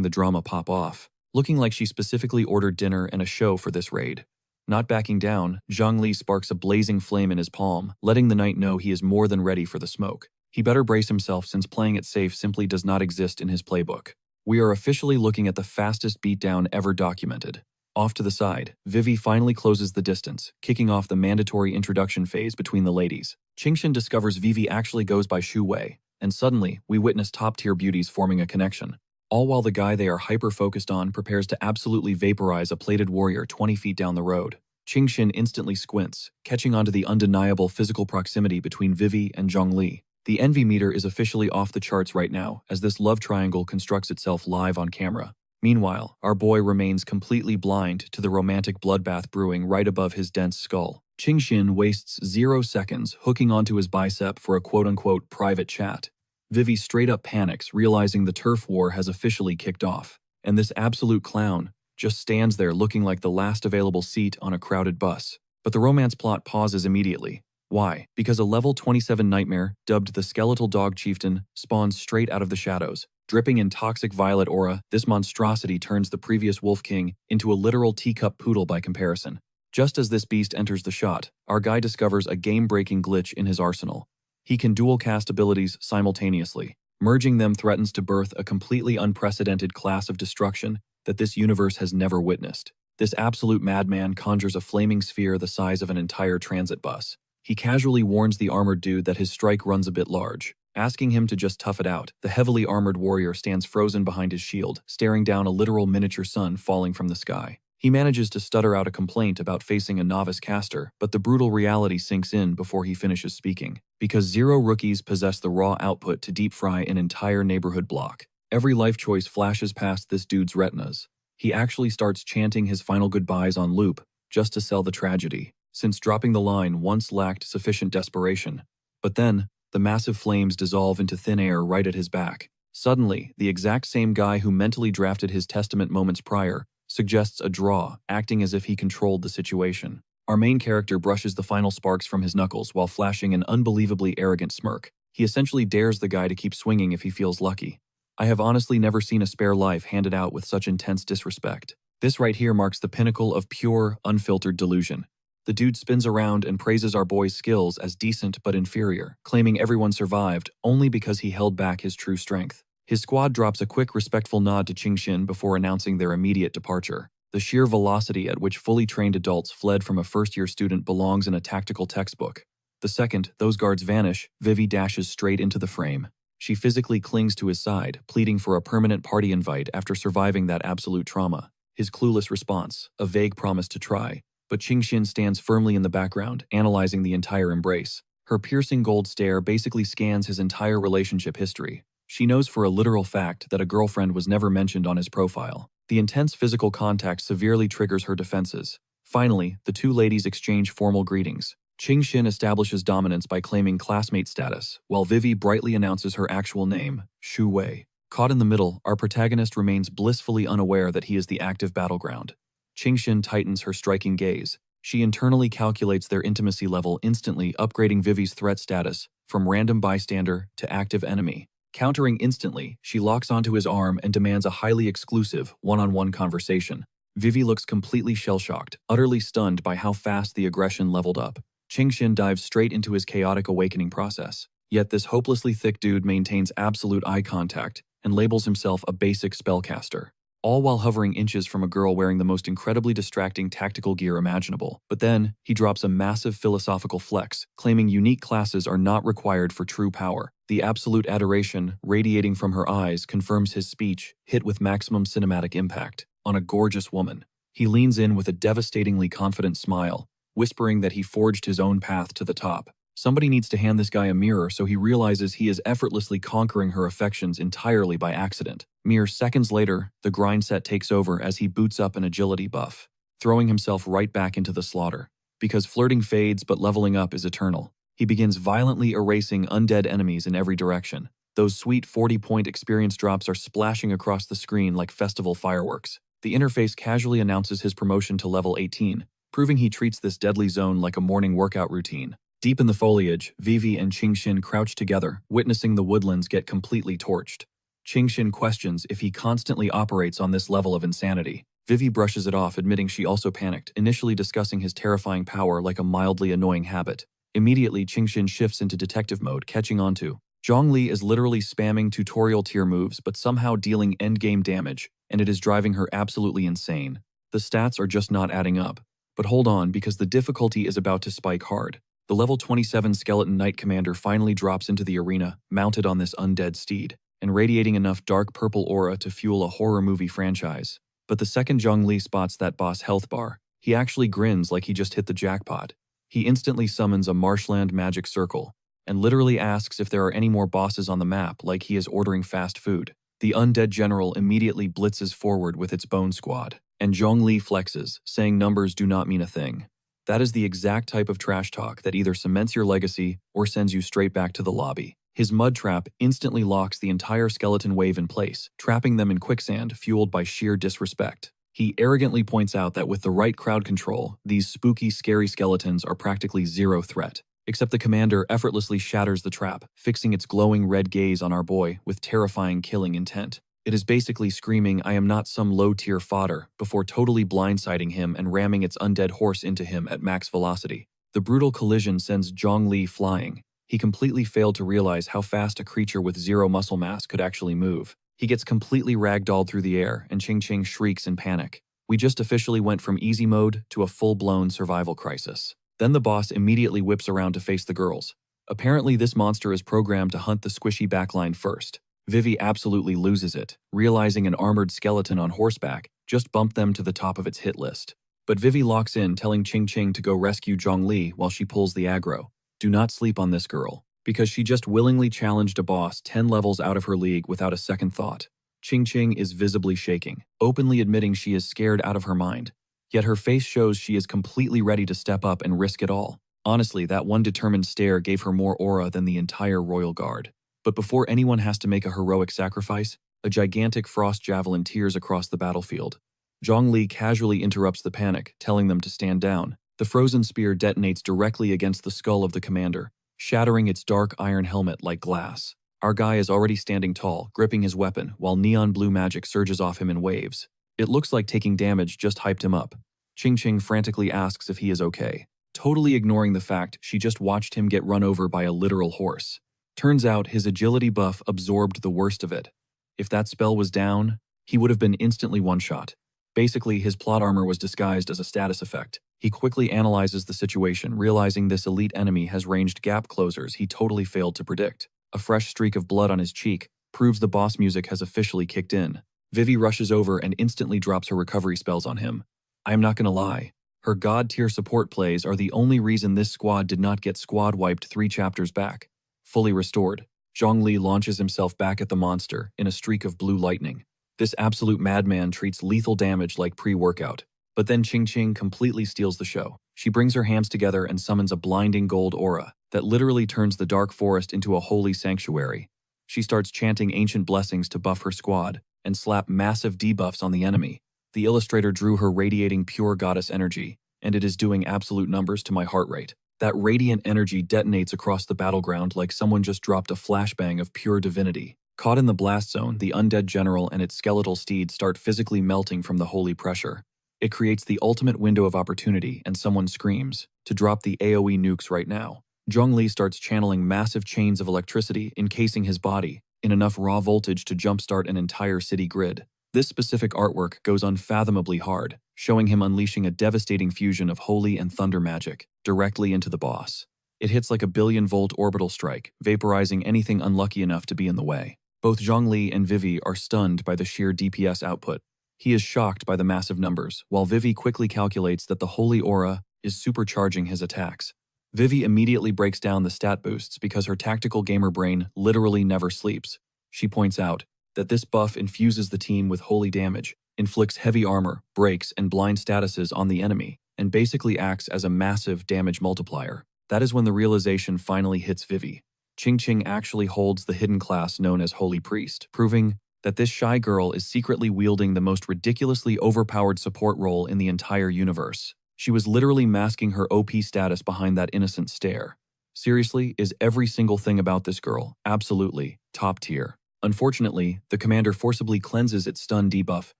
the drama pop off, looking like she specifically ordered dinner and a show for this raid. Not backing down, Zhang Li sparks a blazing flame in his palm, letting the knight know he is more than ready for the smoke. He better brace himself since playing it safe simply does not exist in his playbook. We are officially looking at the fastest beatdown ever documented. Off to the side, Vivi finally closes the distance, kicking off the mandatory introduction phase between the ladies. Qingshan discovers Vivi actually goes by Shu Wei, and suddenly, we witness top-tier beauties forming a connection. All while the guy they are hyper-focused on prepares to absolutely vaporize a plated warrior 20 feet down the road. Qingshan instantly squints, catching onto the undeniable physical proximity between Vivi and Zhang Li. The envy meter is officially off the charts right now, as this love triangle constructs itself live on camera. Meanwhile, our boy remains completely blind to the romantic bloodbath brewing right above his dense skull. Qingshan wastes 0 seconds hooking onto his bicep for a quote-unquote private chat. Vivi straight up panics, realizing the turf war has officially kicked off. And this absolute clown just stands there looking like the last available seat on a crowded bus. But the romance plot pauses immediately. Why? Because a level 27 nightmare, dubbed the Skeletal Dog Chieftain, spawns straight out of the shadows. Dripping in toxic violet aura, this monstrosity turns the previous Wolf King into a literal teacup poodle by comparison. Just as this beast enters the shot, our guy discovers a game-breaking glitch in his arsenal. He can dual cast abilities simultaneously. Merging them threatens to birth a completely unprecedented class of destruction that this universe has never witnessed. This absolute madman conjures a flaming sphere the size of an entire transit bus. He casually warns the armored dude that his strike runs a bit large, asking him to just tough it out. The heavily armored warrior stands frozen behind his shield, staring down a literal miniature sun falling from the sky. He manages to stutter out a complaint about facing a novice caster, but the brutal reality sinks in before he finishes speaking. Because 0 rookies possess the raw output to deep fry an entire neighborhood block. Every life choice flashes past this dude's retinas. He actually starts chanting his final goodbyes on loop, just to sell the tragedy, since dropping the line once lacked sufficient desperation. But then, the massive flames dissolve into thin air right at his back. Suddenly, the exact same guy who mentally drafted his testament moments prior suggests a draw, acting as if he controlled the situation. Our main character brushes the final sparks from his knuckles while flashing an unbelievably arrogant smirk. He essentially dares the guy to keep swinging if he feels lucky. I have honestly never seen a spare life handed out with such intense disrespect. This right here marks the pinnacle of pure, unfiltered delusion. The dude spins around and praises our boy's skills as decent but inferior, claiming everyone survived only because he held back his true strength. His squad drops a quick, respectful nod to Qingxin before announcing their immediate departure. The sheer velocity at which fully trained adults fled from a first-year student belongs in a tactical textbook. The second those guards vanish, Vivi dashes straight into the frame. She physically clings to his side, pleading for a permanent party invite after surviving that absolute trauma. His clueless response, a vague promise to try, but Qingxin stands firmly in the background, analyzing the entire embrace. Her piercing gold stare basically scans his entire relationship history. She knows for a literal fact that a girlfriend was never mentioned on his profile. The intense physical contact severely triggers her defenses. Finally, the two ladies exchange formal greetings. Qingxin establishes dominance by claiming classmate status, while Vivi brightly announces her actual name, Shu Wei. Caught in the middle, our protagonist remains blissfully unaware that he is the active battleground. Qingxin tightens her striking gaze. She internally calculates their intimacy level, instantly upgrading Vivi's threat status from random bystander to active enemy. Countering instantly, she locks onto his arm and demands a highly exclusive, one-on-one conversation. Vivi looks completely shell-shocked, utterly stunned by how fast the aggression leveled up. Qingxin dives straight into his chaotic awakening process. Yet this hopelessly thick dude maintains absolute eye contact and labels himself a basic spellcaster, all while hovering inches from a girl wearing the most incredibly distracting tactical gear imaginable. But then, he drops a massive philosophical flex, claiming unique classes are not required for true power. The absolute adoration radiating from her eyes confirms his speech, hit with maximum cinematic impact, on a gorgeous woman. He leans in with a devastatingly confident smile, whispering that he forged his own path to the top. Somebody needs to hand this guy a mirror so he realizes he is effortlessly conquering her affections entirely by accident. Mere seconds later, the grind set takes over as he boots up an agility buff, throwing himself right back into the slaughter. Because flirting fades but leveling up is eternal, he begins violently erasing undead enemies in every direction. Those sweet 40-point experience drops are splashing across the screen like festival fireworks. The interface casually announces his promotion to level 18, proving he treats this deadly zone like a morning workout routine. Deep in the foliage, Vivi and Qingxin crouch together, witnessing the woodlands get completely torched. Qingxin questions if he constantly operates on this level of insanity. Vivi brushes it off, admitting she also panicked, initially discussing his terrifying power like a mildly annoying habit. Immediately, Qingxin shifts into detective mode, catching on to Zhongli is literally spamming tutorial tier moves but somehow dealing endgame damage, and it is driving her absolutely insane. The stats are just not adding up. But hold on, because the difficulty is about to spike hard. The level 27 Skeleton Knight Commander finally drops into the arena, mounted on this undead steed, and radiating enough dark purple aura to fuel a horror movie franchise. But the second Zhongli spots that boss health bar, he actually grins like he just hit the jackpot. He instantly summons a marshland magic circle, and literally asks if there are any more bosses on the map like he is ordering fast food. The undead general immediately blitzes forward with its bone squad, and Zhongli flexes, saying numbers do not mean a thing. That is the exact type of trash talk that either cements your legacy or sends you straight back to the lobby. His mud trap instantly locks the entire skeleton wave in place, trapping them in quicksand fueled by sheer disrespect. He arrogantly points out that with the right crowd control, these spooky, scary skeletons are practically zero threat. Except the commander effortlessly shatters the trap, fixing its glowing red gaze on our boy with terrifying killing intent. It is basically screaming, "I am not some low-tier fodder," before totally blindsiding him and ramming its undead horse into him at max velocity. The brutal collision sends Zhongli flying. He completely failed to realize how fast a creature with zero muscle mass could actually move. He gets completely ragdolled through the air, and Qingxin shrieks in panic. We just officially went from easy mode to a full-blown survival crisis. Then the boss immediately whips around to face the girls. Apparently this monster is programmed to hunt the squishy backline first. Vivi absolutely loses it, realizing an armored skeleton on horseback just bumped them to the top of its hit list. But Vivi locks in, telling Ching Ching to go rescue Zhongli while she pulls the aggro. Do not sleep on this girl, because she just willingly challenged a boss 10 levels out of her league without a second thought. Ching Ching is visibly shaking, openly admitting she is scared out of her mind. Yet her face shows she is completely ready to step up and risk it all. Honestly, that one determined stare gave her more aura than the entire royal guard. But before anyone has to make a heroic sacrifice, a gigantic frost javelin tears across the battlefield. Zhongli casually interrupts the panic, telling them to stand down. The frozen spear detonates directly against the skull of the commander, shattering its dark iron helmet like glass. Our guy is already standing tall, gripping his weapon, while neon blue magic surges off him in waves. It looks like taking damage just hyped him up. Ching Ching frantically asks if he is okay, totally ignoring the fact she just watched him get run over by a literal horse. Turns out his agility buff absorbed the worst of it. If that spell was down, he would have been instantly one-shot. Basically, his plot armor was disguised as a status effect. He quickly analyzes the situation, realizing this elite enemy has ranged gap closers he totally failed to predict. A fresh streak of blood on his cheek proves the boss music has officially kicked in. Vivi rushes over and instantly drops her recovery spells on him. I'm not gonna lie, her god-tier support plays are the only reason this squad did not get squad wiped 3 chapters back. Fully restored, Zhongli launches himself back at the monster in a streak of blue lightning. This absolute madman treats lethal damage like pre-workout. But then Ching Ching completely steals the show. She brings her hands together and summons a blinding gold aura that literally turns the dark forest into a holy sanctuary. She starts chanting ancient blessings to buff her squad and slap massive debuffs on the enemy. The illustrator drew her radiating pure goddess energy, and it is doing absolute numbers to my heart rate. That radiant energy detonates across the battleground like someone just dropped a flashbang of pure divinity. Caught in the blast zone, the undead general and its skeletal steed start physically melting from the holy pressure. It creates the ultimate window of opportunity, and someone screams, to drop the AoE nukes right now. Zhongli starts channeling massive chains of electricity, encasing his body in enough raw voltage to jumpstart an entire city grid. This specific artwork goes unfathomably hard, showing him unleashing a devastating fusion of holy and thunder magic directly into the boss. It hits like a billion-volt orbital strike, vaporizing anything unlucky enough to be in the way. Both Zhongli and Vivi are stunned by the sheer DPS output. He is shocked by the massive numbers, while Vivi quickly calculates that the holy aura is supercharging his attacks. Vivi immediately breaks down the stat boosts because her tactical gamer brain literally never sleeps. She points out that this buff infuses the team with holy damage, inflicts heavy armor, breaks, and blind statuses on the enemy, and basically acts as a massive damage multiplier. That is when the realization finally hits Vivi. Ching Ching actually holds the hidden class known as Holy Priest, proving that this shy girl is secretly wielding the most ridiculously overpowered support role in the entire universe. She was literally masking her OP status behind that innocent stare. Seriously, is every single thing about this girl absolutely top tier. Unfortunately, the commander forcibly cleanses its stun debuff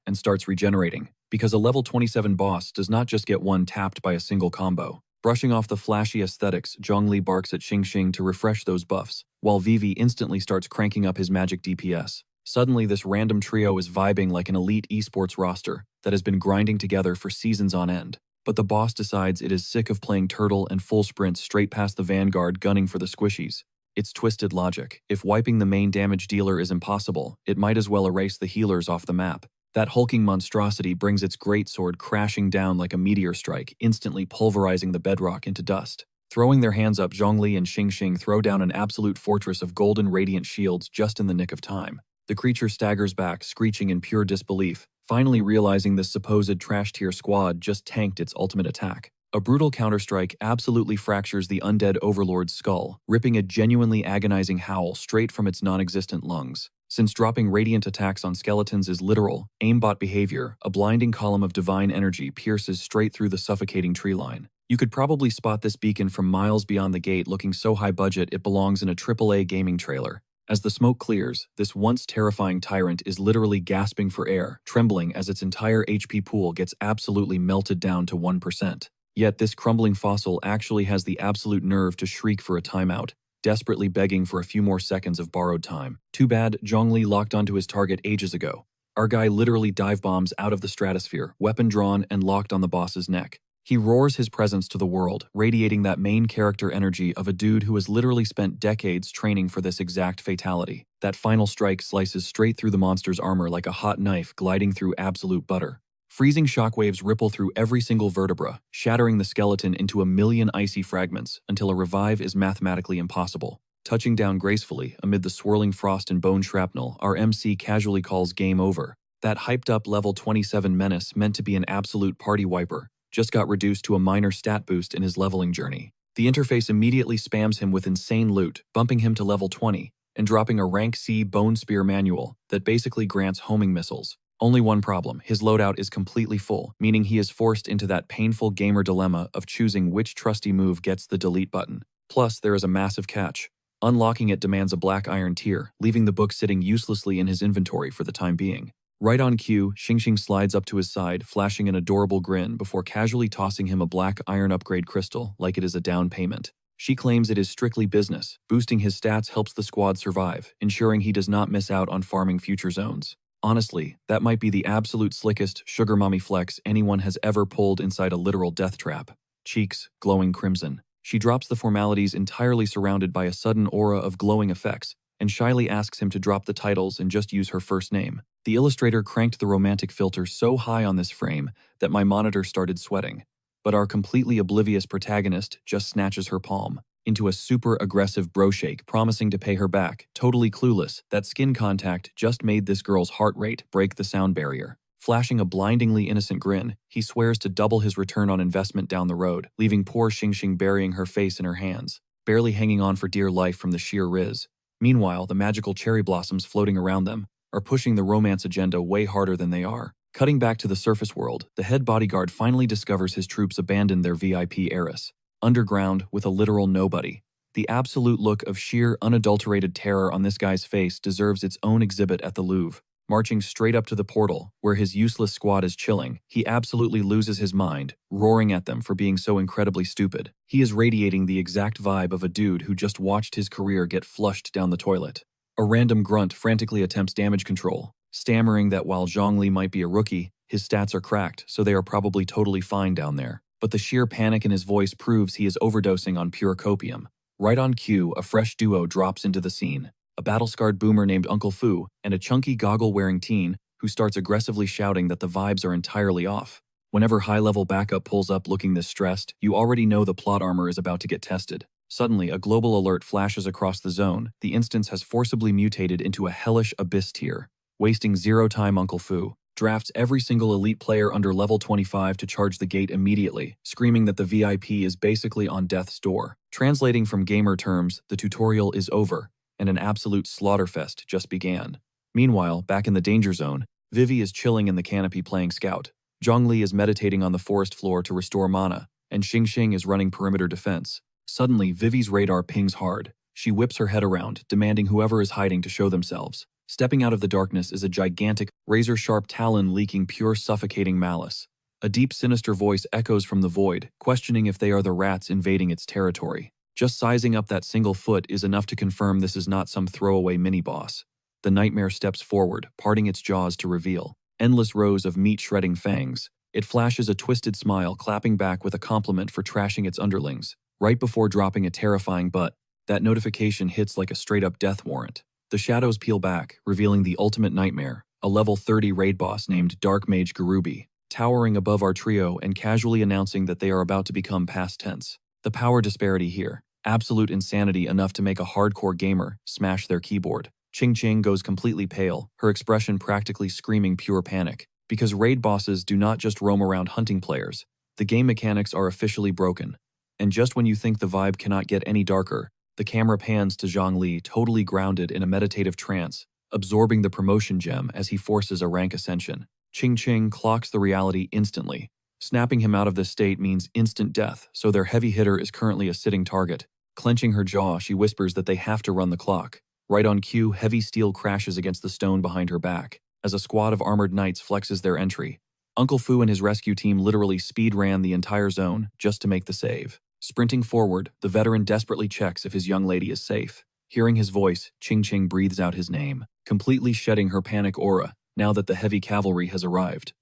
and starts regenerating, because a level 27 boss does not just get one tapped by a single combo. Brushing off the flashy aesthetics, Zhongli barks at Xing Xing to refresh those buffs, while Vivi instantly starts cranking up his magic DPS. Suddenly, this random trio is vibing like an elite esports roster that has been grinding together for seasons on end. But the boss decides it is sick of playing turtle and full sprints straight past the vanguard gunning for the squishies. It's twisted logic. If wiping the main damage dealer is impossible, it might as well erase the healers off the map. That hulking monstrosity brings its greatsword crashing down like a meteor strike, instantly pulverizing the bedrock into dust. Throwing their hands up, Zhongli and Xing Xing throw down an absolute fortress of golden radiant shields just in the nick of time. The creature staggers back, screeching in pure disbelief, finally realizing this supposed trash-tier squad just tanked its ultimate attack. A brutal counterstrike absolutely fractures the undead overlord's skull, ripping a genuinely agonizing howl straight from its non-existent lungs. Since dropping radiant attacks on skeletons is literal, aimbot behavior, a blinding column of divine energy pierces straight through the suffocating tree line. You could probably spot this beacon from miles beyond the gate, looking so high budget it belongs in a AAA gaming trailer. As the smoke clears, this once terrifying tyrant is literally gasping for air, trembling as its entire HP pool gets absolutely melted down to 1%. Yet this crumbling fossil actually has the absolute nerve to shriek for a timeout, desperately begging for a few more seconds of borrowed time. Too bad Zhongli locked onto his target ages ago. Our guy literally dive bombs out of the stratosphere, weapon drawn and locked on the boss's neck. He roars his presence to the world, radiating that main character energy of a dude who has literally spent decades training for this exact fatality. That final strike slices straight through the monster's armor like a hot knife gliding through absolute butter. Freezing shockwaves ripple through every single vertebra, shattering the skeleton into a million icy fragments until a revive is mathematically impossible. Touching down gracefully amid the swirling frost and bone shrapnel, our MC casually calls game over. That hyped-up level 27 menace meant to be an absolute party wiper just got reduced to a minor stat boost in his leveling journey. The interface immediately spams him with insane loot, bumping him to level 20, and dropping a rank C bone spear manual that basically grants homing missiles. Only one problem, his loadout is completely full, meaning he is forced into that painful gamer dilemma of choosing which trusty move gets the delete button. Plus, there is a massive catch. Unlocking it demands a black iron tier, leaving the book sitting uselessly in his inventory for the time being. Right on cue, Xingxing slides up to his side, flashing an adorable grin before casually tossing him a black iron upgrade crystal like it is a down payment. She claims it is strictly business. Boosting his stats helps the squad survive, ensuring he does not miss out on farming future zones. Honestly, that might be the absolute slickest sugar mommy flex anyone has ever pulled inside a literal death trap. Cheeks glowing crimson. She drops the formalities entirely surrounded by a sudden aura of glowing effects, and shyly asks him to drop the titles and just use her first name. The illustrator cranked the romantic filter so high on this frame that my monitor started sweating. But our completely oblivious protagonist just snatches her palm into a super aggressive bro shake, promising to pay her back, totally clueless that skin contact just made this girl's heart rate break the sound barrier. Flashing a blindingly innocent grin, he swears to double his return on investment down the road, leaving poor Xingxing burying her face in her hands, barely hanging on for dear life from the sheer riz. Meanwhile, the magical cherry blossoms floating around them are pushing the romance agenda way harder than they are. Cutting back to the surface world, the head bodyguard finally discovers his troops abandoned their VIP heiress. Underground, with a literal nobody. The absolute look of sheer, unadulterated terror on this guy's face deserves its own exhibit at the Louvre. Marching straight up to the portal, where his useless squad is chilling, he absolutely loses his mind, roaring at them for being so incredibly stupid. He is radiating the exact vibe of a dude who just watched his career get flushed down the toilet. A random grunt frantically attempts damage control, stammering that while Zhongli might be a rookie, his stats are cracked, so they are probably totally fine down there. But the sheer panic in his voice proves he is overdosing on pure copium. Right on cue, a fresh duo drops into the scene. A battle-scarred boomer named Uncle Fu and a chunky goggle-wearing teen who starts aggressively shouting that the vibes are entirely off. Whenever high-level backup pulls up looking this stressed, you already know the plot armor is about to get tested. Suddenly, a global alert flashes across the zone. The instance has forcibly mutated into a hellish abyss tier. Wasting zero time, Uncle Fu drafts every single elite player under level 25 to charge the gate immediately, screaming that the VIP is basically on death's door. Translating from gamer terms, the tutorial is over, and an absolute slaughterfest just began. Meanwhile, back in the danger zone, Vivi is chilling in the canopy playing scout. Zhongli is meditating on the forest floor to restore mana, and Xingxing is running perimeter defense. Suddenly, Vivi's radar pings hard. She whips her head around, demanding whoever is hiding to show themselves. Stepping out of the darkness is a gigantic, razor-sharp talon leaking pure suffocating malice. A deep, sinister voice echoes from the void, questioning if they are the rats invading its territory. Just sizing up that single foot is enough to confirm this is not some throwaway mini-boss. The nightmare steps forward, parting its jaws to reveal endless rows of meat-shredding fangs. It flashes a twisted smile, clapping back with a compliment for trashing its underlings, right before dropping a terrifying but. That notification hits like a straight-up death warrant. The shadows peel back, revealing the ultimate nightmare, a level 30 raid boss named Dark Mage Garubi, towering above our trio and casually announcing that they are about to become past tense. The power disparity here, absolute insanity enough to make a hardcore gamer smash their keyboard. Xingxing goes completely pale, her expression practically screaming pure panic. Because raid bosses do not just roam around hunting players, the game mechanics are officially broken. And just when you think the vibe cannot get any darker, the camera pans to Zhongli totally grounded in a meditative trance, absorbing the promotion gem as he forces a rank ascension. Xingxing clocks the reality instantly. Snapping him out of this state means instant death, so their heavy hitter is currently a sitting target. Clenching her jaw, she whispers that they have to run the clock. Right on cue, heavy steel crashes against the stone behind her back, as a squad of armored knights flexes their entry. Uncle Fu and his rescue team literally speed ran the entire zone just to make the save. Sprinting forward, the veteran desperately checks if his young lady is safe. Hearing his voice, Xingxing breathes out his name, completely shedding her panic aura now that the heavy cavalry has arrived.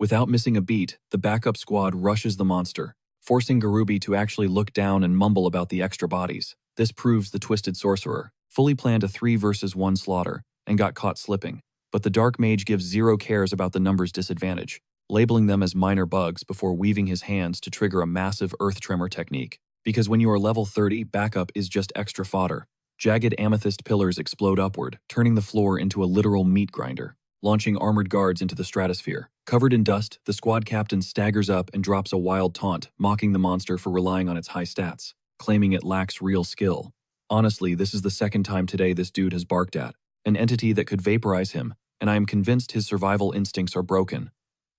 Without missing a beat, the backup squad rushes the monster, forcing Garubi to actually look down and mumble about the extra bodies. This proves the twisted sorcerer fully planned a 3 versus 1 slaughter and got caught slipping. But the dark mage gives zero cares about the numbers disadvantage, labeling them as minor bugs before weaving his hands to trigger a massive earth tremor technique. Because when you are level 30, backup is just extra fodder. Jagged amethyst pillars explode upward, turning the floor into a literal meat grinder, launching armored guards into the stratosphere. Covered in dust, the squad captain staggers up and drops a wild taunt, mocking the monster for relying on its high stats, claiming it lacks real skill. Honestly, this is the second time today this dude has barked at an entity that could vaporize him, and I am convinced his survival instincts are broken.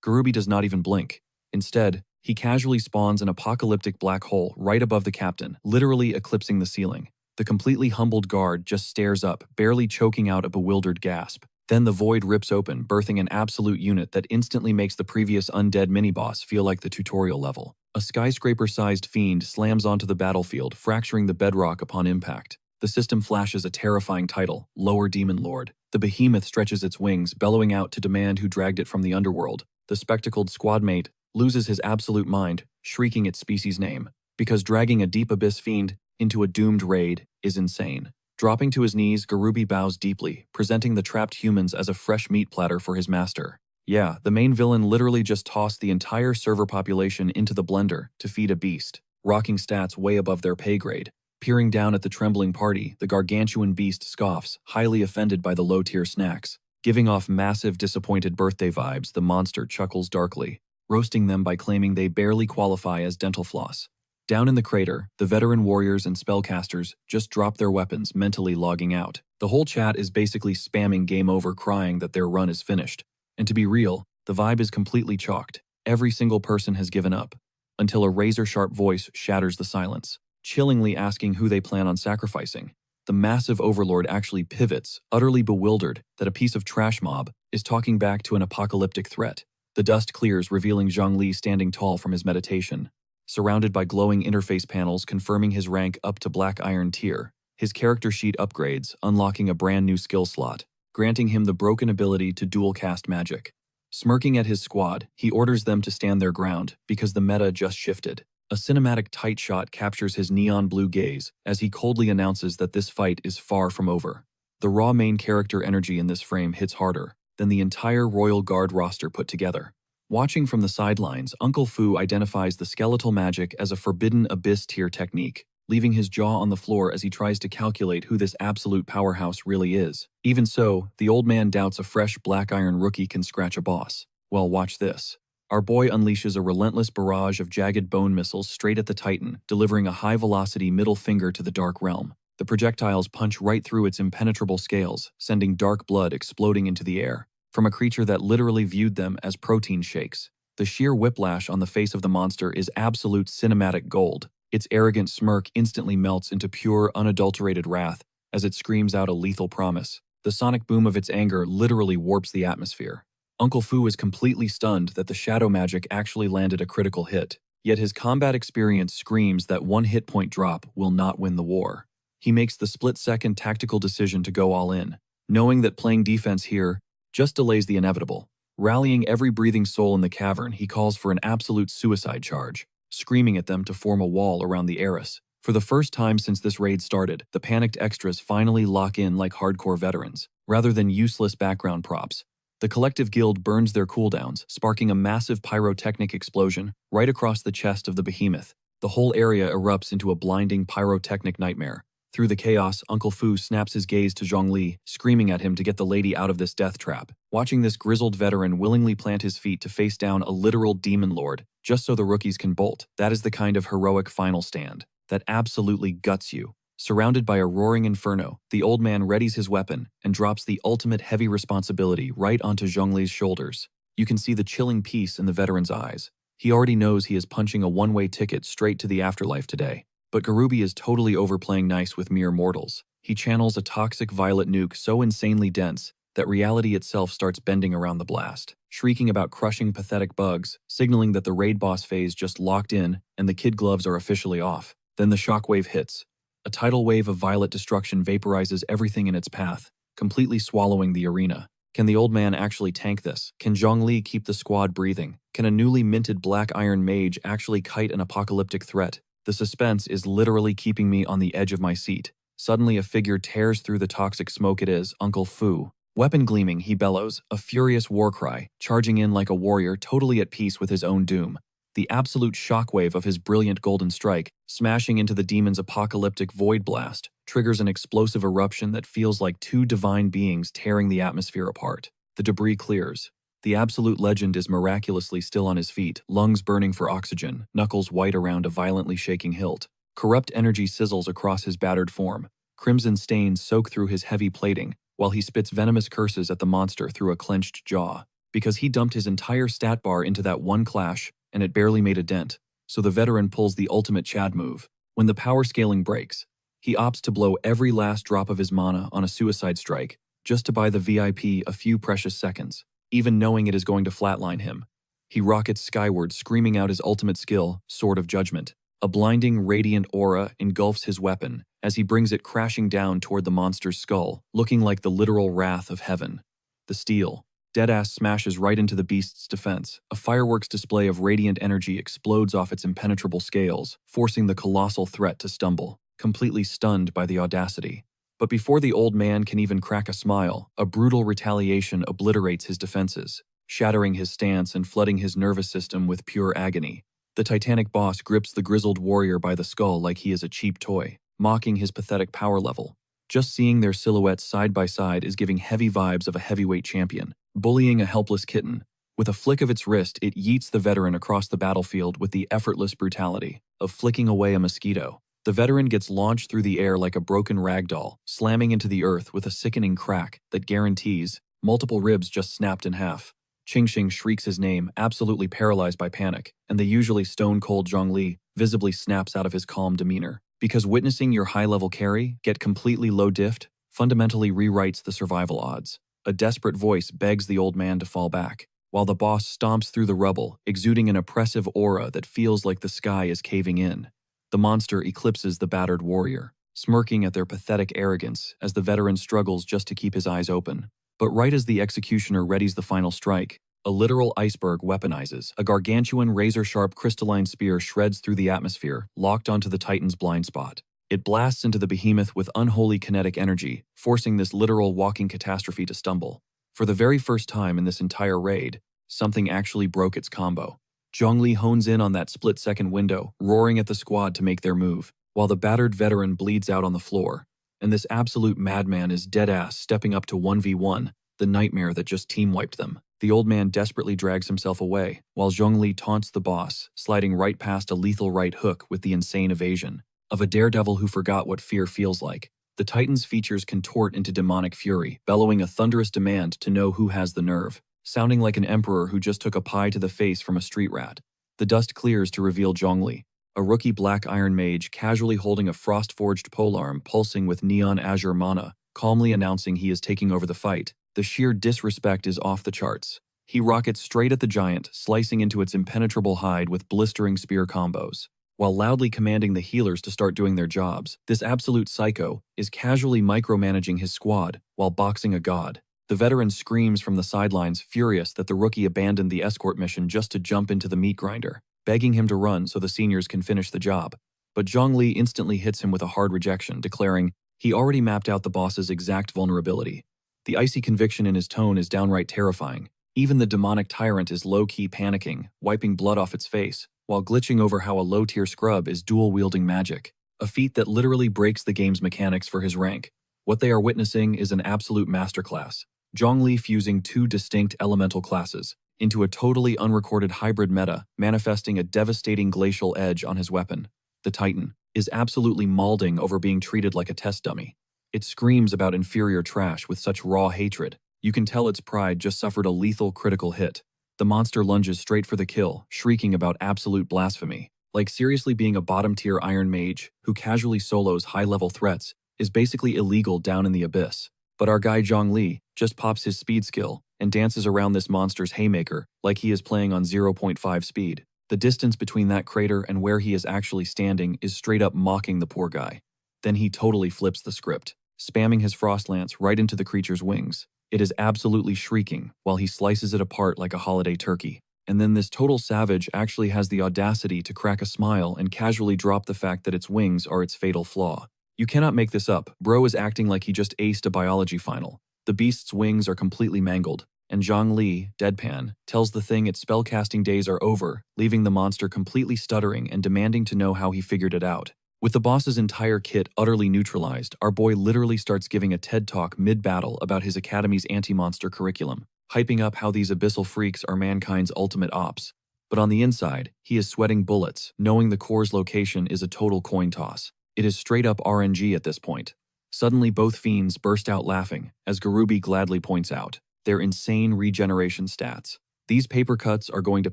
Garubi does not even blink. Instead, he casually spawns an apocalyptic black hole right above the captain, literally eclipsing the ceiling. The completely humbled guard just stares up, barely choking out a bewildered gasp. Then the void rips open, birthing an absolute unit that instantly makes the previous undead mini-boss feel like the tutorial level. A skyscraper-sized fiend slams onto the battlefield, fracturing the bedrock upon impact. The system flashes a terrifying title, Lower Demon Lord. The behemoth stretches its wings, bellowing out to demand who dragged it from the underworld. The spectacled squadmate loses his absolute mind, shrieking its species name, because dragging a deep abyss fiend into a doomed raid is insane. Dropping to his knees, Garubi bows deeply, presenting the trapped humans as a fresh meat platter for his master. Yeah, the main villain literally just tossed the entire server population into the blender to feed a beast, rocking stats way above their pay grade. Peering down at the trembling party, the gargantuan beast scoffs, highly offended by the low-tier snacks. Giving off massive disappointed birthday vibes, the monster chuckles darkly, roasting them by claiming they barely qualify as dental floss. Down in the crater, the veteran warriors and spellcasters just drop their weapons, mentally logging out. The whole chat is basically spamming game over, crying that their run is finished. And to be real, the vibe is completely chalked. Every single person has given up, until a razor-sharp voice shatters the silence, chillingly asking who they plan on sacrificing. The massive overlord actually pivots, utterly bewildered that a piece of trash mob is talking back to an apocalyptic threat. The dust clears, revealing Zhongli standing tall from his meditation, surrounded by glowing interface panels confirming his rank up to Black Iron tier. His character sheet upgrades, unlocking a brand new skill slot, granting him the broken ability to dual cast magic. Smirking at his squad, he orders them to stand their ground because the meta just shifted. A cinematic tight shot captures his neon blue gaze as he coldly announces that this fight is far from over. The raw main character energy in this frame hits harder than the entire Royal Guard roster put together. Watching from the sidelines, Uncle Fu identifies the skeletal magic as a forbidden abyss tier technique, leaving his jaw on the floor as he tries to calculate who this absolute powerhouse really is. Even so, the old man doubts a fresh Black Iron rookie can scratch a boss. Well, watch this. Our boy unleashes a relentless barrage of jagged bone missiles straight at the Titan, delivering a high-velocity middle finger to the Dark Realm. The projectiles punch right through its impenetrable scales, sending dark blood exploding into the air. From a creature that literally viewed them as protein shakes. The sheer whiplash on the face of the monster is absolute cinematic gold. Its arrogant smirk instantly melts into pure, unadulterated wrath as it screams out a lethal promise. The sonic boom of its anger literally warps the atmosphere. Uncle Fu is completely stunned that the shadow magic actually landed a critical hit, yet his combat experience screams that one hit point drop will not win the war. He makes the split-second tactical decision to go all in, knowing that playing defense here just delays the inevitable. Rallying every breathing soul in the cavern, he calls for an absolute suicide charge, screaming at them to form a wall around the heiress. For the first time since this raid started, the panicked extras finally lock in like hardcore veterans, rather than useless background props. The collective guild burns their cooldowns, sparking a massive pyrotechnic explosion right across the chest of the behemoth. The whole area erupts into a blinding pyrotechnic nightmare. Through the chaos, Uncle Fu snaps his gaze to Zhongli, screaming at him to get the lady out of this death trap. Watching this grizzled veteran willingly plant his feet to face down a literal demon lord, just so the rookies can bolt, that is the kind of heroic final stand that absolutely guts you. Surrounded by a roaring inferno, the old man readies his weapon and drops the ultimate heavy responsibility right onto Zhongli's shoulders. You can see the chilling peace in the veteran's eyes. He already knows he is punching a one-way ticket straight to the afterlife today. But Garubi is totally overplaying nice with mere mortals. He channels a toxic violet nuke so insanely dense that reality itself starts bending around the blast, shrieking about crushing pathetic bugs, signaling that the raid boss phase just locked in and the kid gloves are officially off. Then the shockwave hits. A tidal wave of violet destruction vaporizes everything in its path, completely swallowing the arena. Can the old man actually tank this? Can Zhongli keep the squad breathing? Can a newly minted black iron mage actually kite an apocalyptic threat? The suspense is literally keeping me on the edge of my seat. Suddenly a figure tears through the toxic smoke. It is Uncle Fu. Weapon gleaming, he bellows, a furious war cry, charging in like a warrior totally at peace with his own doom. The absolute shockwave of his brilliant golden strike, smashing into the demon's apocalyptic void blast, triggers an explosive eruption that feels like two divine beings tearing the atmosphere apart. The debris clears. The absolute legend is miraculously still on his feet, lungs burning for oxygen, knuckles white around a violently shaking hilt. Corrupt energy sizzles across his battered form. Crimson stains soak through his heavy plating, while he spits venomous curses at the monster through a clenched jaw. Because he dumped his entire stat bar into that one clash, and it barely made a dent, so the veteran pulls the ultimate Chad move. When the power scaling breaks, he opts to blow every last drop of his mana on a suicide strike, just to buy the VIP a few precious seconds, even knowing it is going to flatline him. He rockets skyward, screaming out his ultimate skill, Sword of Judgment. A blinding, radiant aura engulfs his weapon as he brings it crashing down toward the monster's skull, looking like the literal wrath of heaven. The steel, deadass, smashes right into the beast's defense. A fireworks display of radiant energy explodes off its impenetrable scales, forcing the colossal threat to stumble, completely stunned by the audacity. But before the old man can even crack a smile, a brutal retaliation obliterates his defenses, shattering his stance and flooding his nervous system with pure agony. The Titanic boss grips the grizzled warrior by the skull like he is a cheap toy, mocking his pathetic power level. Just seeing their silhouettes side by side is giving heavy vibes of a heavyweight champion, bullying a helpless kitten. With a flick of its wrist, it yeets the veteran across the battlefield with the effortless brutality of flicking away a mosquito. The veteran gets launched through the air like a broken ragdoll, slamming into the earth with a sickening crack that guarantees multiple ribs just snapped in half. Qingxing shrieks his name, absolutely paralyzed by panic, and the usually stone-cold Zhongli visibly snaps out of his calm demeanor. Because witnessing your high-level carry get completely low-diffed fundamentally rewrites the survival odds. A desperate voice begs the old man to fall back, while the boss stomps through the rubble, exuding an oppressive aura that feels like the sky is caving in. The monster eclipses the battered warrior, smirking at their pathetic arrogance as the veteran struggles just to keep his eyes open. But right as the executioner readies the final strike, a literal iceberg weaponizes. A gargantuan razor-sharp crystalline spear shreds through the atmosphere, locked onto the Titan's blind spot. It blasts into the behemoth with unholy kinetic energy, forcing this literal walking catastrophe to stumble. For the very first time in this entire raid, something actually broke its combo. Zhongli hones in on that split-second window, roaring at the squad to make their move, while the battered veteran bleeds out on the floor. And this absolute madman is dead-ass stepping up to 1v1, the nightmare that just team-wiped them. The old man desperately drags himself away, while Zhongli taunts the boss, sliding right past a lethal right hook with the insane evasion of a daredevil who forgot what fear feels like. The Titan's features contort into demonic fury, bellowing a thunderous demand to know who has the nerve, sounding like an emperor who just took a pie to the face from a street rat. The dust clears to reveal Zhongli, a rookie black iron mage casually holding a frost-forged polearm pulsing with neon azure mana, calmly announcing he is taking over the fight. The sheer disrespect is off the charts. He rockets straight at the giant, slicing into its impenetrable hide with blistering spear combos. While loudly commanding the healers to start doing their jobs, this absolute psycho is casually micromanaging his squad while boxing a god. The veteran screams from the sidelines, furious that the rookie abandoned the escort mission just to jump into the meat grinder, begging him to run so the seniors can finish the job. But Zhongli instantly hits him with a hard rejection, declaring he already mapped out the boss's exact vulnerability. The icy conviction in his tone is downright terrifying. Even the demonic tyrant is low-key panicking, wiping blood off its face, while glitching over how a low-tier scrub is dual-wielding magic, a feat that literally breaks the game's mechanics for his rank. What they are witnessing is an absolute masterclass. Zhongli fusing two distinct elemental classes into a totally unrecorded hybrid meta, manifesting a devastating glacial edge on his weapon. The Titan is absolutely mauling over being treated like a test dummy. It screams about inferior trash with such raw hatred. You can tell its pride just suffered a lethal critical hit. The monster lunges straight for the kill, shrieking about absolute blasphemy. Like seriously, being a bottom-tier iron mage who casually solos high-level threats is basically illegal down in the abyss. But our guy Zhongli just pops his speed skill and dances around this monster's haymaker like he is playing on 0.5 speed. The distance between that crater and where he is actually standing is straight up mocking the poor guy. Then he totally flips the script, spamming his frost lance right into the creature's wings. It is absolutely shrieking while he slices it apart like a holiday turkey. And then this total savage actually has the audacity to crack a smile and casually drop the fact that its wings are its fatal flaw. You cannot make this up. Bro is acting like he just aced a biology final. The beast's wings are completely mangled, and Zhang Li, deadpan, tells the thing its spellcasting days are over, leaving the monster completely stuttering and demanding to know how he figured it out. With the boss's entire kit utterly neutralized, our boy literally starts giving a TED talk mid-battle about his academy's anti-monster curriculum, hyping up how these abyssal freaks are mankind's ultimate ops. But on the inside, he is sweating bullets, knowing the core's location is a total coin toss. It is straight up RNG at this point. Suddenly both fiends burst out laughing, as Garubi gladly points out their insane regeneration stats. These paper cuts are going to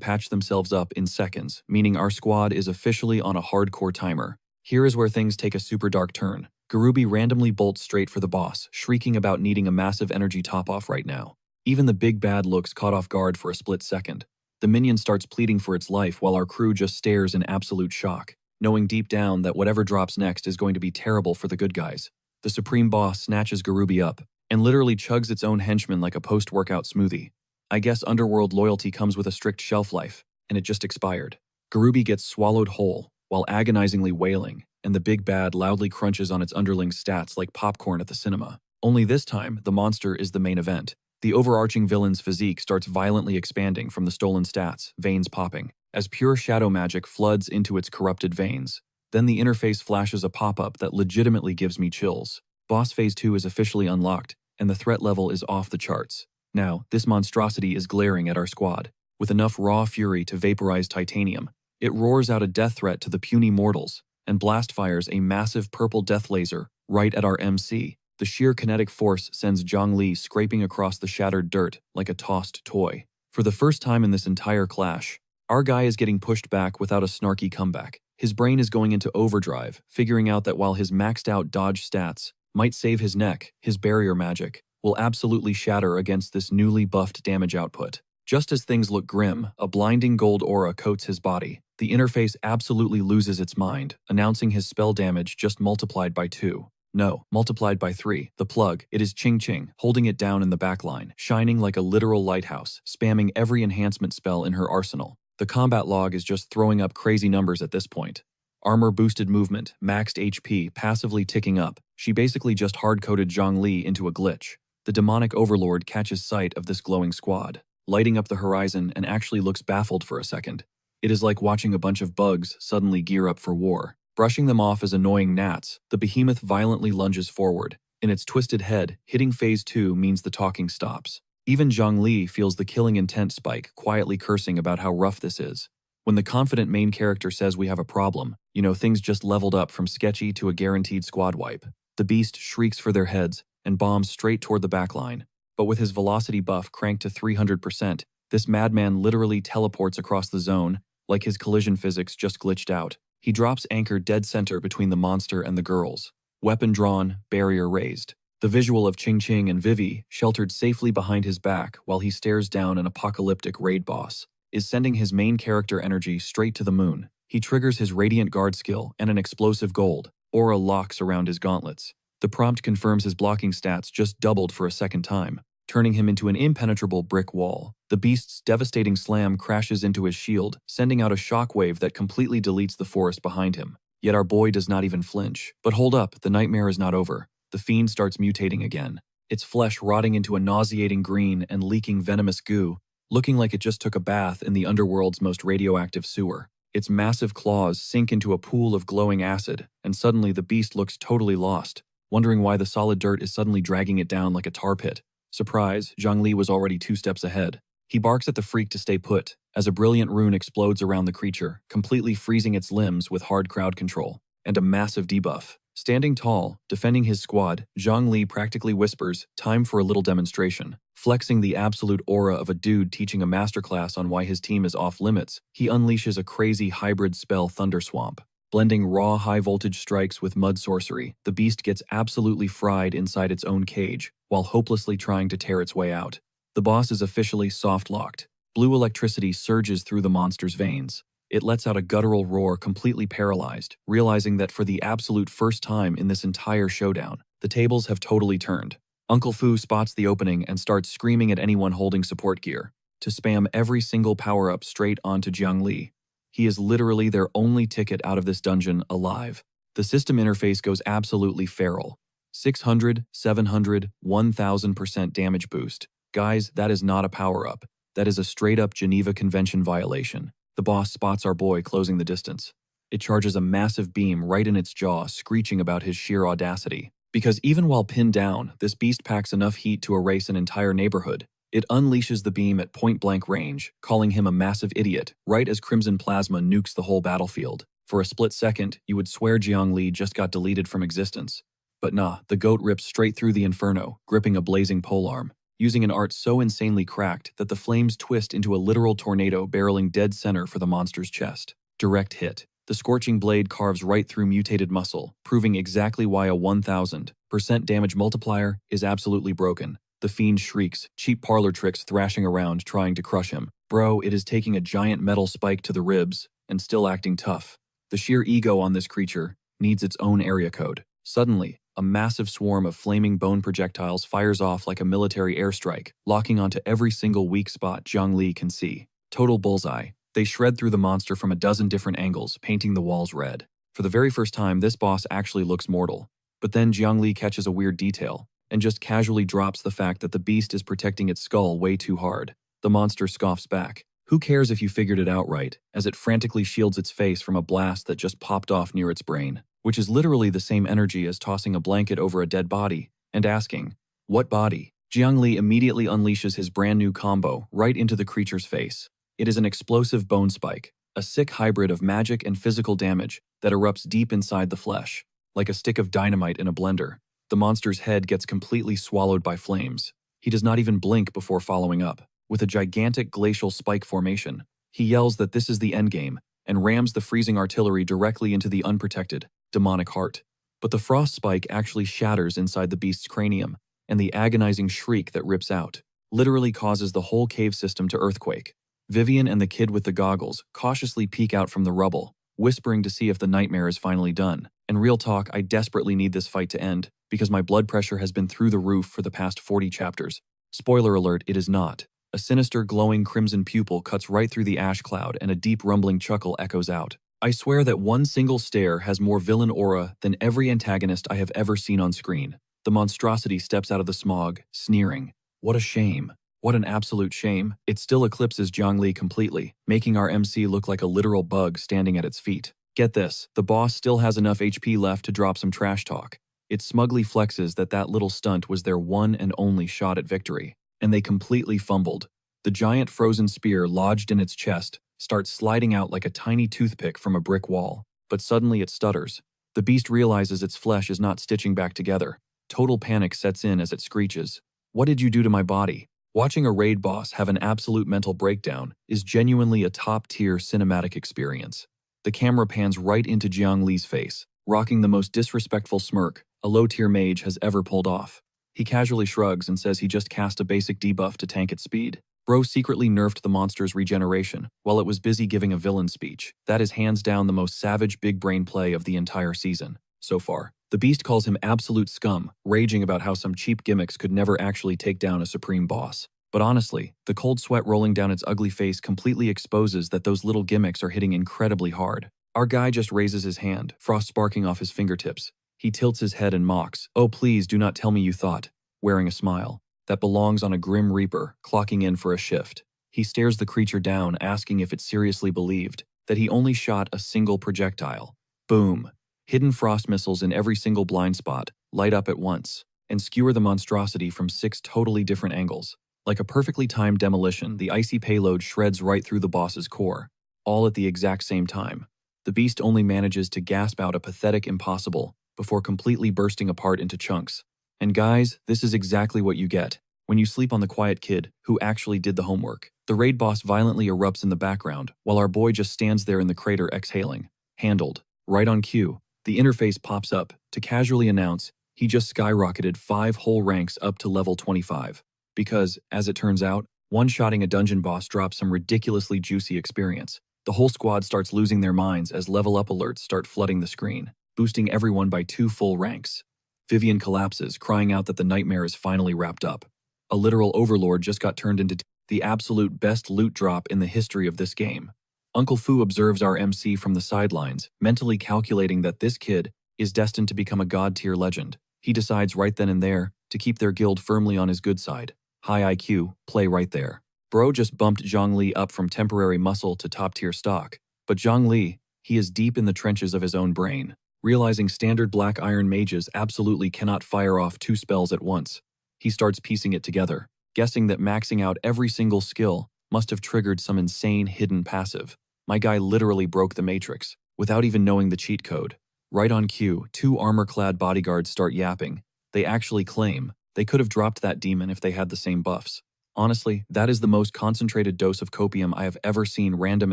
patch themselves up in seconds, meaning our squad is officially on a hardcore timer. Here is where things take a super dark turn. Garubi randomly bolts straight for the boss, shrieking about needing a massive energy top-off right now. Even the big bad looks caught off guard for a split second. The minion starts pleading for its life while our crew just stares in absolute shock, knowing deep down that whatever drops next is going to be terrible for the good guys. The supreme boss snatches Garubi up and literally chugs its own henchman like a post-workout smoothie. I guess underworld loyalty comes with a strict shelf life, and it just expired. Garubi gets swallowed whole, while agonizingly wailing, and the big bad loudly crunches on its underling's stats like popcorn at the cinema. Only this time, the monster is the main event. The overarching villain's physique starts violently expanding from the stolen stats, veins popping, as pure shadow magic floods into its corrupted veins. Then the interface flashes a pop-up that legitimately gives me chills. Boss Phase 2 is officially unlocked, and the threat level is off the charts. Now, this monstrosity is glaring at our squad. With enough raw fury to vaporize titanium, it roars out a death threat to the puny mortals, and blast fires a massive purple death laser right at our MC. The sheer kinetic force sends Zhang Li scraping across the shattered dirt like a tossed toy. For the first time in this entire clash, our guy is getting pushed back without a snarky comeback. His brain is going into overdrive, figuring out that while his maxed out dodge stats might save his neck, his barrier magic will absolutely shatter against this newly buffed damage output. Just as things look grim, a blinding gold aura coats his body. The interface absolutely loses its mind, announcing his spell damage just multiplied by 2. No, multiplied by 3. The plug, it is Ching Ching, holding it down in the backline, shining like a literal lighthouse, spamming every enhancement spell in her arsenal. The combat log is just throwing up crazy numbers at this point. Armor-boosted movement, maxed HP passively ticking up. She basically just hard-coded Zhang Li into a glitch. The demonic overlord catches sight of this glowing squad, lighting up the horizon, and actually looks baffled for a second. It is like watching a bunch of bugs suddenly gear up for war. Brushing them off as annoying gnats, the behemoth violently lunges forward. In its twisted head, hitting Phase 2 means the talking stops. Even Zhang Li feels the killing intent spike, quietly cursing about how rough this is. When the confident main character says we have a problem, you know things just leveled up from sketchy to a guaranteed squad wipe. The beast shrieks for their heads and bombs straight toward the backline. But with his velocity buff cranked to 300%, this madman literally teleports across the zone, like his collision physics just glitched out. He drops anchor dead center between the monster and the girls. Weapon drawn, barrier raised. The visual of Ching Ching and Vivi, sheltered safely behind his back while he stares down an apocalyptic raid boss, is sending his main character energy straight to the moon. He triggers his Radiant Guard skill and an explosive gold aura locks around his gauntlets. The prompt confirms his blocking stats just doubled for a second time, turning him into an impenetrable brick wall. The beast's devastating slam crashes into his shield, sending out a shockwave that completely deletes the forest behind him. Yet our boy does not even flinch. But hold up, the nightmare is not over. The fiend starts mutating again, its flesh rotting into a nauseating green and leaking venomous goo, looking like it just took a bath in the underworld's most radioactive sewer. Its massive claws sink into a pool of glowing acid, and suddenly the beast looks totally lost, wondering why the solid dirt is suddenly dragging it down like a tar pit. Surprise, Zhang Li was already 2 steps ahead. He barks at the freak to stay put, as a brilliant rune explodes around the creature, completely freezing its limbs with hard crowd control, and a massive debuff. Standing tall, defending his squad, Zhang Li practically whispers, "Time for a little demonstration." Flexing the absolute aura of a dude teaching a masterclass on why his team is off limits, he unleashes a crazy hybrid spell Thunder Swamp. Blending raw high-voltage strikes with mud sorcery, the beast gets absolutely fried inside its own cage, while hopelessly trying to tear its way out. The boss is officially soft-locked. Blue electricity surges through the monster's veins. It lets out a guttural roar completely paralyzed, realizing that for the absolute first time in this entire showdown, the tables have totally turned. Uncle Fu spots the opening and starts screaming at anyone holding support gear to spam every single power-up straight onto Jiang Li. He is literally their only ticket out of this dungeon alive. The system interface goes absolutely feral. 600, 700, 1000% damage boost. Guys, that is not a power-up. That is a straight-up Geneva Convention violation. The boss spots our boy closing the distance. It charges a massive beam right in its jaw, screeching about his sheer audacity. Because even while pinned down, this beast packs enough heat to erase an entire neighborhood. It unleashes the beam at point-blank range, calling him a massive idiot, right as Crimson Plasma nukes the whole battlefield. For a split second, you would swear Jiang Li just got deleted from existence. But nah, the goat rips straight through the inferno, gripping a blazing polearm, using an art so insanely cracked that the flames twist into a literal tornado barreling dead center for the monster's chest. Direct hit. The scorching blade carves right through mutated muscle, proving exactly why a 1000% damage multiplier is absolutely broken. The fiend shrieks, cheap parlor tricks thrashing around trying to crush him. Bro, it is taking a giant metal spike to the ribs and still acting tough. The sheer ego on this creature needs its own area code. Suddenly, a massive swarm of flaming bone projectiles fires off like a military airstrike, locking onto every single weak spot Jiang Li can see. Total bullseye. They shred through the monster from a dozen different angles, painting the walls red. For the very first time, this boss actually looks mortal. But then Jiang Li catches a weird detail, and just casually drops the fact that the beast is protecting its skull way too hard. The monster scoffs back. Who cares if you figured it out right, as it frantically shields its face from a blast that just popped off near its brain, which is literally the same energy as tossing a blanket over a dead body, and asking, "What body?" Jiang Li immediately unleashes his brand new combo right into the creature's face. It is an explosive bone spike, a sick hybrid of magic and physical damage that erupts deep inside the flesh, like a stick of dynamite in a blender. The monster's head gets completely swallowed by flames. He does not even blink before following up. With a gigantic glacial spike formation, he yells that this is the endgame and rams the freezing artillery directly into the unprotected, demonic heart. But the frost spike actually shatters inside the beast's cranium, and the agonizing shriek that rips out literally causes the whole cave system to earthquake. Vivian and the kid with the goggles cautiously peek out from the rubble, whispering to see if the nightmare is finally done. And real talk, I desperately need this fight to end, because my blood pressure has been through the roof for the past 40 chapters. Spoiler alert, it is not. A sinister glowing crimson pupil cuts right through the ash cloud and a deep rumbling chuckle echoes out. I swear that one single stare has more villain aura than every antagonist I have ever seen on screen. The monstrosity steps out of the smog, sneering. What a shame. What an absolute shame. It still eclipses Jiang Li completely, making our MC look like a literal bug standing at its feet. Get this, the boss still has enough HP left to drop some trash talk. It smugly flexes that little stunt was their one and only shot at victory. And they completely fumbled. The giant frozen spear lodged in its chest starts sliding out like a tiny toothpick from a brick wall. But suddenly it stutters. The beast realizes its flesh is not stitching back together. Total panic sets in as it screeches. What did you do to my body? Watching a raid boss have an absolute mental breakdown is genuinely a top-tier cinematic experience. The camera pans right into Jiang Li's face, rocking the most disrespectful smirk a low-tier mage has ever pulled off. He casually shrugs and says he just cast a basic debuff to tank its speed. Bro secretly nerfed the monster's regeneration while it was busy giving a villain speech. That is hands down the most savage big brain play of the entire season, so far. The beast calls him absolute scum, raging about how some cheap gimmicks could never actually take down a supreme boss. But honestly, the cold sweat rolling down its ugly face completely exposes that those little gimmicks are hitting incredibly hard. Our guy just raises his hand, frost sparking off his fingertips. He tilts his head and mocks, "Oh please do not tell me you thought," wearing a smile that belongs on a grim reaper, clocking in for a shift. He stares the creature down, asking if it seriously believed that he only shot a single projectile. Boom. Hidden frost missiles in every single blind spot light up at once and skewer the monstrosity from 6 totally different angles. Like a perfectly timed demolition, the icy payload shreds right through the boss's core, all at the exact same time. The beast only manages to gasp out a pathetic impossible before completely bursting apart into chunks. And guys, this is exactly what you get when you sleep on the quiet kid who actually did the homework. The raid boss violently erupts in the background while our boy just stands there in the crater exhaling. Handled. Right on cue. The interface pops up to casually announce he just skyrocketed 5 whole ranks up to level 25. Because, as it turns out, one-shotting a dungeon boss drops some ridiculously juicy experience. The whole squad starts losing their minds as level-up alerts start flooding the screen, boosting everyone by 2 full ranks. Vivian collapses, crying out that the nightmare is finally wrapped up. A literal overlord just got turned into the absolute best loot drop in the history of this game. Uncle Fu observes our MC from the sidelines, mentally calculating that this kid is destined to become a god-tier legend. He decides right then and there to keep their guild firmly on his good side. High IQ, play right there. Bro just bumped Zhongli up from temporary muscle to top-tier stock. But Zhongli, he is deep in the trenches of his own brain, realizing standard black iron mages absolutely cannot fire off 2 spells at once. He starts piecing it together, guessing that maxing out every single skill must have triggered some insane hidden passive. My guy literally broke the matrix, without even knowing the cheat code. Right on cue, 2 armor-clad bodyguards start yapping. They actually claim they could have dropped that demon if they had the same buffs. Honestly, that is the most concentrated dose of copium I have ever seen random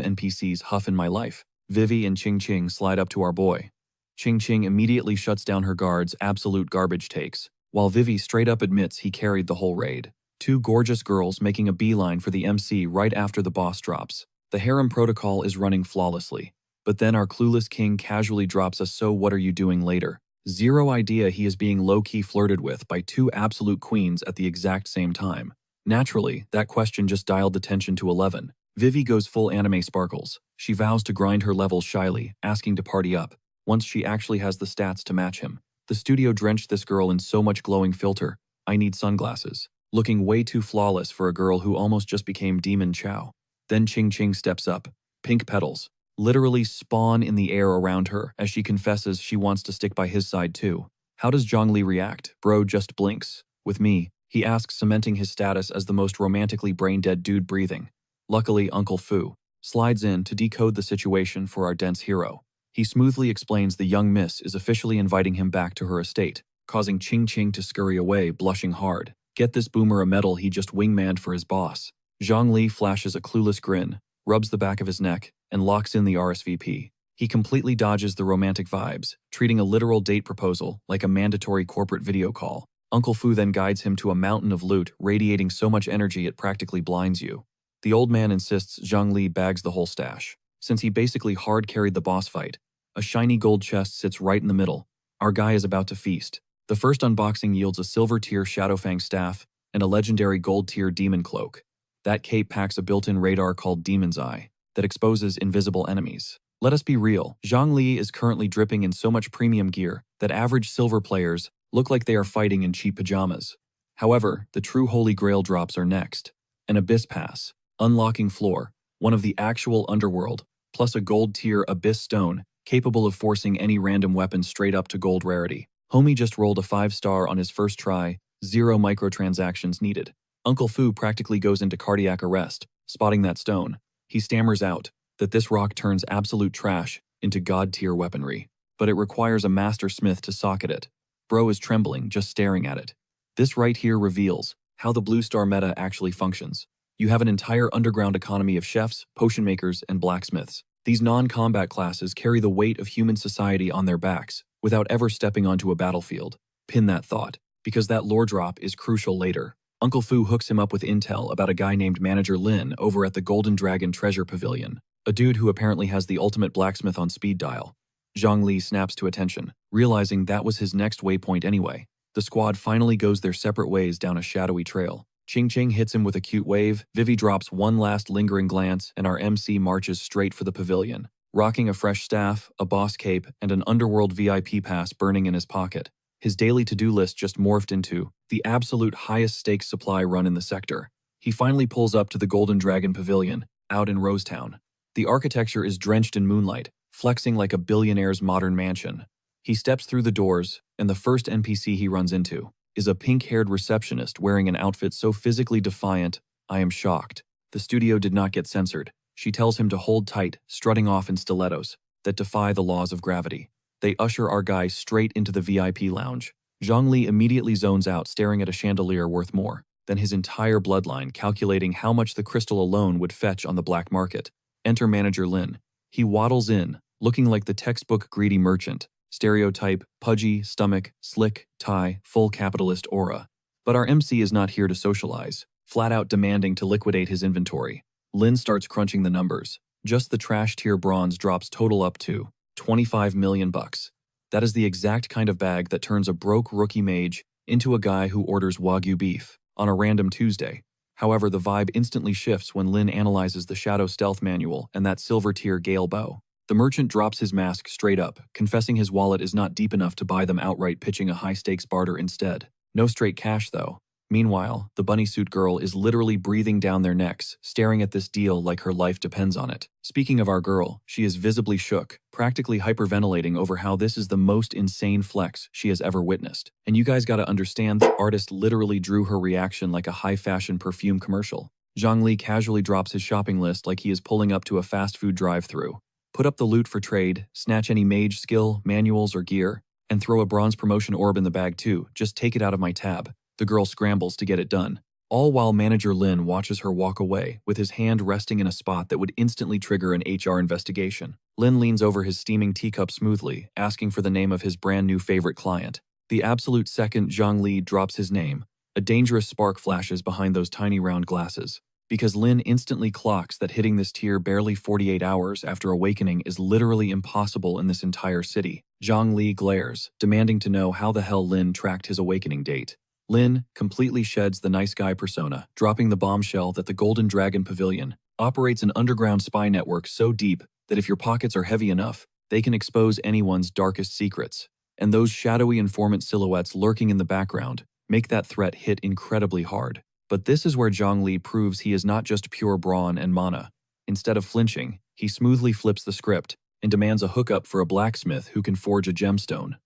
NPCs huff in my life. Vivi and Ching Ching slide up to our boy. Ching Ching immediately shuts down her guards' absolute garbage takes, while Vivi straight up admits he carried the whole raid. 2 gorgeous girls making a beeline for the MC right after the boss drops. The harem protocol is running flawlessly, but then our clueless king casually drops a "so what are you doing later?" Zero idea he is being low-key flirted with by 2 absolute queens at the exact same time. Naturally, that question just dialed the tension to 11. Vivi goes full anime sparkles. She vows to grind her levels shyly, asking to party up, once she actually has the stats to match him. The studio drenched this girl in so much glowing filter, I need sunglasses, looking way too flawless for a girl who almost just became Demon Chow. Then Ching Ching steps up. Pink petals literally spawn in the air around her as she confesses she wants to stick by his side too. How does Zhongli react? Bro just blinks. With me, he asks, cementing his status as the most romantically brain-dead dude breathing. Luckily, Uncle Fu slides in to decode the situation for our dense hero. He smoothly explains the young miss is officially inviting him back to her estate, causing Ching Ching to scurry away, blushing hard. Get this boomer a medal he just wingmanned for his boss. Zhongli flashes a clueless grin, rubs the back of his neck, and locks in the RSVP. He completely dodges the romantic vibes, treating a literal date proposal like a mandatory corporate video call. Uncle Fu then guides him to a mountain of loot radiating so much energy it practically blinds you. The old man insists Zhongli bags the whole stash, since he basically hard-carried the boss fight. A shiny gold chest sits right in the middle. Our guy is about to feast. The first unboxing yields a silver-tier Shadowfang staff and a legendary gold-tier demon cloak. That cape packs a built-in radar called Demon's Eye that exposes invisible enemies. Let us be real, Zhongli is currently dripping in so much premium gear that average silver players look like they are fighting in cheap pajamas. However, the true holy grail drops are next. An Abyss Pass, unlocking floor, one of the actual underworld, plus a gold-tier Abyss Stone capable of forcing any random weapon straight up to gold rarity. Homie just rolled a 5-star on his first try, 0 microtransactions needed. Uncle Fu practically goes into cardiac arrest, spotting that stone. He stammers out that this rock turns absolute trash into god-tier weaponry, but it requires a master smith to socket it. Bro is trembling just staring at it. This right here reveals how the Blue Star meta actually functions. You have an entire underground economy of chefs, potion makers, and blacksmiths. These non-combat classes carry the weight of human society on their backs without ever stepping onto a battlefield. Pin that thought, because that lore drop is crucial later. Uncle Fu hooks him up with intel about a guy named Manager Lin over at the Golden Dragon Treasure Pavilion, a dude who apparently has the ultimate blacksmith on speed dial. Zhongli snaps to attention, realizing that was his next waypoint anyway. The squad finally goes their separate ways down a shadowy trail. Ching Ching hits him with a cute wave, Vivi drops one last lingering glance, and our MC marches straight for the pavilion, rocking a fresh staff, a boss cape, and an underworld VIP pass burning in his pocket. His daily to-do list just morphed into the absolute highest stakes supply run in the sector. He finally pulls up to the Golden Dragon Pavilion, out in Rosetown. The architecture is drenched in moonlight, flexing like a billionaire's modern mansion. He steps through the doors, and the first NPC he runs into is a pink-haired receptionist wearing an outfit so physically defiant, I am shocked. The studio did not get censored. She tells him to hold tight, strutting off in stilettos that defy the laws of gravity. They usher our guy straight into the VIP lounge. Zhongli immediately zones out, staring at a chandelier worth more than his entire bloodline, calculating how much the crystal alone would fetch on the black market. Enter Manager Lin. He waddles in, looking like the textbook greedy merchant. Stereotype, pudgy, stomach, slick, tie, full capitalist aura. But our MC is not here to socialize, flat out demanding to liquidate his inventory. Lin starts crunching the numbers. Just the trash tier bronze drops total up to 25 million bucks. That is the exact kind of bag that turns a broke rookie mage into a guy who orders Wagyu beef on a random Tuesday. However, the vibe instantly shifts when Lin analyzes the Shadow Stealth Manual and that silver tier Gale bow. The merchant drops his mask straight up, confessing his wallet is not deep enough to buy them outright, pitching a high-stakes barter instead. No straight cash, though. Meanwhile, the bunny suit girl is literally breathing down their necks, staring at this deal like her life depends on it. Speaking of our girl, she is visibly shook, practically hyperventilating over how this is the most insane flex she has ever witnessed. And you guys gotta understand, the artist literally drew her reaction like a high-fashion perfume commercial. Zhongli casually drops his shopping list like he is pulling up to a fast food drive-thru. Put up the loot for trade, snatch any mage skill, manuals, or gear, and throw a bronze promotion orb in the bag too. Just take it out of my tab. The girl scrambles to get it done, all while manager Lin watches her walk away with his hand resting in a spot that would instantly trigger an HR investigation. Lin leans over his steaming teacup smoothly, asking for the name of his brand new favorite client. The absolute second Zhongli drops his name, a dangerous spark flashes behind those tiny round glasses. Because Lin instantly clocks that hitting this tier barely 48 hours after awakening is literally impossible in this entire city. Zhongli glares, demanding to know how the hell Lin tracked his awakening date. Lin completely sheds the nice guy persona, dropping the bombshell that the Golden Dragon Pavilion operates an underground spy network so deep that if your pockets are heavy enough, they can expose anyone's darkest secrets. And those shadowy informant silhouettes lurking in the background make that threat hit incredibly hard. But this is where Zhongli proves he is not just pure brawn and mana. Instead of flinching, he smoothly flips the script and demands a hookup for a blacksmith who can forge a gemstone.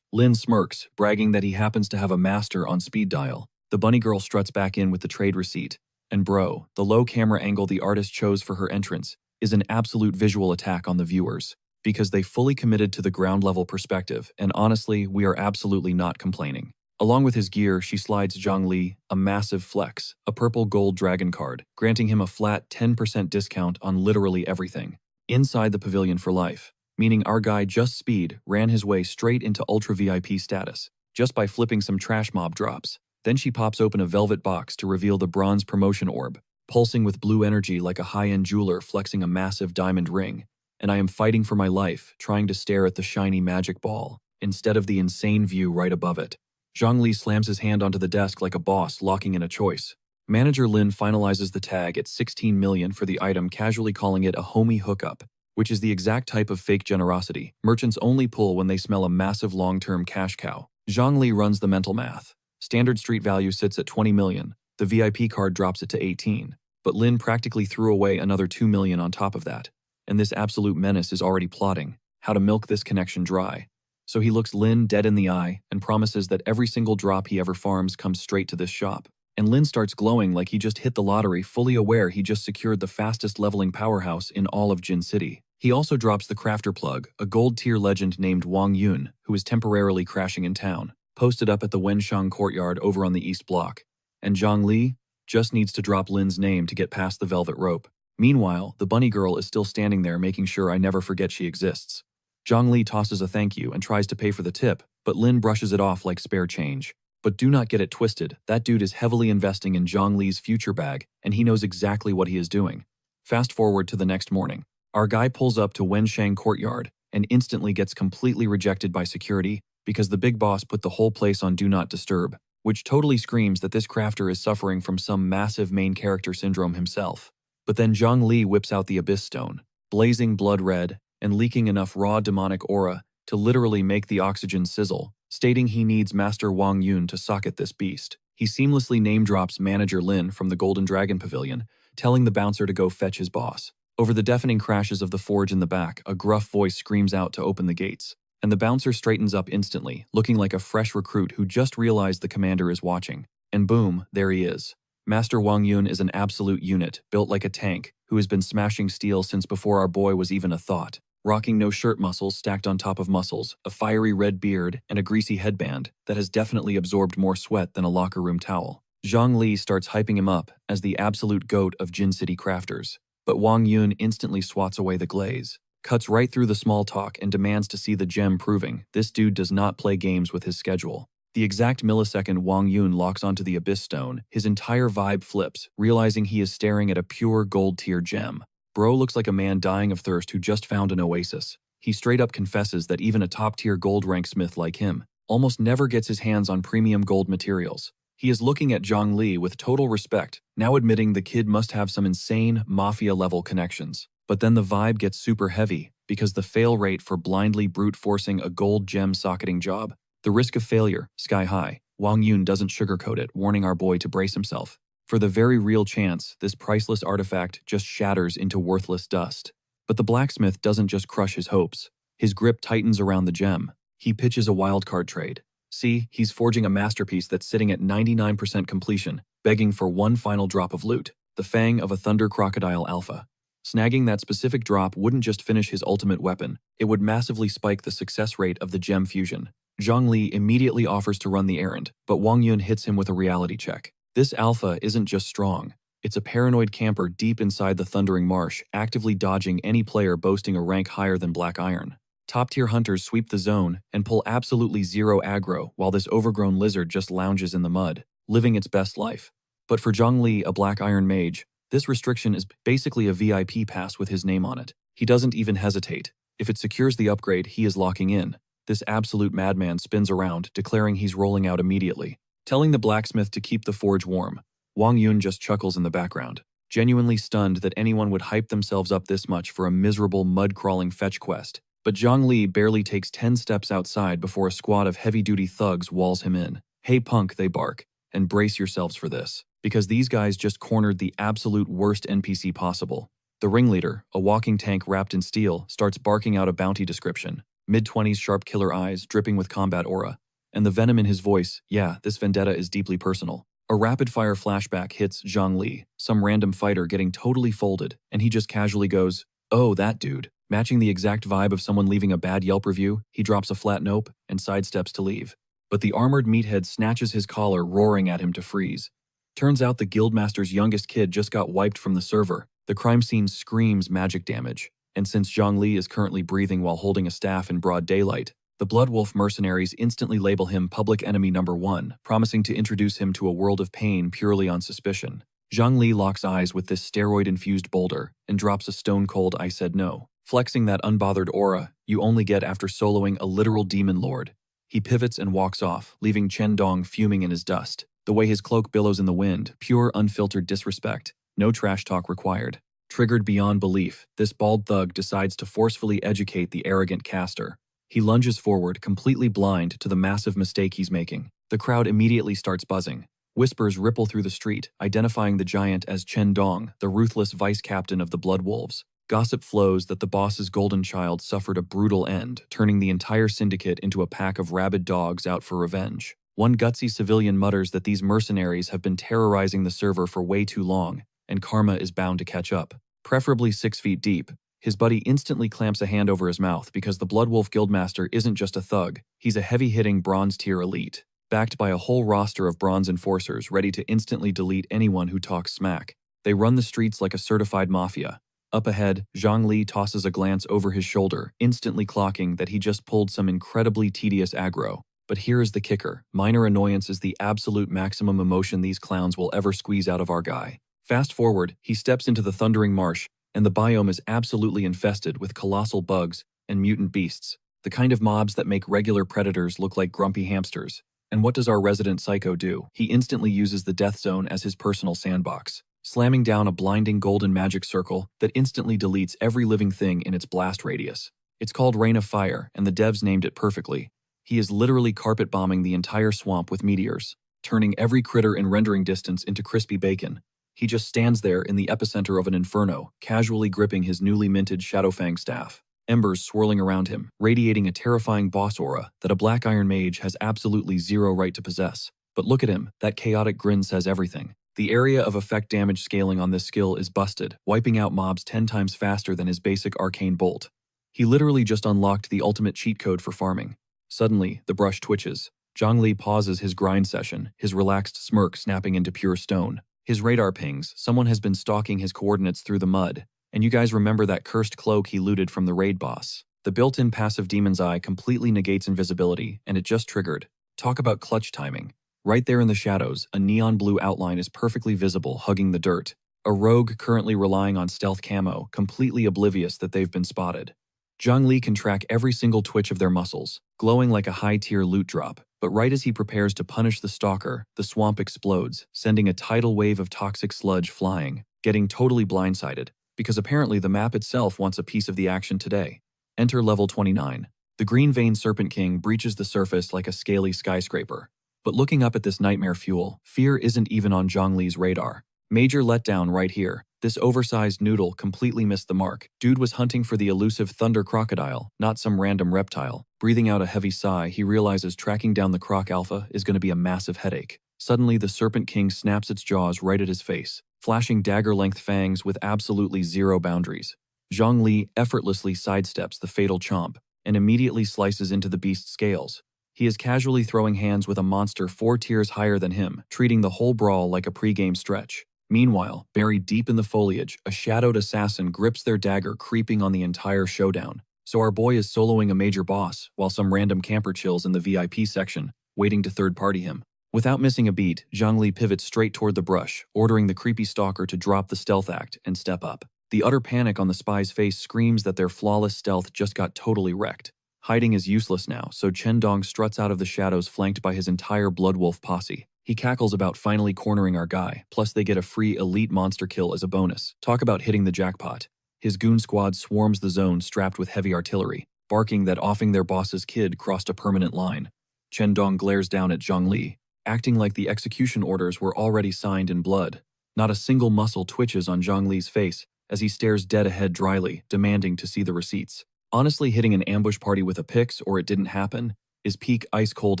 Lin smirks, bragging that he happens to have a master on speed dial. The bunny girl struts back in with the trade receipt. And bro, the low camera angle the artist chose for her entrance is an absolute visual attack on the viewers, because they fully committed to the ground level perspective, and honestly, we are absolutely not complaining. Along with his gear, she slides Zhongli a massive flex, a purple gold dragon card, granting him a flat 10% discount on literally everything. Inside the pavilion for life. Meaning our guy Just Speed ran his way straight into Ultra VIP status, just by flipping some trash mob drops. Then she pops open a velvet box to reveal the bronze promotion orb, pulsing with blue energy like a high-end jeweler flexing a massive diamond ring. And I am fighting for my life, trying to stare at the shiny magic ball, instead of the insane view right above it. Zhongli slams his hand onto the desk like a boss locking in a choice. Manager Lin finalizes the tag at 16 million for the item, casually calling it a homie hookup, which is the exact type of fake generosity merchants only pull when they smell a massive long-term cash cow. Zhongli runs the mental math. Standard street value sits at 20 million. The VIP card drops it to 18. But Lin practically threw away another 2 million on top of that. And this absolute menace is already plotting how to milk this connection dry. So he looks Lin dead in the eye and promises that every single drop he ever farms comes straight to this shop. And Lin starts glowing like he just hit the lottery, fully aware he just secured the fastest leveling powerhouse in all of Jin City. He also drops the crafter plug, a gold-tier legend named Wang Yun, who is temporarily crashing in town, posted up at the Wenshang courtyard over on the East Block. And Zhongli just needs to drop Lin's name to get past the velvet rope. Meanwhile, the bunny girl is still standing there making sure I never forget she exists. Zhongli tosses a thank you and tries to pay for the tip, but Lin brushes it off like spare change. But do not get it twisted, that dude is heavily investing in Zhongli's future bag, and he knows exactly what he is doing. Fast forward to the next morning. Our guy pulls up to Wenshang courtyard and instantly gets completely rejected by security because the big boss put the whole place on Do Not Disturb, which totally screams that this crafter is suffering from some massive main character syndrome himself. But then Zhongli whips out the Abyss Stone, blazing blood red and leaking enough raw demonic aura to literally make the oxygen sizzle, stating he needs Master Wang Yun to socket this beast. He seamlessly name-drops Manager Lin from the Golden Dragon Pavilion, telling the bouncer to go fetch his boss. Over the deafening crashes of the forge in the back, a gruff voice screams out to open the gates, and the bouncer straightens up instantly, looking like a fresh recruit who just realized the commander is watching. And boom, there he is. Master Wang Yun is an absolute unit, built like a tank, who has been smashing steel since before our boy was even a thought. Rocking no shirt muscles stacked on top of muscles, a fiery red beard, and a greasy headband that has definitely absorbed more sweat than a locker room towel. Zhongli starts hyping him up as the absolute goat of Jin City crafters. But Wang Yun instantly swats away the glaze, cuts right through the small talk and demands to see the gem, proving this dude does not play games with his schedule. The exact millisecond Wang Yun locks onto the Abyss Stone, his entire vibe flips, realizing he is staring at a pure gold-tier gem. Bro looks like a man dying of thirst who just found an oasis. He straight up confesses that even a top-tier gold-rank smith like him almost never gets his hands on premium gold materials. He is looking at Zhang Li with total respect, now admitting the kid must have some insane mafia-level connections. But then the vibe gets super heavy, because the fail rate for blindly brute-forcing a gold gem socketing job, the risk of failure, sky high. Wang Yun doesn't sugarcoat it, warning our boy to brace himself. For the very real chance, this priceless artifact just shatters into worthless dust. But the blacksmith doesn't just crush his hopes. His grip tightens around the gem. He pitches a wildcard trade. See, he's forging a masterpiece that's sitting at 99% completion, begging for one final drop of loot, the fang of a thunder crocodile alpha. Snagging that specific drop wouldn't just finish his ultimate weapon, it would massively spike the success rate of the gem fusion. Zhang Li immediately offers to run the errand, but Wang Yun hits him with a reality check. This alpha isn't just strong. It's a paranoid camper deep inside the Thundering Marsh, actively dodging any player boasting a rank higher than Black Iron. Top-tier hunters sweep the zone and pull absolutely zero aggro while this overgrown lizard just lounges in the mud, living its best life. But for Zhang Li, a Black Iron mage, this restriction is basically a VIP pass with his name on it. He doesn't even hesitate. If it secures the upgrade, he is locking in. This absolute madman spins around, declaring he's rolling out immediately. Telling the blacksmith to keep the forge warm, Wang Yun just chuckles in the background, genuinely stunned that anyone would hype themselves up this much for a miserable mud-crawling fetch quest. But Zhang Li barely takes 10 steps outside before a squad of heavy-duty thugs walls him in. "Hey punk," they bark, "and brace yourselves for this, because these guys just cornered the absolute worst NPC possible." The ringleader, a walking tank wrapped in steel, starts barking out a bounty description. Mid-20s sharp killer eyes, dripping with combat aura. And the venom in his voice, yeah, this vendetta is deeply personal. A rapid-fire flashback hits Zhang Li, some random fighter getting totally folded, and he just casually goes, "Oh, that dude." Matching the exact vibe of someone leaving a bad Yelp review, he drops a flat nope and sidesteps to leave. But the armored meathead snatches his collar, roaring at him to freeze. Turns out the guildmaster's youngest kid just got wiped from the server. The crime scene screams magic damage. And since Zhang Li is currently breathing while holding a staff in broad daylight, the Bloodwolf mercenaries instantly label him public enemy number 1, promising to introduce him to a world of pain purely on suspicion. Zhang Li locks eyes with this steroid-infused boulder and drops a stone-cold "I said no," flexing that unbothered aura you only get after soloing a literal demon lord. He pivots and walks off, leaving Chen Dong fuming in his dust. The way his cloak billows in the wind, pure unfiltered disrespect. No trash talk required. Triggered beyond belief, this bald thug decides to forcefully educate the arrogant caster. He lunges forward, completely blind to the massive mistake he's making. The crowd immediately starts buzzing. Whispers ripple through the street, identifying the giant as Chen Dong, the ruthless vice-captain of the Blood Wolves. Gossip flows that the boss's golden child suffered a brutal end, turning the entire syndicate into a pack of rabid dogs out for revenge. One gutsy civilian mutters that these mercenaries have been terrorizing the server for way too long, and karma is bound to catch up. Preferably 6 feet deep. His buddy instantly clamps a hand over his mouth because the Bloodwolf Guildmaster isn't just a thug, he's a heavy-hitting bronze-tier elite, backed by a whole roster of bronze enforcers ready to instantly delete anyone who talks smack. They run the streets like a certified mafia. Up ahead, Zhang Li tosses a glance over his shoulder, instantly clocking that he just pulled some incredibly tedious aggro. But here is the kicker. Minor annoyance is the absolute maximum emotion these clowns will ever squeeze out of our guy. Fast forward, he steps into the Thundering Marsh, and the biome is absolutely infested with colossal bugs and mutant beasts, the kind of mobs that make regular predators look like grumpy hamsters. And what does our resident psycho do? He instantly uses the Death Zone as his personal sandbox, slamming down a blinding golden magic circle that instantly deletes every living thing in its blast radius. It's called Rain of Fire, and the devs named it perfectly. He is literally carpet bombing the entire swamp with meteors, turning every critter in rendering distance into crispy bacon. He just stands there in the epicenter of an inferno, casually gripping his newly minted Shadowfang staff. Embers swirling around him, radiating a terrifying boss aura that a Black Iron mage has absolutely zero right to possess. But look at him, that chaotic grin says everything. The area of effect damage scaling on this skill is busted, wiping out mobs 10 times faster than his basic arcane bolt. He literally just unlocked the ultimate cheat code for farming. Suddenly, the brush twitches. Zhang Li pauses his grind session, his relaxed smirk snapping into pure stone. His radar pings, someone has been stalking his coordinates through the mud. And you guys remember that cursed cloak he looted from the raid boss. The built-in passive Demon's Eye completely negates invisibility, and it just triggered. Talk about clutch timing. Right there in the shadows, a neon blue outline is perfectly visible, hugging the dirt. A rogue currently relying on stealth camo, completely oblivious that they've been spotted. Zhang Li can track every single twitch of their muscles, glowing like a high-tier loot drop. But right as he prepares to punish the stalker, the swamp explodes, sending a tidal wave of toxic sludge flying, getting totally blindsided, because apparently the map itself wants a piece of the action today. Enter level 29. The green vein Serpent King breaches the surface like a scaly skyscraper. But looking up at this nightmare fuel, fear isn't even on Zhang Li's radar. Major letdown right here. This oversized noodle completely missed the mark. Dude was hunting for the elusive thunder crocodile, not some random reptile. Breathing out a heavy sigh, he realizes tracking down the croc alpha is going to be a massive headache. Suddenly, the Serpent King snaps its jaws right at his face, flashing dagger-length fangs with absolutely zero boundaries. Zhang Li effortlessly sidesteps the fatal chomp and immediately slices into the beast's scales. He is casually throwing hands with a monster 4 tiers higher than him, treating the whole brawl like a pre-game stretch. Meanwhile, buried deep in the foliage, a shadowed assassin grips their dagger, creeping on the entire showdown. So our boy is soloing a major boss, while some random camper chills in the VIP section, waiting to third-party him. Without missing a beat, Zhang Li pivots straight toward the brush, ordering the creepy stalker to drop the stealth act and step up. The utter panic on the spy's face screams that their flawless stealth just got totally wrecked. Hiding is useless now, so Chen Dong struts out of the shadows flanked by his entire Bloodwolf posse. He cackles about finally cornering our guy, plus they get a free elite monster kill as a bonus. Talk about hitting the jackpot. His goon squad swarms the zone strapped with heavy artillery, barking that offing their boss's kid crossed a permanent line. Chen Dong glares down at Zhang Li, acting like the execution orders were already signed in blood. Not a single muscle twitches on Zhang Li's face as he stares dead ahead dryly, demanding to see the receipts. Honestly, hitting an ambush party with a pix or it didn't happen is peak ice-cold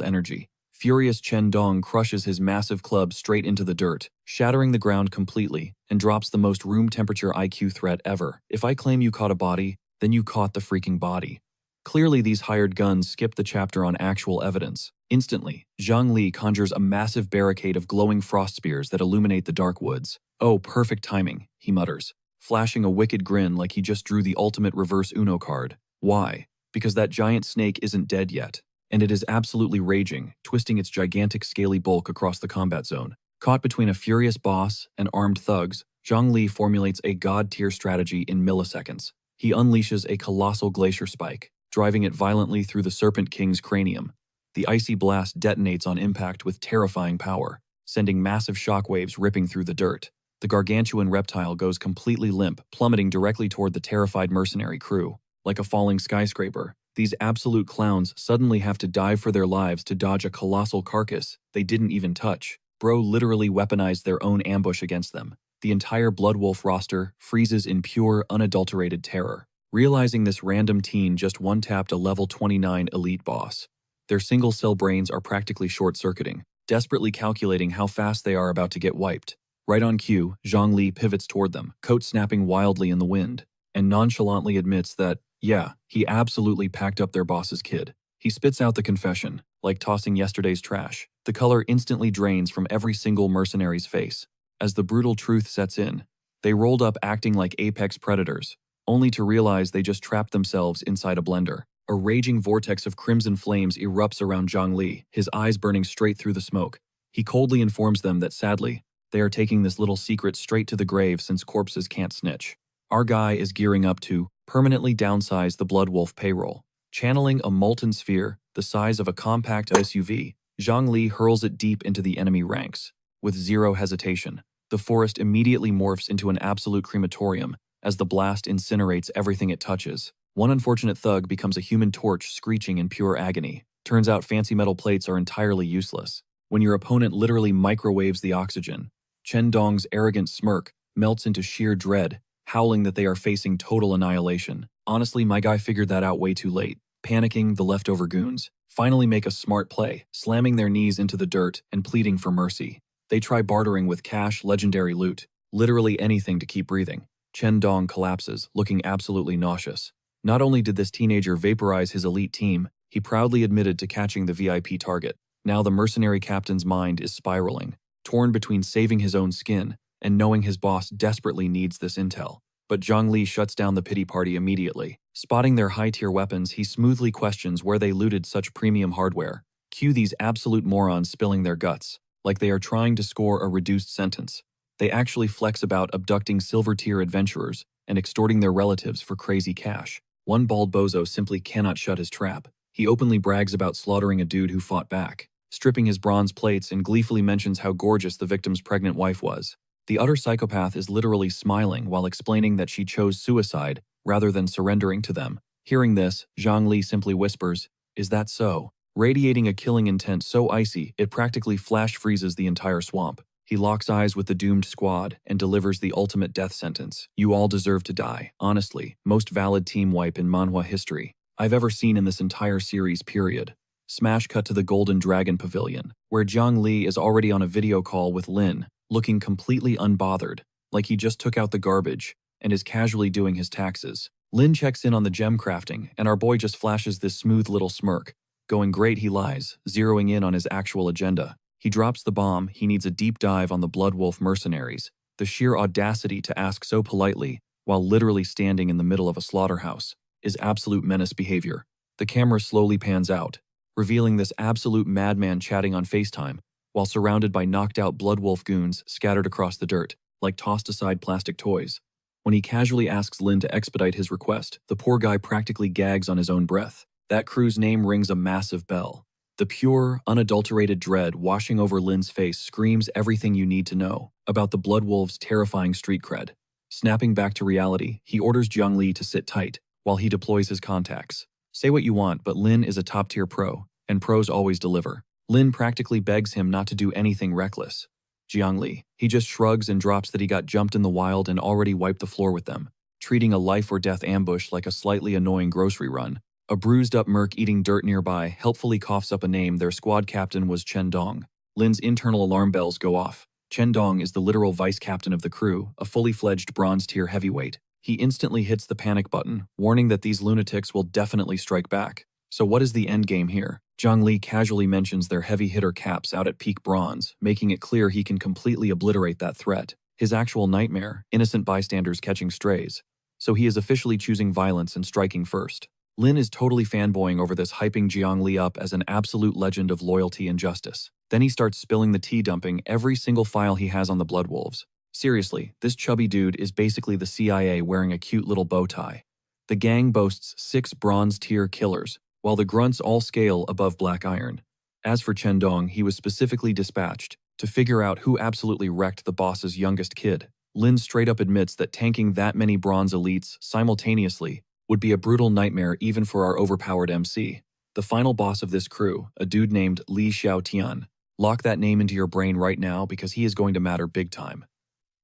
energy. Furious Chen Dong crushes his massive club straight into the dirt, shattering the ground completely, and drops the most room-temperature IQ threat ever. If I claim you caught a body, then you caught the freaking body. Clearly, these hired guns skip the chapter on actual evidence. Instantly, Zhang Li conjures a massive barricade of glowing frost spears that illuminate the dark woods. Oh, perfect timing, he mutters, flashing a wicked grin like he just drew the ultimate reverse Uno card. Why? Because that giant snake isn't dead yet, and it is absolutely raging, twisting its gigantic scaly bulk across the combat zone. Caught between a furious boss and armed thugs, Zhang Li formulates a god-tier strategy in milliseconds. He unleashes a colossal glacier spike, driving it violently through the Serpent King's cranium. The icy blast detonates on impact with terrifying power, sending massive shockwaves ripping through the dirt. The gargantuan reptile goes completely limp, plummeting directly toward the terrified mercenary crew. Like a falling skyscraper, these absolute clowns suddenly have to dive for their lives to dodge a colossal carcass they didn't even touch. Bro literally weaponized their own ambush against them. The entire Bloodwolf roster freezes in pure, unadulterated terror, realizing this random teen just one-tapped a level 29 elite boss. Their single-cell brains are practically short-circuiting, desperately calculating how fast they are about to get wiped. Right on cue, Zhang Li pivots toward them, coat snapping wildly in the wind, and nonchalantly admits that, yeah, he absolutely packed up their boss's kid. He spits out the confession, like tossing yesterday's trash. The color instantly drains from every single mercenary's face. As the brutal truth sets in, they rolled up acting like apex predators, only to realize they just trapped themselves inside a blender. A raging vortex of crimson flames erupts around Zhang Li, his eyes burning straight through the smoke. He coldly informs them that sadly, they are taking this little secret straight to the grave since corpses can't snitch. Our guy is gearing up to permanently downsize the Bloodwolf payroll. Channeling a molten sphere, the size of a compact SUV, Zhang Li hurls it deep into the enemy ranks. With zero hesitation, the forest immediately morphs into an absolute crematorium as the blast incinerates everything it touches. One unfortunate thug becomes a human torch screeching in pure agony. Turns out fancy metal plates are entirely useless. When your opponent literally microwaves the oxygen, Chen Dong's arrogant smirk melts into sheer dread, howling that they are facing total annihilation. Honestly, my guy figured that out way too late. Panicking, the leftover goons finally make a smart play, slamming their knees into the dirt and pleading for mercy. They try bartering with cash, legendary loot, literally anything to keep breathing. Chen Dong collapses, looking absolutely nauseous. Not only did this teenager vaporize his elite team, he proudly admitted to catching the VIP target. Now the mercenary captain's mind is spiraling, torn between saving his own skin and knowing his boss desperately needs this intel. But Zhang Li shuts down the pity party immediately. Spotting their high-tier weapons, he smoothly questions where they looted such premium hardware. Cue these absolute morons spilling their guts, like they are trying to score a reduced sentence. They actually flex about abducting silver-tier adventurers and extorting their relatives for crazy cash. One bald bozo simply cannot shut his trap. He openly brags about slaughtering a dude who fought back, stripping his bronze plates, and gleefully mentions how gorgeous the victim's pregnant wife was. The utter psychopath is literally smiling while explaining that she chose suicide rather than surrendering to them. Hearing this, Zhang Li simply whispers, "Is that so?" Radiating a killing intent so icy it practically flash freezes the entire swamp. He locks eyes with the doomed squad and delivers the ultimate death sentence. "You all deserve to die. Honestly, most valid team wipe in Manhwa history I've ever seen in this entire series, period." Smash cut to the Golden Dragon Pavilion, where Zhang Li is already on a video call with Lin, looking completely unbothered, like he just took out the garbage and is casually doing his taxes. Lin checks in on the gem crafting, and our boy just flashes this smooth little smirk. Going great, he lies, zeroing in on his actual agenda. He drops the bomb. He needs a deep dive on the Bloodwolf mercenaries. The sheer audacity to ask so politely, while literally standing in the middle of a slaughterhouse, is absolute menace behavior. The camera slowly pans out, revealing this absolute madman chatting on FaceTime, while surrounded by knocked-out Bloodwolf goons scattered across the dirt, like tossed-aside plastic toys. When he casually asks Lin to expedite his request, the poor guy practically gags on his own breath. That crew's name rings a massive bell. The pure, unadulterated dread washing over Lin's face screams everything you need to know about the Bloodwolves' terrifying street cred. Snapping back to reality, he orders Zhang Li to sit tight while he deploys his contacts. Say what you want, but Lin is a top-tier pro, and pros always deliver. Lin practically begs him not to do anything reckless. Zhang Li, he just shrugs and drops that he got jumped in the wild and already wiped the floor with them, treating a life-or-death ambush like a slightly annoying grocery run. A bruised-up merc eating dirt nearby helpfully coughs up a name. Their squad captain was Chen Dong. Lin's internal alarm bells go off. Chen Dong is the literal vice-captain of the crew, a fully-fledged bronze-tier heavyweight. He instantly hits the panic button, warning that these lunatics will definitely strike back. So what is the endgame here? Zhang Li casually mentions their heavy hitter caps out at peak bronze, making it clear he can completely obliterate that threat. His actual nightmare, innocent bystanders catching strays. So he is officially choosing violence and striking first. Lin is totally fanboying over this, hyping Zhang Li up as an absolute legend of loyalty and justice. Then he starts spilling the tea, dumping every single file he has on the Bloodwolves. Seriously, this chubby dude is basically the CIA wearing a cute little bow tie. The gang boasts 6 bronze-tier killers, while the grunts all scale above black iron. As for Chen Dong, he was specifically dispatched to figure out who absolutely wrecked the boss's youngest kid. Lin straight up admits that tanking that many bronze elites simultaneously would be a brutal nightmare even for our overpowered MC. The final boss of this crew, a dude named Li Xiaotian. Lock that name into your brain right now because he is going to matter big time.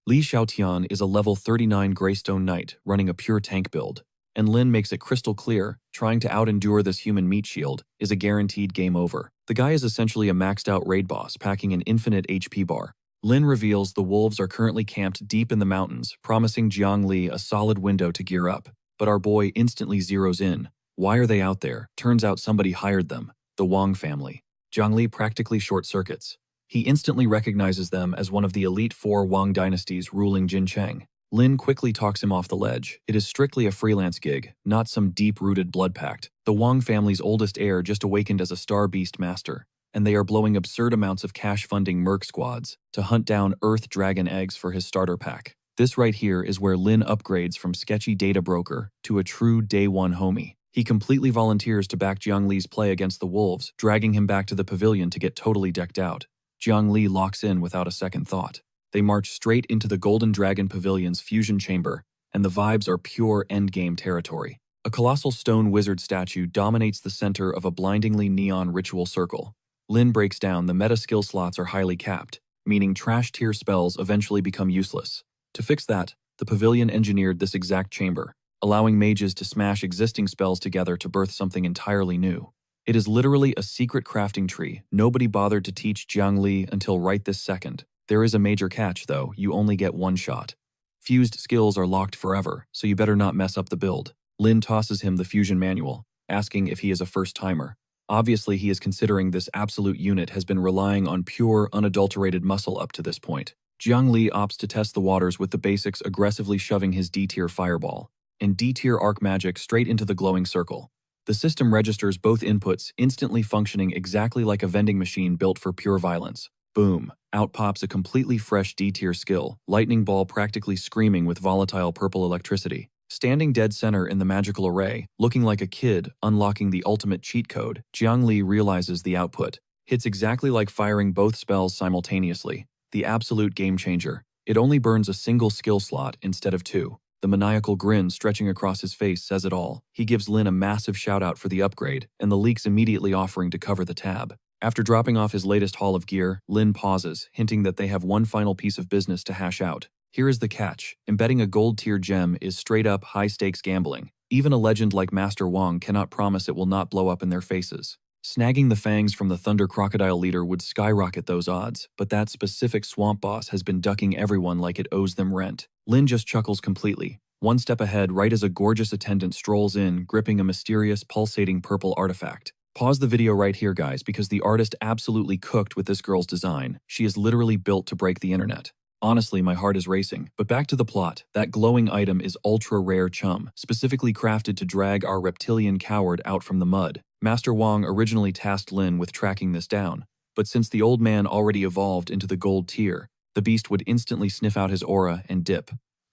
Li Xiaotian is a level 39 Greystone Knight running a pure tank build, and Lin makes it crystal clear trying to out-endure this human meat shield is a guaranteed game over. The guy is essentially a maxed-out raid boss packing an infinite HP bar. Lin reveals the wolves are currently camped deep in the mountains, promising Zhang Li a solid window to gear up. But our boy instantly zeroes in. Why are they out there? Turns out somebody hired them, the Wang family. Zhang Li practically short-circuits. He instantly recognizes them as one of the elite 4 Wang dynasties ruling Jincheng. Lin quickly talks him off the ledge. It is strictly a freelance gig, not some deep-rooted blood pact. The Wang family's oldest heir just awakened as a star beast master, and they are blowing absurd amounts of cash funding merc squads to hunt down Earth Dragon eggs for his starter pack. This right here is where Lin upgrades from sketchy data broker to a true day-one homie. He completely volunteers to back Zhang Li's play against the wolves, dragging him back to the pavilion to get totally decked out. Zhang Li locks in without a second thought. They march straight into the Golden Dragon Pavilion's fusion chamber, and the vibes are pure endgame territory. A colossal stone wizard statue dominates the center of a blindingly neon ritual circle. Lin breaks down the meta skill slots are highly capped, meaning trash-tier spells eventually become useless. To fix that, the pavilion engineered this exact chamber, allowing mages to smash existing spells together to birth something entirely new. It is literally a secret crafting tree nobody bothered to teach Zhang Li until right this second. There is a major catch, though. You only get one shot. Fused skills are locked forever, so you better not mess up the build. Lin tosses him the fusion manual, asking if he is a first-timer. Obviously, he is considering this absolute unit has been relying on pure, unadulterated muscle up to this point. Zhang Li opts to test the waters with the basics, aggressively shoving his D-tier fireball and D-tier arc magic straight into the glowing circle. The system registers both inputs, instantly functioning exactly like a vending machine built for pure violence. Boom. Out pops a completely fresh D-tier skill, lightning ball practically screaming with volatile purple electricity. Standing dead center in the magical array, looking like a kid unlocking the ultimate cheat code, Jiang Li realizes the output. Hits exactly like firing both spells simultaneously. The absolute game changer. It only burns a single skill slot instead of two. The maniacal grin stretching across his face says it all. He gives Lin a massive shout out for the upgrade, and the leaks immediately offering to cover the tab. After dropping off his latest haul of gear, Lin pauses, hinting that they have one final piece of business to hash out. Here is the catch. Embedding a gold-tier gem is straight-up high-stakes gambling. Even a legend like Master Wang cannot promise it will not blow up in their faces. Snagging the fangs from the Thunder Crocodile leader would skyrocket those odds, but that specific swamp boss has been ducking everyone like it owes them rent. Lin just chuckles completely. One step ahead right as a gorgeous attendant strolls in, gripping a mysterious, pulsating purple artifact. Pause the video right here, guys, because the artist absolutely cooked with this girl's design. She is literally built to break the internet. Honestly, my heart is racing. But back to the plot. That glowing item is ultra-rare chum, specifically crafted to drag our reptilian coward out from the mud. Master Wang originally tasked Lin with tracking this down, but since the old man already evolved into the gold tier, the beast would instantly sniff out his aura and dip.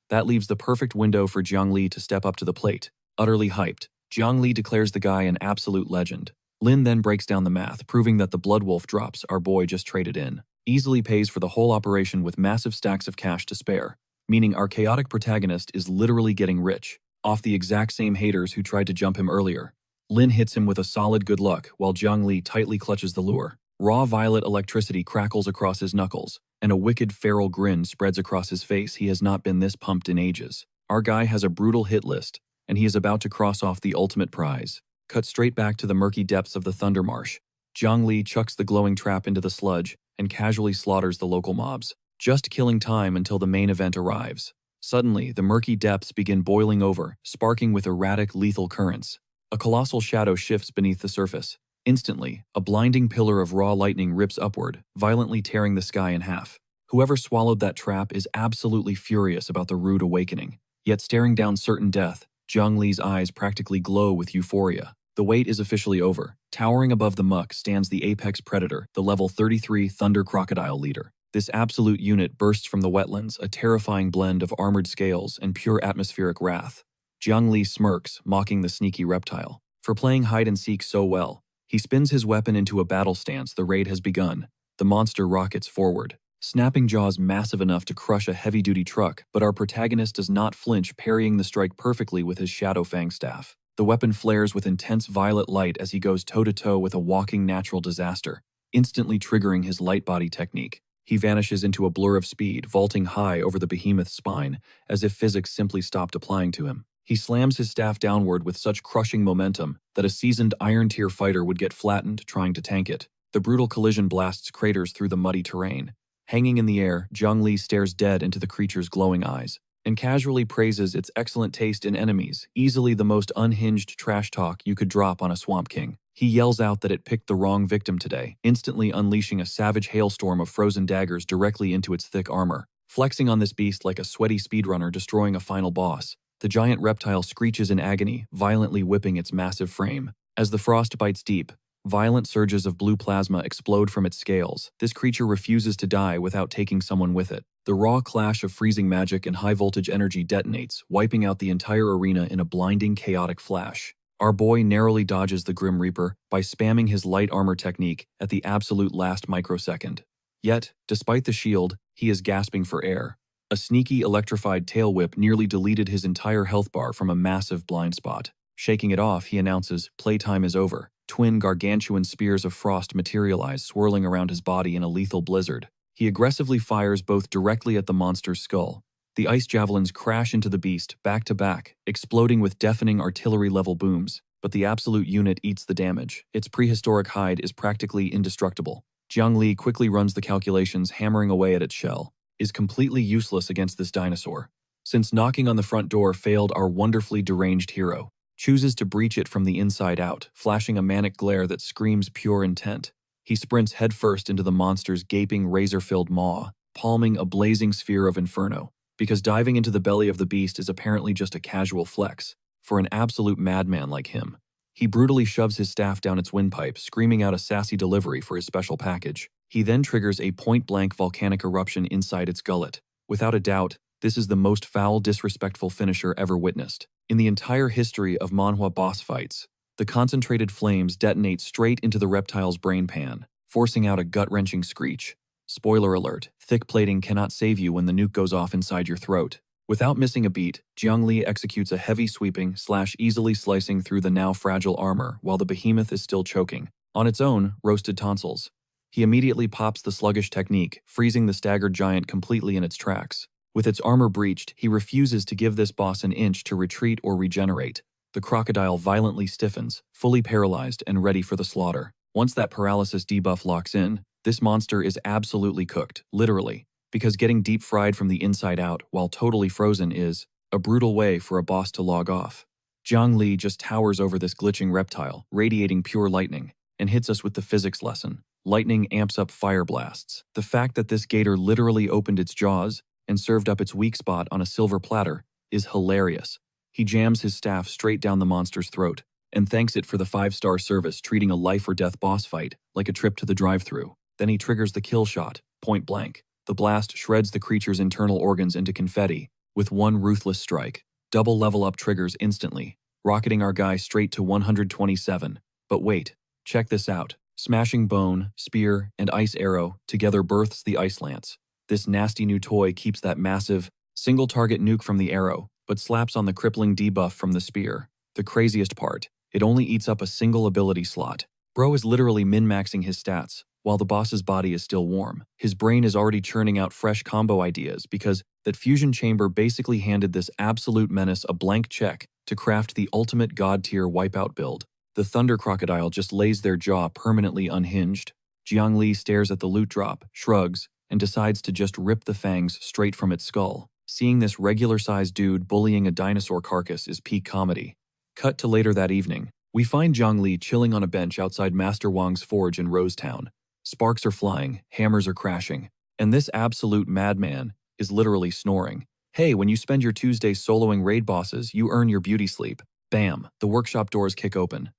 That leaves the perfect window for Jiang Li to step up to the plate. Utterly hyped, Jiang Li declares the guy an absolute legend. Lin then breaks down the math, proving that the Blood Wolf drops our boy just traded in easily pays for the whole operation with massive stacks of cash to spare, meaning our chaotic protagonist is literally getting rich, off the exact same haters who tried to jump him earlier. Lin hits him with a solid good luck, while Jiang Li tightly clutches the lure. Raw violet electricity crackles across his knuckles, and a wicked feral grin spreads across his face. He has not been this pumped in ages. Our guy has a brutal hit list, and he is about to cross off the ultimate prize. Cut straight back to the murky depths of the Thunder Marsh. Jiang Li chucks the glowing trap into the sludge, and casually slaughters the local mobs, just killing time until the main event arrives. Suddenly, the murky depths begin boiling over, sparking with erratic, lethal currents. A colossal shadow shifts beneath the surface. Instantly, a blinding pillar of raw lightning rips upward, violently tearing the sky in half. Whoever swallowed that trap is absolutely furious about the rude awakening. Yet staring down certain death, Jiang Li's eyes practically glow with euphoria. The wait is officially over. Towering above the muck stands the apex predator, the level 33 Thunder Crocodile leader. This absolute unit bursts from the wetlands, a terrifying blend of armored scales and pure atmospheric wrath. Jiang Li smirks, mocking the sneaky reptile. For playing hide-and-seek so well, he spins his weapon into a battle stance. The raid has begun. The monster rockets forward, snapping jaws massive enough to crush a heavy-duty truck, but our protagonist does not flinch, parrying the strike perfectly with his Shadow Fang staff. The weapon flares with intense violet light as he goes toe-to-toe with a walking natural disaster, instantly triggering his light body technique. He vanishes into a blur of speed, vaulting high over the behemoth's spine, as if physics simply stopped applying to him. He slams his staff downward with such crushing momentum that a seasoned Iron-tier fighter would get flattened trying to tank it. The brutal collision blasts craters through the muddy terrain. Hanging in the air, Jiang Li stares dead into the creature's glowing eyes, and casually praises its excellent taste in enemies, easily the most unhinged trash talk you could drop on a Swamp King. He yells out that it picked the wrong victim today, instantly unleashing a savage hailstorm of frozen daggers directly into its thick armor, flexing on this beast like a sweaty speedrunner destroying a final boss. The giant reptile screeches in agony, violently whipping its massive frame. As the frost bites deep, violent surges of blue plasma explode from its scales. This creature refuses to die without taking someone with it. The raw clash of freezing magic and high-voltage energy detonates, wiping out the entire arena in a blinding, chaotic flash. Our boy narrowly dodges the Grim Reaper by spamming his light armor technique at the absolute last microsecond. Yet, despite the shield, he is gasping for air. A sneaky, electrified tail whip nearly deleted his entire health bar from a massive blind spot. Shaking it off, he announces, "Playtime is over." Twin gargantuan spears of frost materialize, swirling around his body in a lethal blizzard. He aggressively fires both directly at the monster's skull. The ice javelins crash into the beast, back to back, exploding with deafening artillery-level booms. But the absolute unit eats the damage. Its prehistoric hide is practically indestructible. Jiang Li quickly runs the calculations, hammering away at its shell. Is completely useless against this dinosaur. Since knocking on the front door failed, our wonderfully deranged hero chooses to breach it from the inside out, flashing a manic glare that screams pure intent. He sprints headfirst into the monster's gaping, razor-filled maw, palming a blazing sphere of inferno, because diving into the belly of the beast is apparently just a casual flex for an absolute madman like him. He brutally shoves his staff down its windpipe, screaming out a sassy delivery for his special package. He then triggers a point-blank volcanic eruption inside its gullet. Without a doubt, This is the most foul, disrespectful finisher ever witnessed. In the entire history of Manhwa boss fights, the concentrated flames detonate straight into the reptile's brain pan, forcing out a gut-wrenching screech. Spoiler alert, thick plating cannot save you when the nuke goes off inside your throat. Without missing a beat, Jiangli executes a heavy sweeping / easily slicing through the now fragile armor while the behemoth is still choking. On its own, roasted tonsils. He immediately pops the sluggish technique, freezing the staggered giant completely in its tracks. With its armor breached, he refuses to give this boss an inch to retreat or regenerate. The crocodile violently stiffens, fully paralyzed and ready for the slaughter. Once that paralysis debuff locks in, this monster is absolutely cooked, literally, because getting deep fried from the inside out while totally frozen is a brutal way for a boss to log off. Jiang Li just towers over this glitching reptile, radiating pure lightning, and hits us with the physics lesson. Lightning amps up fire blasts. The fact that this gator literally opened its jaws and served up its weak spot on a silver platter is hilarious. He jams his staff straight down the monster's throat and thanks it for the 5-star service, treating a life-or-death boss fight like a trip to the drive-thru. Then he triggers the kill shot, point blank. The blast shreds the creature's internal organs into confetti with one ruthless strike. Double level up triggers instantly, rocketing our guy straight to 127. But wait, check this out. Smashing bone, spear, and ice arrow together births the ice lance. This nasty new toy keeps that massive, single-target nuke from the arrow, but slaps on the crippling debuff from the spear. The craziest part, it only eats up a single ability slot. Bro is literally min-maxing his stats, while the boss's body is still warm. His brain is already churning out fresh combo ideas because that fusion chamber basically handed this absolute menace a blank check to craft the ultimate god-tier wipeout build. The Thunder Crocodile just lays their jaw permanently unhinged. Jiang Li stares at the loot drop, shrugs, and decides to just rip the fangs straight from its skull. Seeing this regular-sized dude bullying a dinosaur carcass is peak comedy. Cut to later that evening. We find Jiang Li chilling on a bench outside Master Wang's forge in Rosetown. Sparks are flying, hammers are crashing, and this absolute madman is literally snoring. Hey, when you spend your Tuesdays soloing raid bosses, you earn your beauty sleep. Bam, the workshop doors kick open.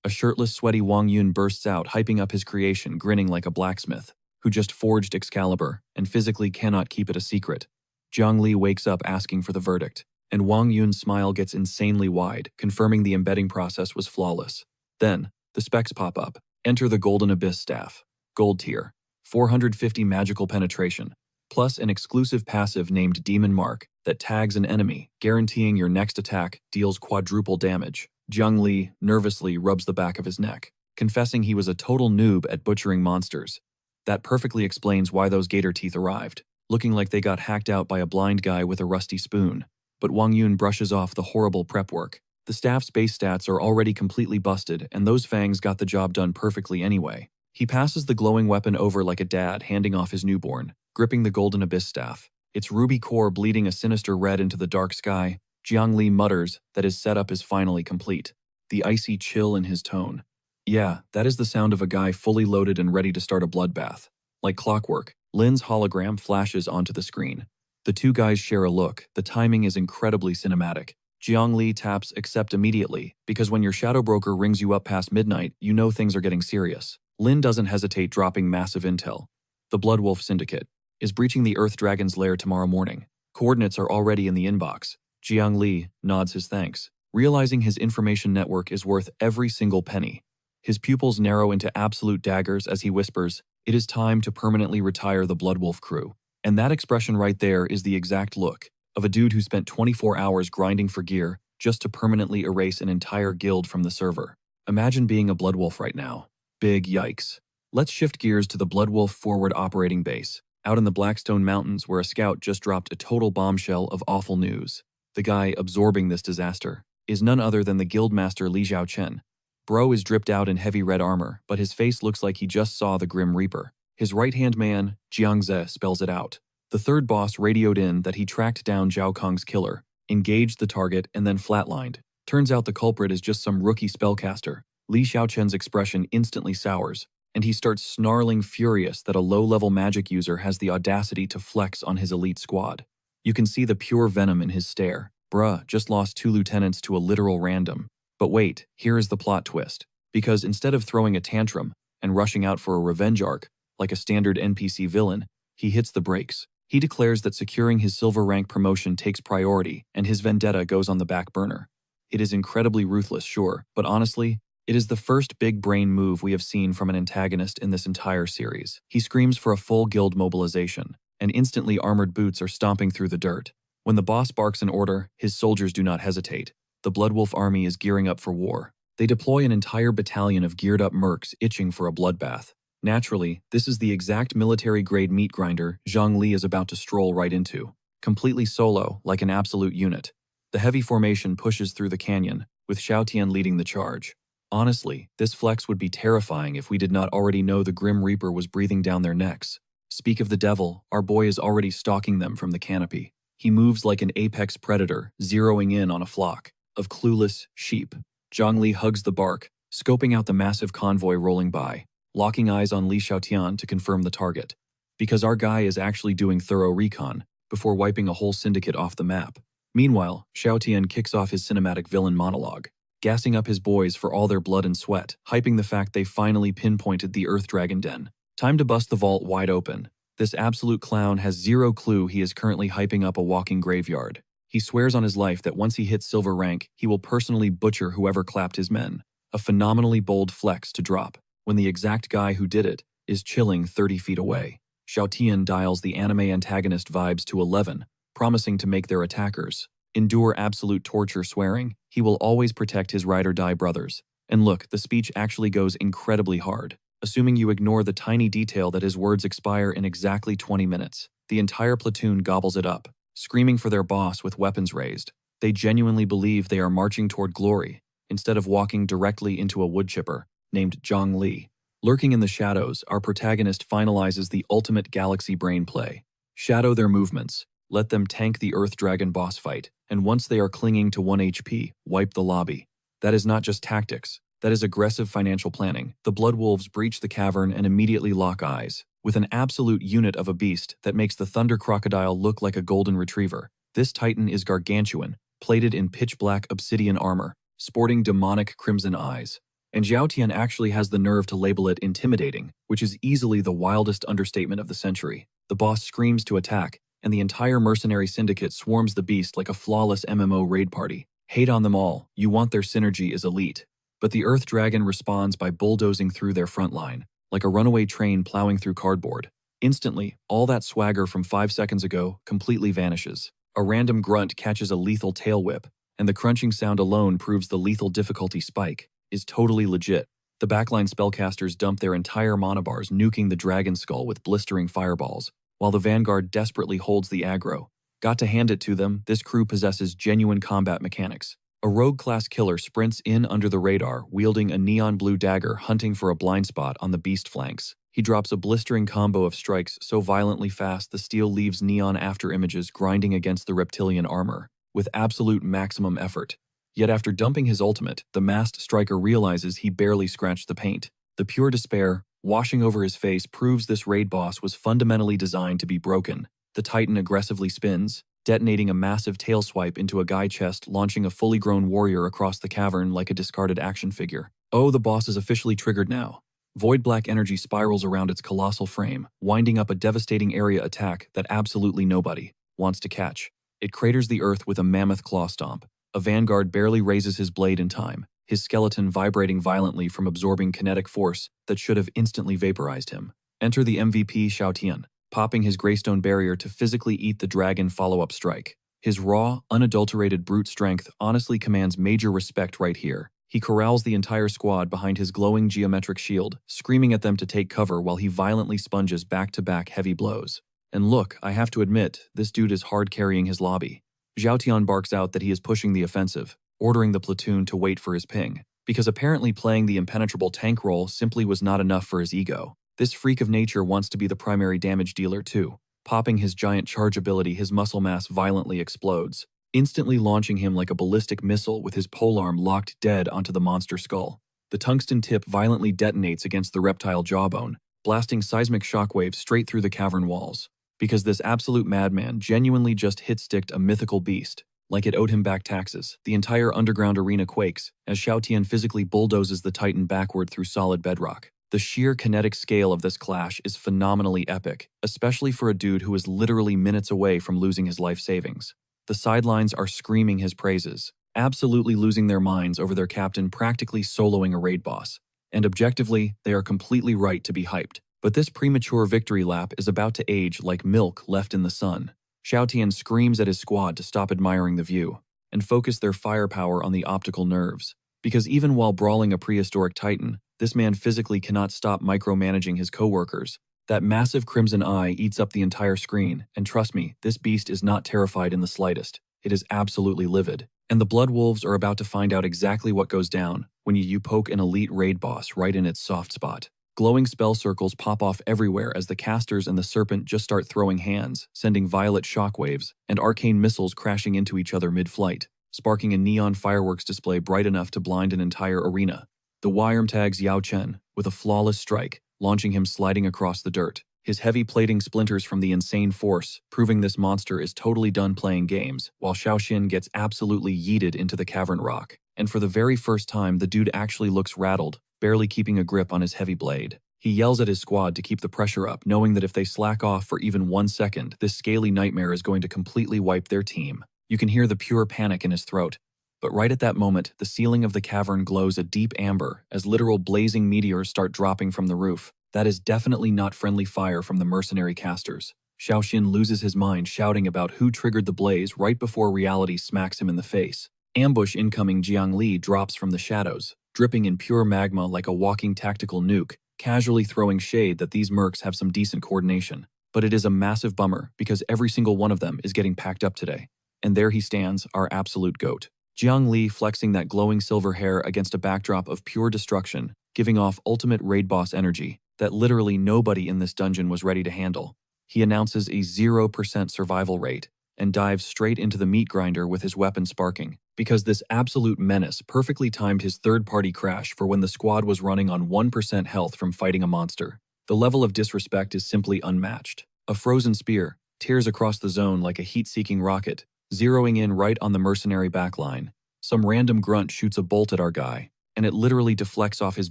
A shirtless, sweaty Wang Yun bursts out, hyping up his creation, grinning like a blacksmith who just forged Excalibur and physically cannot keep it a secret. Jiang Li wakes up asking for the verdict, and Wang Yun's smile gets insanely wide, confirming the embedding process was flawless. Then, the specs pop up. Enter the Golden Abyss staff. Gold tier. 450 magical penetration, plus an exclusive passive named Demon Mark that tags an enemy, guaranteeing your next attack deals quadruple damage. Jiang Li nervously rubs the back of his neck, confessing he was a total noob at butchering monsters. That perfectly explains why those gator teeth arrived, looking like they got hacked out by a blind guy with a rusty spoon. But Wang Yun brushes off the horrible prep work. The staff's base stats are already completely busted, and those fangs got the job done perfectly anyway. He passes the glowing weapon over like a dad handing off his newborn, gripping the Golden Abyss staff. Its ruby core bleeding a sinister red into the dark sky. Jiang Li mutters that his setup is finally complete, the icy chill in his tone. Yeah, that is the sound of a guy fully loaded and ready to start a bloodbath. Like clockwork, Lin's hologram flashes onto the screen. The two guys share a look. The timing is incredibly cinematic. Jiang Li taps accept immediately, because when your shadow broker rings you up past midnight, you know things are getting serious. Lin doesn't hesitate, dropping massive intel. The Bloodwolf Syndicate is breaching the Earth Dragon's lair tomorrow morning. Coordinates are already in the inbox. Jiang Li nods his thanks, realizing his information network is worth every single penny. His pupils narrow into absolute daggers as he whispers, "It is time to permanently retire the Bloodwolf crew." And that expression right there is the exact look of a dude who spent 24 hours grinding for gear just to permanently erase an entire guild from the server. Imagine being a Bloodwolf right now. Big yikes. Let's shift gears to the Bloodwolf forward operating base, out in the Blackstone Mountains, where a scout just dropped a total bombshell of awful news. The guy absorbing this disaster is none other than the guildmaster Li Zhaochen. Bro is dripped out in heavy red armor, but his face looks like he just saw the Grim Reaper. His right-hand man, Jiangze, spells it out. The third boss radioed in that he tracked down Zhao Kong's killer, engaged the target, and then flatlined. Turns out the culprit is just some rookie spellcaster. Li Xiaochen's expression instantly sours, and he starts snarling, furious that a low-level magic user has the audacity to flex on his elite squad. You can see the pure venom in his stare. Bruh, just lost 2 lieutenants to a literal random. But wait, here is the plot twist. Because instead of throwing a tantrum and rushing out for a revenge arc, like a standard NPC villain, he hits the brakes. He declares that securing his silver rank promotion takes priority and his vendetta goes on the back burner. It is incredibly ruthless, sure, but honestly, it is the first big brain move we have seen from an antagonist in this entire series. He screams for a full guild mobilization, and instantly armored boots are stomping through the dirt. When the boss barks an order, his soldiers do not hesitate. The Bloodwolf army is gearing up for war. They deploy an entire battalion of geared-up mercs itching for a bloodbath. Naturally, this is the exact military-grade meat grinder Zhang Li is about to stroll right into. Completely solo, like an absolute unit. The heavy formation pushes through the canyon, with Xiaotian leading the charge. Honestly, this flex would be terrifying if we did not already know the Grim Reaper was breathing down their necks. Speak of the devil, our boy is already stalking them from the canopy. He moves like an apex predator, zeroing in on a flock of clueless sheep. Zhang Li hugs the bark, scoping out the massive convoy rolling by, locking eyes on Li Xiaotian to confirm the target. Because our guy is actually doing thorough recon, before wiping a whole syndicate off the map. Meanwhile, Xiaotian kicks off his cinematic villain monologue, gassing up his boys for all their blood and sweat, hyping the fact they finally pinpointed the Earth Dragon Den. Time to bust the vault wide open. This absolute clown has zero clue he is currently hyping up a walking graveyard. He swears on his life that once he hits silver rank, he will personally butcher whoever clapped his men. A phenomenally bold flex to drop, when the exact guy who did it is chilling 30 feet away. Xiaotian dials the anime antagonist vibes to 11, promising to make their attackers endure absolute torture, swearing he will always protect his ride-or-die brothers. And look, the speech actually goes incredibly hard. Assuming you ignore the tiny detail that his words expire in exactly 20 minutes, the entire platoon gobbles it up, screaming for their boss with weapons raised. They genuinely believe they are marching toward glory, instead of walking directly into a woodchipper named Zhang Li. Lurking in the shadows, our protagonist finalizes the ultimate galaxy brain play. Shadow their movements, let them tank the Earth Dragon boss fight, and once they are clinging to 1 HP, wipe the lobby. That is not just tactics, that is aggressive financial planning. The Bloodwolves breach the cavern and immediately lock eyes, with an absolute unit of a beast that makes the Thunder Crocodile look like a golden retriever. This titan is gargantuan, plated in pitch-black obsidian armor, sporting demonic crimson eyes. And Xiaotian actually has the nerve to label it intimidating, which is easily the wildest understatement of the century. The boss screams to attack, and the entire mercenary syndicate swarms the beast like a flawless MMO raid party. Hate on them all, you want their synergy is elite. But the Earth Dragon responds by bulldozing through their front line, like a runaway train plowing through cardboard. Instantly, all that swagger from 5 seconds ago completely vanishes. A random grunt catches a lethal tail whip, and the crunching sound alone proves the lethal difficulty spike is totally legit. The backline spellcasters dump their entire monobars, nuking the dragon skull with blistering fireballs, while the vanguard desperately holds the aggro. Got to hand it to them, this crew possesses genuine combat mechanics. A rogue-class killer sprints in under the radar, wielding a neon blue dagger hunting for a blind spot on the beast flanks. He drops a blistering combo of strikes so violently fast the steel leaves neon afterimages grinding against the reptilian armor, with absolute maximum effort. Yet after dumping his ultimate, the masked striker realizes he barely scratched the paint. The pure despair, washing over his face, proves this raid boss was fundamentally designed to be broken. The Titan aggressively spins, detonating a massive tail swipe into a guy chest, launching a fully grown warrior across the cavern like a discarded action figure. Oh, the boss is officially triggered now. Void black energy spirals around its colossal frame, winding up a devastating area attack that absolutely nobody wants to catch. It craters the earth with a mammoth claw stomp. A vanguard barely raises his blade in time, his skeleton vibrating violently from absorbing kinetic force that should have instantly vaporized him. Enter the MVP Xiaotian, popping his greystone barrier to physically eat the dragon follow-up strike. His raw, unadulterated brute strength honestly commands major respect right here. He corrals the entire squad behind his glowing geometric shield, screaming at them to take cover while he violently sponges back-to-back heavy blows. And look, I have to admit, this dude is hard carrying his lobby. Xiaotian barks out that he is pushing the offensive, ordering the platoon to wait for his ping, because apparently playing the impenetrable tank role simply was not enough for his ego. This freak of nature wants to be the primary damage dealer too. Popping his giant charge ability, his muscle mass violently explodes, instantly launching him like a ballistic missile with his polearm locked dead onto the monster skull. The tungsten tip violently detonates against the reptile jawbone, blasting seismic shockwaves straight through the cavern walls. Because this absolute madman genuinely just hit-sticked a mythical beast, like it owed him back taxes. The entire underground arena quakes as Xiaotian physically bulldozes the Titan backward through solid bedrock. The sheer kinetic scale of this clash is phenomenally epic, especially for a dude who is literally minutes away from losing his life savings. The sidelines are screaming his praises, absolutely losing their minds over their captain practically soloing a raid boss. And objectively, they are completely right to be hyped. But this premature victory lap is about to age like milk left in the sun. Xiaotian screams at his squad to stop admiring the view and focus their firepower on the optical nerves. Because even while brawling a prehistoric titan, this man physically cannot stop micromanaging his coworkers. That massive crimson eye eats up the entire screen, and trust me, this beast is not terrified in the slightest. It is absolutely livid. And the Blood Wolves are about to find out exactly what goes down when you poke an elite raid boss right in its soft spot. Glowing spell circles pop off everywhere as the casters and the serpent just start throwing hands, sending violet shockwaves and arcane missiles crashing into each other mid-flight, sparking a neon fireworks display bright enough to blind an entire arena. The Wyram tags Yao Chen with a flawless strike, launching him sliding across the dirt. His heavy plating splinters from the insane force, proving this monster is totally done playing games, while Xiaoxin gets absolutely yeeted into the cavern rock. And for the very first time, the dude actually looks rattled, barely keeping a grip on his heavy blade. He yells at his squad to keep the pressure up, knowing that if they slack off for even 1 second, this scaly nightmare is going to completely wipe their team. You can hear the pure panic in his throat. But right at that moment, the ceiling of the cavern glows a deep amber as literal blazing meteors start dropping from the roof. That is definitely not friendly fire from the mercenary casters. Xiaoxin loses his mind shouting about who triggered the blaze right before reality smacks him in the face. Ambush incoming Jiang Li drops from the shadows, dripping in pure magma like a walking tactical nuke, casually throwing shade that these mercs have some decent coordination. But it is a massive bummer because every single one of them is getting packed up today. And there he stands, our absolute goat. Jiang Li flexing that glowing silver hair against a backdrop of pure destruction, giving off ultimate raid boss energy that literally nobody in this dungeon was ready to handle. He announces a 0% survival rate and dives straight into the meat grinder with his weapon sparking, because this absolute menace perfectly timed his third-party crash for when the squad was running on 1% health from fighting a monster. The level of disrespect is simply unmatched. A frozen spear tears across the zone like a heat-seeking rocket, zeroing in right on the mercenary backline. Some random grunt shoots a bolt at our guy, and it literally deflects off his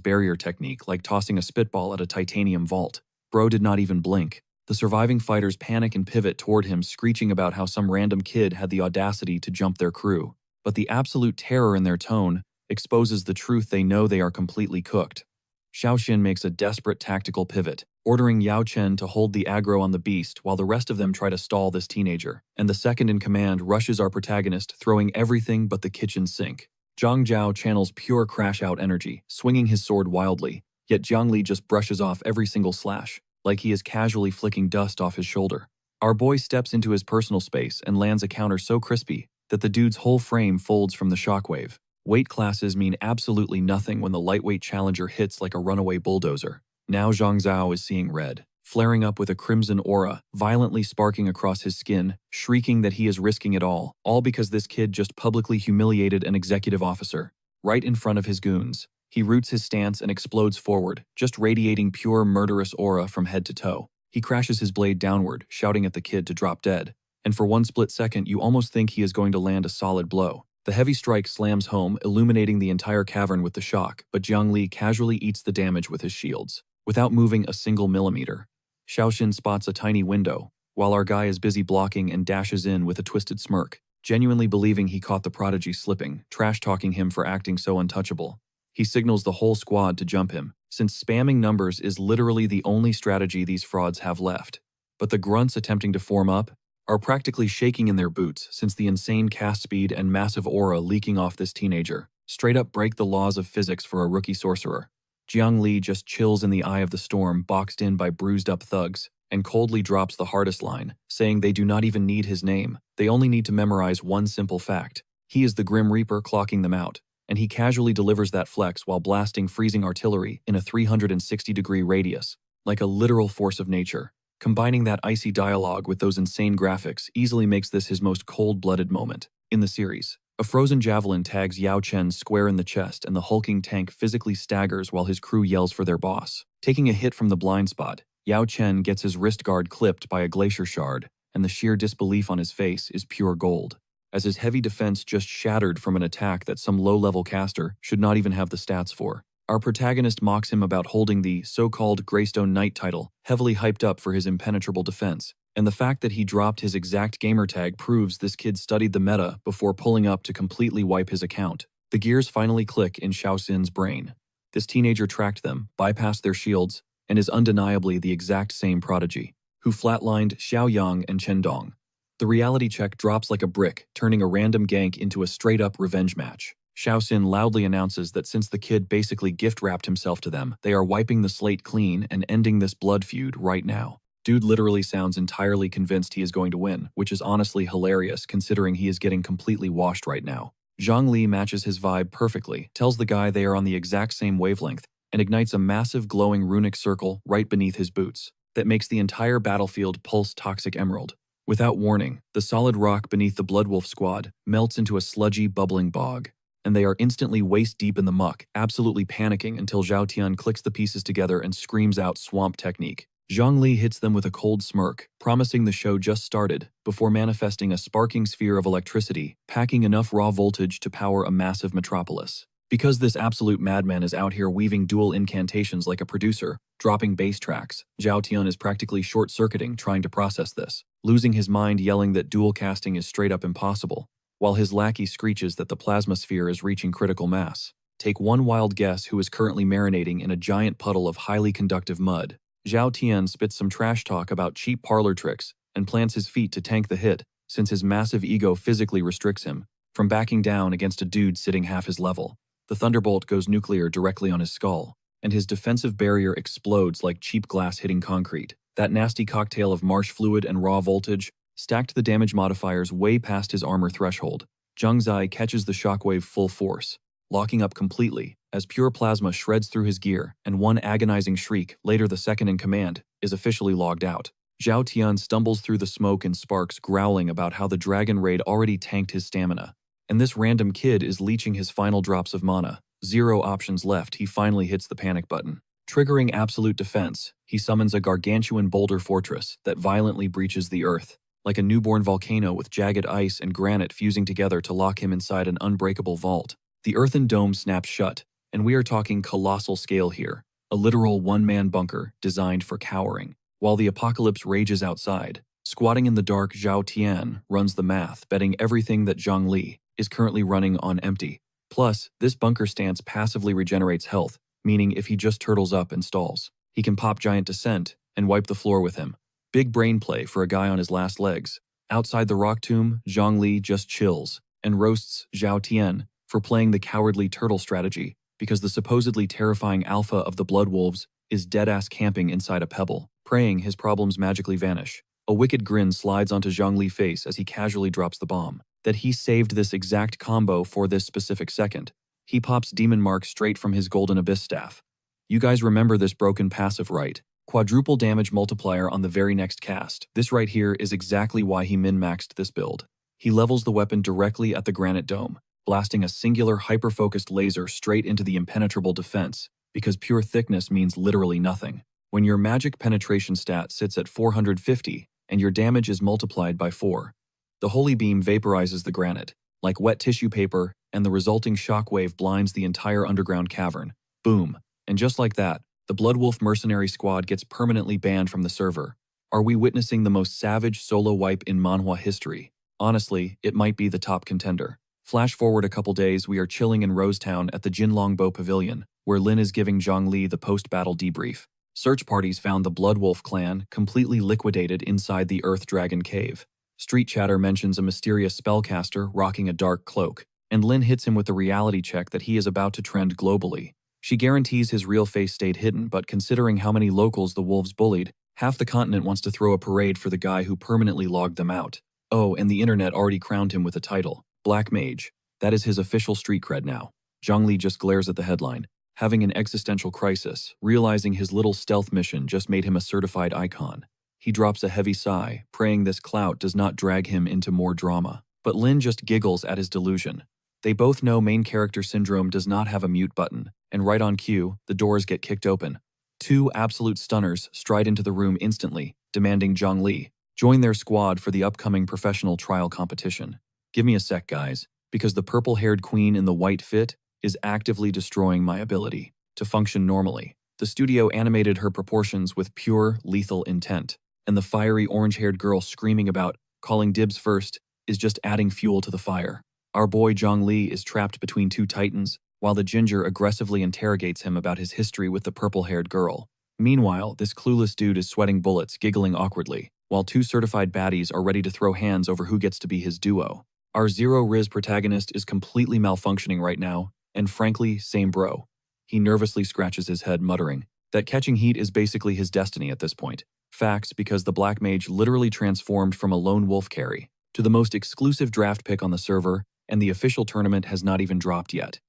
barrier technique like tossing a spitball at a titanium vault. Bro did not even blink. The surviving fighters panic and pivot toward him, screeching about how some random kid had the audacity to jump their crew. But the absolute terror in their tone exposes the truth: they know they are completely cooked. Xiaoxin makes a desperate tactical pivot, ordering Yao Chen to hold the aggro on the beast while the rest of them try to stall this teenager. And the second in command rushes our protagonist, throwing everything but the kitchen sink. Zhang Zhao channels pure crash-out energy, swinging his sword wildly, yet Jiang Li just brushes off every single slash, like he is casually flicking dust off his shoulder. Our boy steps into his personal space and lands a counter so crispy that the dude's whole frame folds from the shockwave. Weight classes mean absolutely nothing when the lightweight challenger hits like a runaway bulldozer. Now Zhang Zhao is seeing red, flaring up with a crimson aura, violently sparking across his skin, shrieking that he is risking it all because this kid just publicly humiliated an executive officer, right in front of his goons. He roots his stance and explodes forward, just radiating pure murderous aura from head to toe. He crashes his blade downward, shouting at the kid to drop dead. And for one split second, you almost think he is going to land a solid blow. The heavy strike slams home, illuminating the entire cavern with the shock, but Jiang Li casually eats the damage with his shields, without moving a single millimeter. Xiaoxin spots a tiny window, while our guy is busy blocking and dashes in with a twisted smirk, genuinely believing he caught the prodigy slipping, trash-talking him for acting so untouchable. He signals the whole squad to jump him, since spamming numbers is literally the only strategy these frauds have left. But the grunts attempting to form up are practically shaking in their boots, since the insane cast speed and massive aura leaking off this teenager straight up break the laws of physics for a rookie sorcerer. Jiang Li just chills in the eye of the storm, boxed in by bruised-up thugs, and coldly drops the hardest line, saying they do not even need his name. They only need to memorize one simple fact. He is the Grim Reaper clocking them out, and he casually delivers that flex while blasting freezing artillery in a 360-degree radius, like a literal force of nature. Combining that icy dialogue with those insane graphics easily makes this his most cold-blooded moment in the series. A frozen javelin tags Yao Chen square in the chest, and the hulking tank physically staggers while his crew yells for their boss. Taking a hit from the blind spot, Yao Chen gets his wrist guard clipped by a glacier shard, and the sheer disbelief on his face is pure gold, as his heavy defense just shattered from an attack that some low-level caster should not even have the stats for. Our protagonist mocks him about holding the so-called Greystone Knight title, heavily hyped up for his impenetrable defense. And the fact that he dropped his exact gamertag proves this kid studied the meta before pulling up to completely wipe his account. The gears finally click in Xiaoxin's brain. This teenager tracked them, bypassed their shields, and is undeniably the exact same prodigy, who flatlined Xiaoyang and Chendong. The reality check drops like a brick, turning a random gank into a straight-up revenge match. Xiaoxin loudly announces that since the kid basically gift-wrapped himself to them, they are wiping the slate clean and ending this blood feud right now. Dude literally sounds entirely convinced he is going to win, which is honestly hilarious considering he is getting completely washed right now. Zhang Li matches his vibe perfectly, tells the guy they are on the exact same wavelength, and ignites a massive glowing runic circle right beneath his boots that makes the entire battlefield pulse toxic emerald. Without warning, the solid rock beneath the Bloodwolf squad melts into a sludgy, bubbling bog, and they are instantly waist-deep in the muck, absolutely panicking until Zhao Tian clicks the pieces together and screams out swamp technique. Zhang Li hits them with a cold smirk, promising the show just started, before manifesting a sparking sphere of electricity, packing enough raw voltage to power a massive metropolis. Because this absolute madman is out here weaving dual incantations like a producer, dropping bass tracks, Zhao Tian is practically short-circuiting trying to process this, losing his mind yelling that dual casting is straight up impossible, while his lackey screeches that the plasma sphere is reaching critical mass. Take one wild guess who is currently marinating in a giant puddle of highly conductive mud. Zhao Tian spits some trash talk about cheap parlor tricks and plants his feet to tank the hit, since his massive ego physically restricts him from backing down against a dude sitting half his level. The thunderbolt goes nuclear directly on his skull, and his defensive barrier explodes like cheap glass hitting concrete. That nasty cocktail of marsh fluid and raw voltage stacked the damage modifiers way past his armor threshold. Zhang Zai catches the shockwave full force, locking up completely, as pure plasma shreds through his gear, and one agonizing shriek, later the second in command, is officially logged out. Zhao Tian stumbles through the smoke and sparks, growling about how the Dragon Raid already tanked his stamina, and this random kid is leeching his final drops of mana. 0 options left, he finally hits the panic button. Triggering absolute defense, he summons a gargantuan boulder fortress that violently breaches the earth, like a newborn volcano with jagged ice and granite fusing together to lock him inside an unbreakable vault. The earthen dome snaps shut, and we are talking colossal scale here, a literal one-man bunker designed for cowering. While the apocalypse rages outside, squatting in the dark, Zhao Tian runs the math, betting everything that Zhang Li is currently running on empty. Plus, this bunker stance passively regenerates health, meaning if he just turtles up and stalls, he can pop Giant Descent and wipe the floor with him. Big brain play for a guy on his last legs. Outside the rock tomb, Zhang Li just chills and roasts Zhao Tian for playing the cowardly turtle strategy, because the supposedly terrifying alpha of the Blood Wolves is deadass camping inside a pebble, praying his problems magically vanish. A wicked grin slides onto Zhang Li's face as he casually drops the bomb, that he saved this exact combo for this specific second. He pops Demon Mark straight from his Golden Abyss staff. You guys remember this broken passive, right? Quadruple damage multiplier on the very next cast. This right here is exactly why he min-maxed this build. He levels the weapon directly at the granite dome, blasting a singular hyper-focused laser straight into the impenetrable defense, because pure thickness means literally nothing. When your magic penetration stat sits at 450 and your damage is multiplied by 4, the holy beam vaporizes the granite, like wet tissue paper, and the resulting shockwave blinds the entire underground cavern. Boom. And just like that, the Bloodwolf mercenary squad gets permanently banned from the server. Are we witnessing the most savage solo wipe in Manhwa history? Honestly, it might be the top contender. Flash forward a couple days, we are chilling in Rosetown at the Jinlongbo Pavilion, where Lin is giving Zhang Li the post-battle debrief. Search parties found the Bloodwolf clan completely liquidated inside the Earth Dragon Cave. Street chatter mentions a mysterious spellcaster rocking a dark cloak, and Lin hits him with a reality check that he is about to trend globally. She guarantees his real face stayed hidden, but considering how many locals the wolves bullied, half the continent wants to throw a parade for the guy who permanently logged them out. Oh, and the internet already crowned him with a title, Black Mage. That is his official street cred now. Zhang Li just glares at the headline, having an existential crisis, realizing his little stealth mission just made him a certified icon. He drops a heavy sigh, praying this clout does not drag him into more drama. But Lin just giggles at his delusion. They both know main character syndrome does not have a mute button, and right on cue, the doors get kicked open. 2 absolute stunners stride into the room instantly, demanding Zhang Li join their squad for the upcoming professional trial competition. Give me a sec, guys, because the purple-haired queen in the white fit is actively destroying my ability. to function normally. The studio animated her proportions with pure, lethal intent, and the fiery orange-haired girl screaming about calling dibs first is just adding fuel to the fire. Our boy Zhang Li is trapped between two titans, while the ginger aggressively interrogates him about his history with the purple-haired girl. Meanwhile, this clueless dude is sweating bullets, giggling awkwardly, while two certified baddies are ready to throw hands over who gets to be his duo. Our Zero Riz protagonist is completely malfunctioning right now, and frankly, same bro. He nervously scratches his head, muttering that catching heat is basically his destiny at this point. Facts, because the Black Mage literally transformed from a lone wolf carry to the most exclusive draft pick on the server, and the official tournament has not even dropped yet.